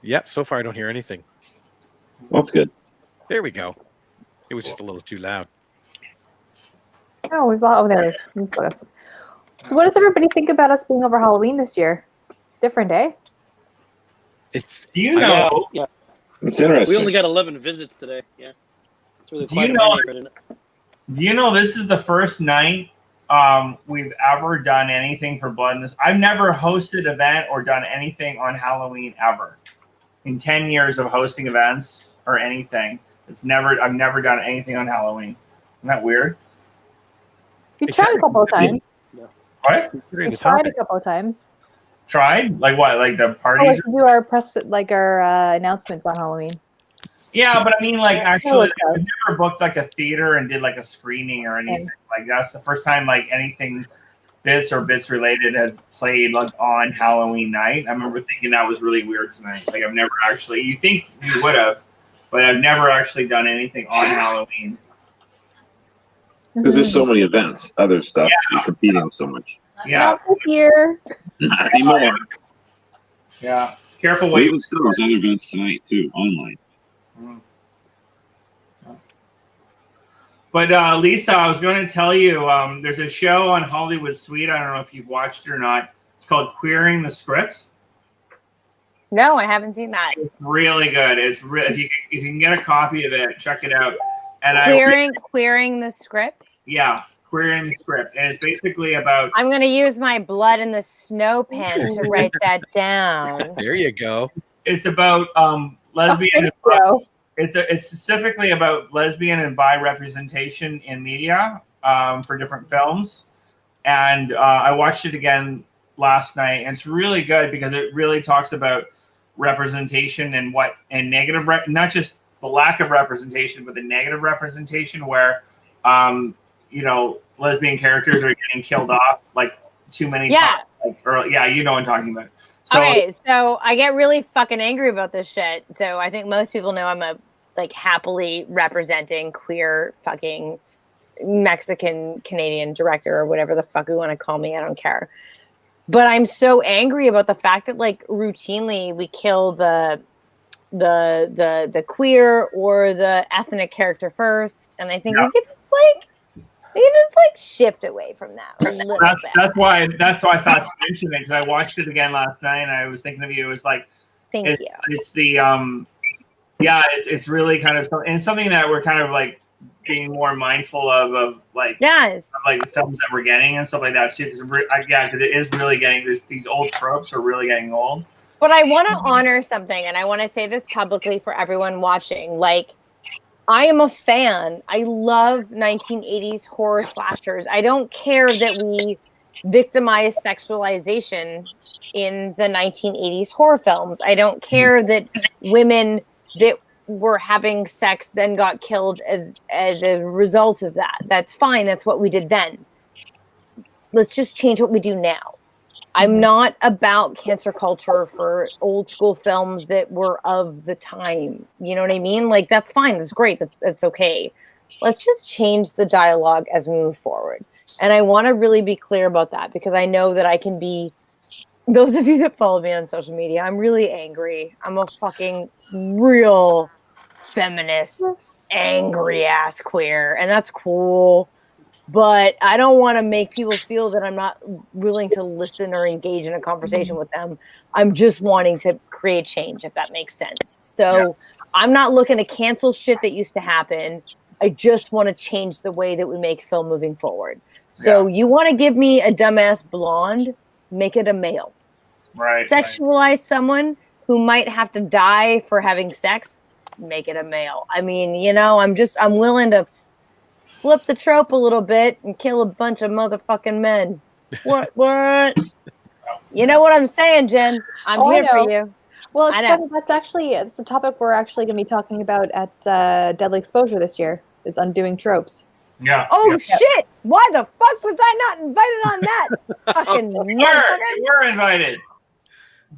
Yeah, so far I don't hear anything. That's good. There we go. It was just a little too loud. Oh, we've got. Oh, there. We still got some. So, what does everybody think about us being over Halloween this year? Different day. It's. Do you know? Yeah. It's interesting. We only got 11 visits today. Yeah. It's really Do quite you a know? many, isn't it? Do you know this is the first night we've ever done anything for Blood in this? I've never hosted an event or done anything on Halloween ever. In 10 years of hosting events or anything, I've never done anything on Halloween. Isn't that weird? We tried a couple of times. What? We tried a couple of times. Tried? Like what? Like the Oh, parties? like to do our press, like our announcements on Halloween. Yeah, but I mean, like, actually, okay. I've never booked like a theater and did like a screening or anything. Like, that's the first time like anything bits related has played like on Halloween night. I remember thinking that was really weird tonight. Like, I've never actually. You think you would have, but I've never actually done anything on Halloween. Because there's so many events, other stuff. Yeah. You're competing so much. Yeah. Not this year. Not anymore. Yeah. Careful Well, what you. even still, there's other events tonight too, online. But Lisa, I was going to tell you, there's a show on Hollywood Suite. I don't know if you've watched it or not. It's called Queering the Script. No, I haven't seen that. It's really good. It's if you can get a copy of it, check it out. And Queering the scripts. Yeah, Queering the Script, and it's basically about. I'm going to use my blood in the snow pen to write that down. There you go. It's about lesbian. Oh, It's specifically about lesbian and bi representation in media for different films, and I watched it again last night, and it's really good because it really talks about representation and negative, not just the lack of representation, but the negative representation where, lesbian characters are getting killed off like too many times. Like early, yeah, you know what I'm talking about. So, okay, so I get really fucking angry about this shit. So I think most people know I'm a happily representing queer fucking Mexican Canadian director or whatever the fuck you want to call me. I don't care. But I'm so angry about the fact that like routinely we kill the queer or the ethnic character first, and I think we could just shift away from that a little bit. That's why I thought to mention it, because I watched it again last night and I was thinking of you. It was like, Thank you. It's the it's really kind of something that we're kind of like being more mindful of like yes, of like the films that we're getting and stuff like that too. Because it is really getting, these old tropes are really getting old. But I want to honor something, and I want to say this publicly for everyone watching. Like, I am a fan. I love 1980s horror slashers. I don't care that we victimize sexualization in the 1980s horror films. I don't care that women that were having sex then got killed as a result of that. That's fine. That's what we did then. Let's just change what we do now. I'm not about cancer culture for old school films that were of the time. You know what I mean? Like, that's fine. That's great. That's okay. Let's just change the dialogue as we move forward. And I want to really be clear about that, because I know that I can be, those of you that follow me on social media, I'm really angry. I'm a fucking real feminist, angry ass queer. And that's cool. But I don't want to make people feel that I'm not willing to listen or engage in a conversation with them. I'm just wanting to create change, if that makes sense. So I'm not looking to cancel shit that used to happen. I just want to change the way that we make film moving forward. So you want to give me a dumbass blonde, make it a male. Right. Sexualize someone, who might have to die for having sex, make it a male. I mean, I'm willing to flip the trope a little bit and kill a bunch of motherfucking men. What? You know what I'm saying, Jen? I'm here for you. Well, it's funny. It's a topic we're actually going to be talking about at Deadly Exposure this year. Is undoing tropes. Yeah. Oh shit! Why the fuck was I not invited on that? Fucking you were invited.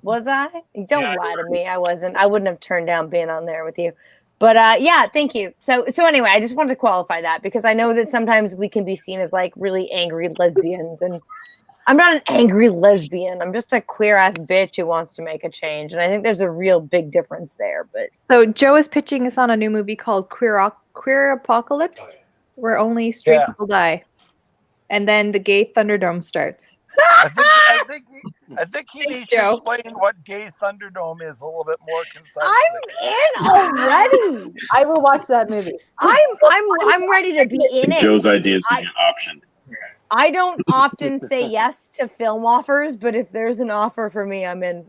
Was I? Don't lie to me. I wasn't. I wouldn't have turned down being on there with you. But yeah, thank you. So anyway, I just wanted to qualify that because I know that sometimes we can be seen as like really angry lesbians, and I'm not an angry lesbian. I'm just a queer ass bitch who wants to make a change, and I think there's a real big difference there. But so Joe is pitching us on a new movie called Queer Apocalypse, where only straight people die, and then the gay Thunderdome starts. I think he needs to explain what gay Thunderdome is a little bit more concisely. I'm in already. I will watch that movie. I'm ready to be in it. Joe's idea is to be optioned. I don't often say yes to film offers, but if there's an offer for me, I'm in.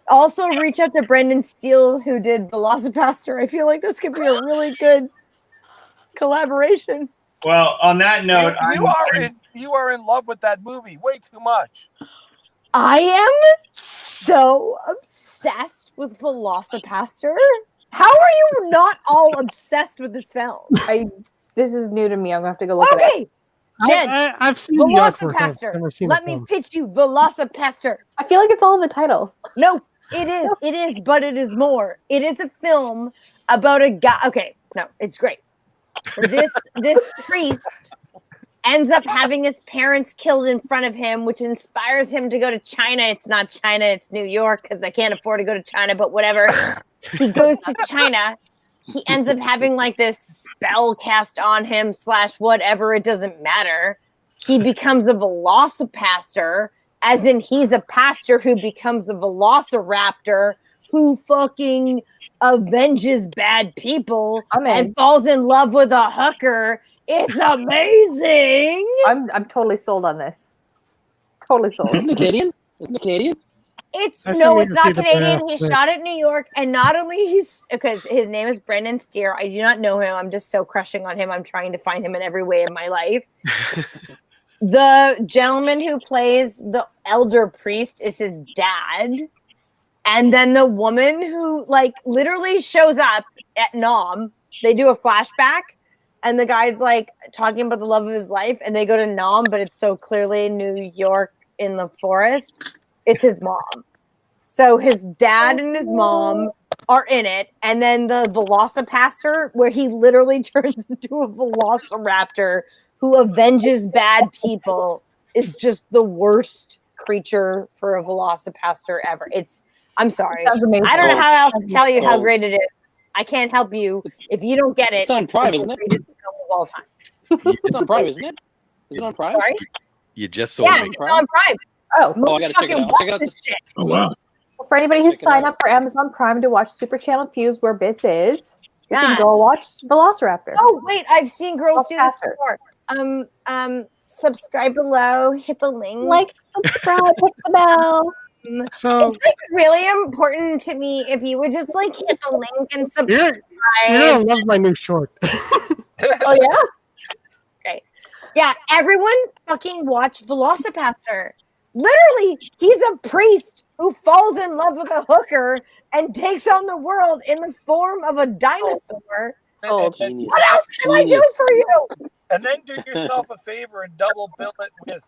Also, reach out to Brendan Steele, who did Velocipaster. I feel like this could be a really good collaboration. Well, on that note, you are in love with that movie way too much. I am so obsessed with Velocipaster. How are you not all obsessed with this film? This is new to me. I'm gonna have to go look at it. Okay, Jen, I've seen the artwork. I've Velocipaster. never seen Let the me film. pitch you Velocipaster. I feel like it's all in the title. No, it is. It is, but it is more. It is a film about a guy. Okay, no, it's great. This priest ends up having his parents killed in front of him, which inspires him to go to China. It's not China, it's New York because they can't afford to go to China, but whatever. He goes to China. He ends up having like this spell cast on him / whatever. It doesn't matter. He becomes a Velocipaster, as in he's a pastor who becomes a Velociraptor who fucking avenges bad people and falls in love with a hooker. It's amazing. I'm totally sold on this. Totally sold. Isn't it Canadian? It's not Canadian. He shot it in New York, and not only because his name is Brendan Steere. I do not know him. I'm just so crushing on him. I'm trying to find him in every way in my life. The gentleman who plays the elder priest is his dad. And then the woman who like literally shows up at Nam, they do a flashback and the guy's like talking about the love of his life and they go to Nam, but it's so clearly New York in the forest. It's his mom. So his dad and his mom are in it. And then the Velocipaster, where he literally turns into a Velociraptor who avenges bad people, is just the worst creature for a Velocipaster ever. I'm sorry. I don't know how else to tell you how great it is. I can't help you if you don't get it. It's on Prime, isn't it? Of all time. It's on Prime, isn't it? Is it on Prime? Sorry? You just sold me. It's on Prime. Oh, I gotta check it out. Check out this shit. Oh wow. Well, for anybody who's signed up for Amazon Prime to watch Super Channel Fuse, where Bits is, you can go watch Velociraptor. Oh wait, I've seen girls do this before. Subscribe below, hit the link. Like, subscribe, hit the bell. So it's like really important to me if you would just like hit the link and subscribe. You're gonna love my new short. Oh yeah? Great. Yeah, everyone fucking watch Velocipaster. Literally, he's a priest who falls in love with a hooker and takes on the world in the form of a dinosaur. Oh, What else can I do for you? And then do yourself a favor and double bill it with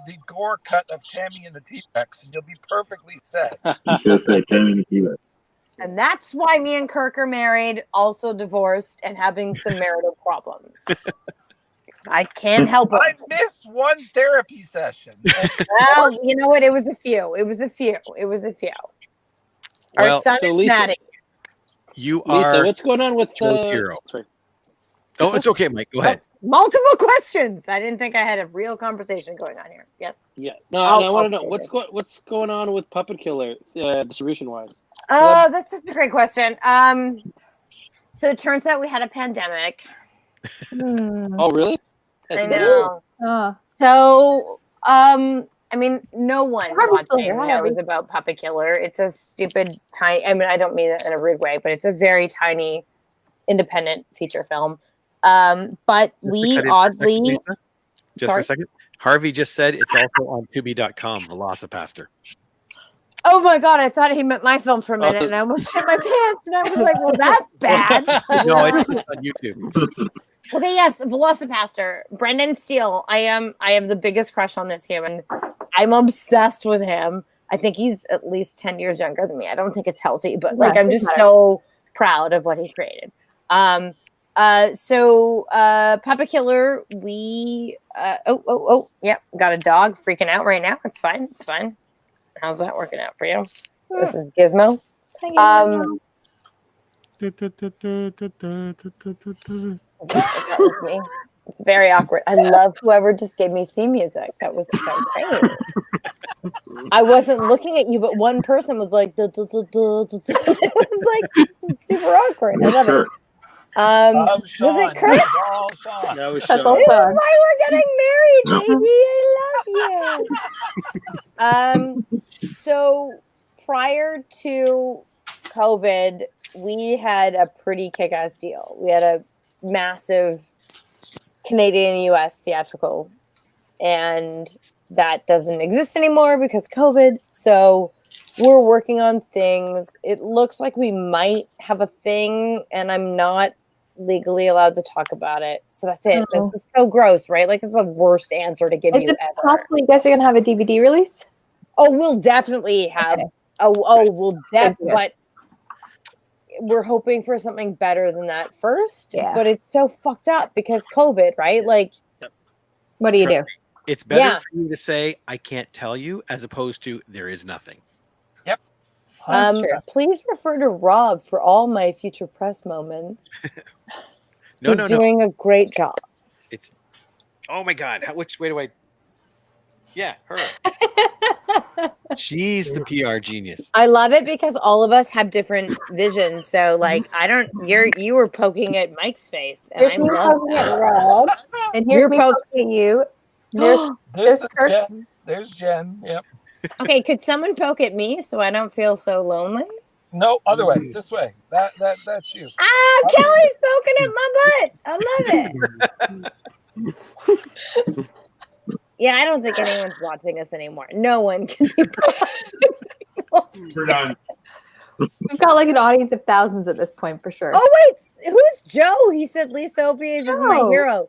the gore cut of Tammy and the T-Rex, and you'll be perfectly set. You should say Tammy and the T-Rex. And that's why me and Kirk are married, also divorced, and having some marital problems. I can't help it. I missed one therapy session. Well, you know what? It was a few. Our Well, son so is Lisa- Maddie. You Lisa, are what's going on with Joe Hero. Sorry. Oh, it's okay, Mike. Go ahead. Multiple questions. I didn't think I had a real conversation going on here. Yes. Yeah. No, I'll- I want to I'll know say what's going on with Puppet Killer distribution wise. Oh, that's just a great question. So it turns out we had a pandemic. Oh, really? I know. Uh, So, I mean, no one Harvey's still watching here. Hi, knows Harvey. about Puppet Killer. It's a stupid, tiny. I mean, I don't mean it in a rude way, but it's a very tiny, independent feature film. But we oddly, for a second, Harvey just said it's also on Tubi.com. Velocipaster. oh my god, I thought he meant my film for a minute, and I almost shit my pants, and I was like, well, that's bad. No, it's just on YouTube. Okay, yes, Velocipaster, Brendan Steele. I have the biggest crush on this human. I'm obsessed with him. I think he's at least 10 years younger than me. I don't think it's healthy, but like I'm just so proud of what he created. So Puppet Killer, we yeah, got a dog freaking out right now. It's fine. It's fine. How's that working out for you? This is Gizmo. It's very awkward. I love whoever just gave me theme music. That was so great. I wasn't looking at you, but one person was like, duh, duh, duh, duh, duh, duh. It was like super awkward. I love it. Was it Kurt? That was That's Sean. all This is fun. why we're getting married, baby. I love you. So prior to COVID, we had a pretty kick-ass deal. We had a massive Canadian-US theatrical, and that doesn't exist anymore because COVID. So we're working on things. It looks like we might have a thing, and I'm not legally allowed to talk about it. So that's it. Oh. This is so gross, right? Like, it's the worst answer to give Is you it ever. possible you guys are gonna have a DVD release? Oh, we'll definitely have. Okay. We'll Good. but we're hoping for something better than that first. Yeah. But it's so fucked up because COVID, right? Like, What do you do? It's better Yeah. for you to say I can't tell you as opposed to there is nothing. That's true. please refer to Rob for all my future press moments. No, He's doing a great job. It's oh my god, which way do I? Yeah, her. She's the PR genius. I love it because all of us have different visions. So, like, you were poking at Mike's face, and Here's I me love poking at that. Rob, and here's You're me poking. poking at you. There's This is Kirk. Jen. There's Jen. Yep. Okay, could someone poke at me so I don't feel so lonely? No, other way. This way. That's you. Ah, Kelly's poking at my butt. I love it. Yeah, I don't think anyone's watching us anymore. No one can be We're done. We've got like an audience of thousands at this point for sure. Oh wait, who's Joe? He said Lee Sophie's is my Joe. hero.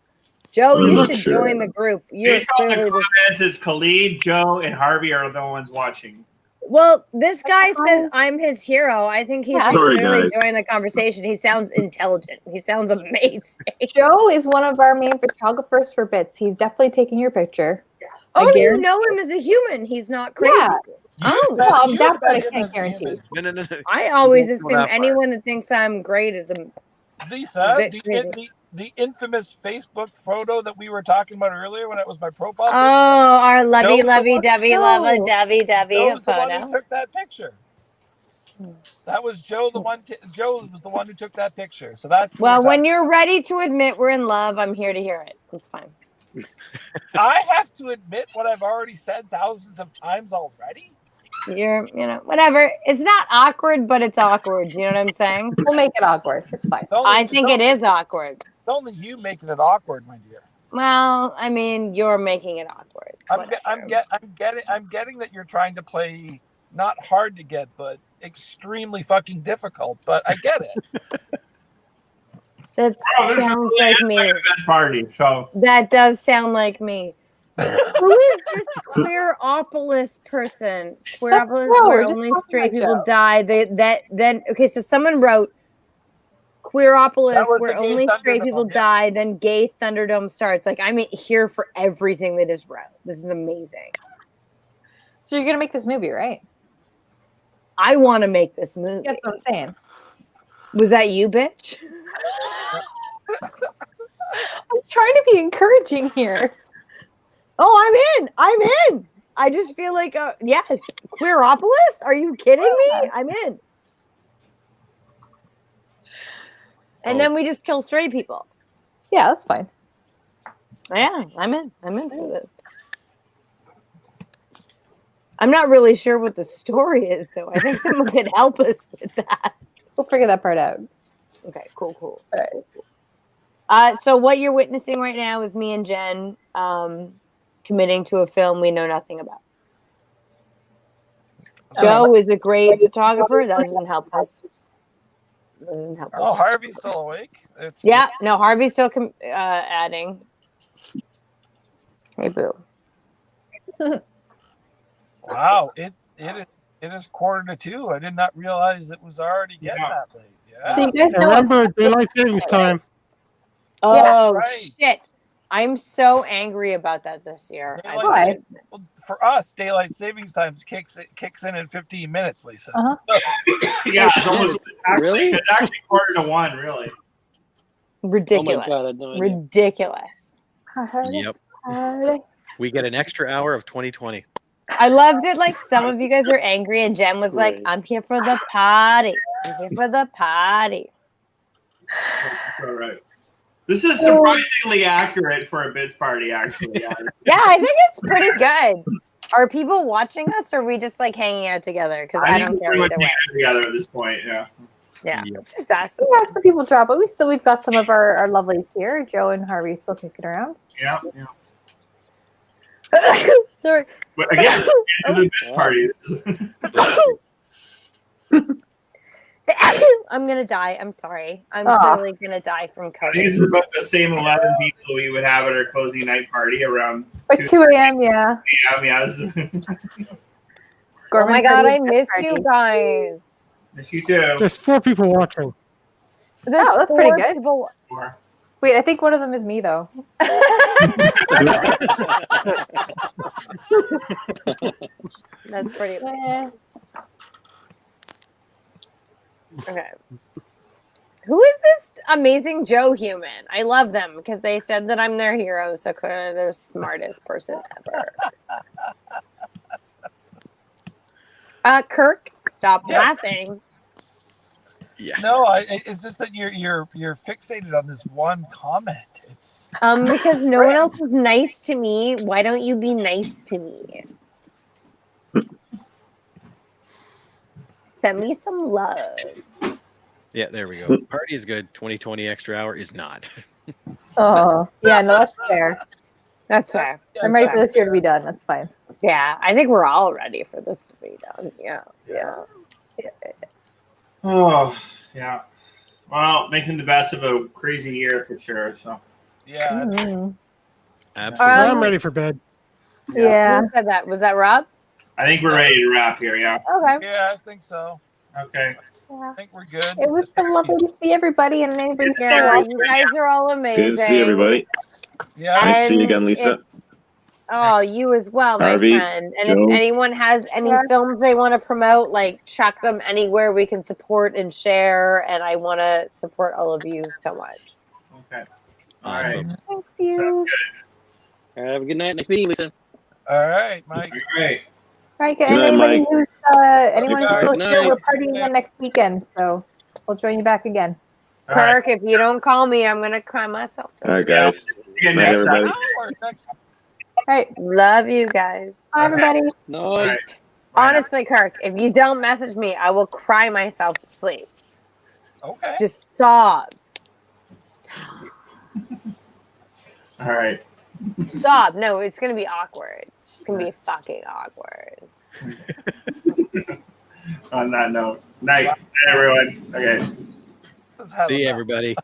Joe, I'm you not should sure. join the group. You're Based on the clearly the comments, is Khalid, Joe, and Harvey are the ones watching. Well, this guy says I'm his hero. I think he should Sorry, clearly guys. join the conversation. He sounds intelligent. He sounds amazing. Joe is one of our main photographers for Bits. He's definitely taking your picture. Yes. I Oh, you guarantee- know him as a human. He's not crazy. Yeah. Oh, Well, You that's what I bet him can't as a guarantee. human. No. I always Don't go assume that far. anyone that thinks I'm great is a Lisa, bit the, crazy. the infamous Facebook photo that we were talking about earlier when it was my profile Oh, our Joe's lovey, the lovey, one- dovey, love a dovey, dovey Joe's the one photo. who took that picture. That was Joe. Joe was the one who took that picture. So that's who Well, we're when talking you're ready to admit we're in love, I'm here to hear it. It's fine. about. I have to admit what I've already said thousands of times already. You're, whatever. It's not awkward, but it's awkward. You know what I'm saying? We'll make it awkward. It's fine. I think it is awkward. It's only you making it awkward, my dear. Well, I mean, you're making it awkward. I'm getting that you're trying to play not hard to get, but extremely fucking difficult. But I get it. That sounds like me. Party. So That does sound like me. Who is this Queeropolis person? Queeropolis, Joe, where we're just only talking straight about people Joe. die. Okay, so someone wrote Queeropolis, That was where the Gay only straight Thunderdome, people yeah. die, then Gay Thunderdome starts. Like, I'm here for everything that is wrote. This is amazing. So you're gonna make this movie, right? I want to make this movie. That's what I'm saying. Was that you, bitch? I'm trying to be encouraging here. Oh, I'm in. I just feel like, yes, Queeropolis? Are you kidding me? I'm in. And then we just kill straight people. Yeah, that's fine. Yeah, I'm in. I'm in for this. I'm not really sure what the story is, though. I think someone could help us with that. We'll figure that part out. Okay, cool. All right. So what you're witnessing right now is me and Jen committing to a film we know nothing about. Joe is a great photographer. That doesn't help us. Oh, Harvey's still awake. Yeah, no, Harvey's still adding. Hey, boo. Wow, it is 1:45. I did not realize it was already getting that late. Yeah. So you guys know Remember, daylight savings time. Oh, right. shit. I'm so angry about that this year. Why? Well, for us, daylight savings time kicks in 15 minutes, Lisa. Uh-huh. Yeah, it's almost Really? It's actually 1:45, really. Ridiculous. Oh my God, I had no idea. Ridiculous. Yep. We get an extra hour of 2020. I love that, like, some of you guys are angry, and Jen was like, I'm here for the party. I'm here for the party. All right. This is surprisingly accurate for a Bits party, actually. Yeah, I think it's pretty good. Are people watching us, or are we just, like, hanging out together? Because I don't care either way. Together at this point, yeah. Yeah, it's just us. We had some people drop, but we've got some of our lovelies here. Joe and Harvey still kicking around. Yeah. Sorry. But again, into the Bits party. I'm gonna die. I'm sorry. I'm Aw. really gonna die from I think it's COVID. about the same 11 people we would have at our closing night party around By 2 a.m., yeah. p.m. Yes. Oh my God, I Gorman miss party. you guys. Miss you too. There's 4 people watching. There's Oh, that's pretty 4 good. people- Wait, I think one of them is me, though. That's pretty. Eh. Okay. Who is this amazing Joe human? I love them because they said that I'm their hero, so clearly they're the smartest person ever. Kirk, stop laughing. Yeah. No, it's just that you're fixated on this one comment. It's Because no one else was nice to me. Why don't you be nice to me? Send me some love. Yeah, there we go. Party is good. 2020 extra hour is not. Oh, yeah, no, that's fair. That's fair. I'm ready for this year to be done. That's fine. Yeah, I think we're all ready for this to be done. Yeah. Oh, yeah. Well, making the best of a crazy year for sure. So. yeah. Mhm. Absolutely. I'm ready for bed. Yeah. Who said that? Was that Rob? I think we're ready to wrap here. Yeah. Okay. Yeah, I think so. Okay. I think we're good. It was so lovely to see everybody, and everybody's still Yeah, watching. you guys are all amazing. Good to see everybody. Yeah. Nice to see you And again, Lisa. Oh, you as well, my Harvey, friend. And Joe. if anyone has any films they want to promote, like chuck them anywhere we can support and share. And I want to support all of you so much. Okay. Awesome. All Thanks, you. All right, have a good night. Nice meeting you, Lisa. All right, Mike. All right. All right, good. Good And night, anybody Mike. who's anyone who's Good still night. here, we're partying again next weekend, so we'll join you back again. All right. Kirk, if you don't call me, I'm gonna cry myself. All right, guys. See you Night, next everybody. time. All right, Love you guys. bye, everybody. No. All right. Honestly, Kirk, if you don't message me, I will cry myself to sleep. Okay. Just sob. All right. Sob. No, it's gonna be awkward. It's gonna be fucking awkward. On that note, night, everyone. Okay. Let's have See a- everybody.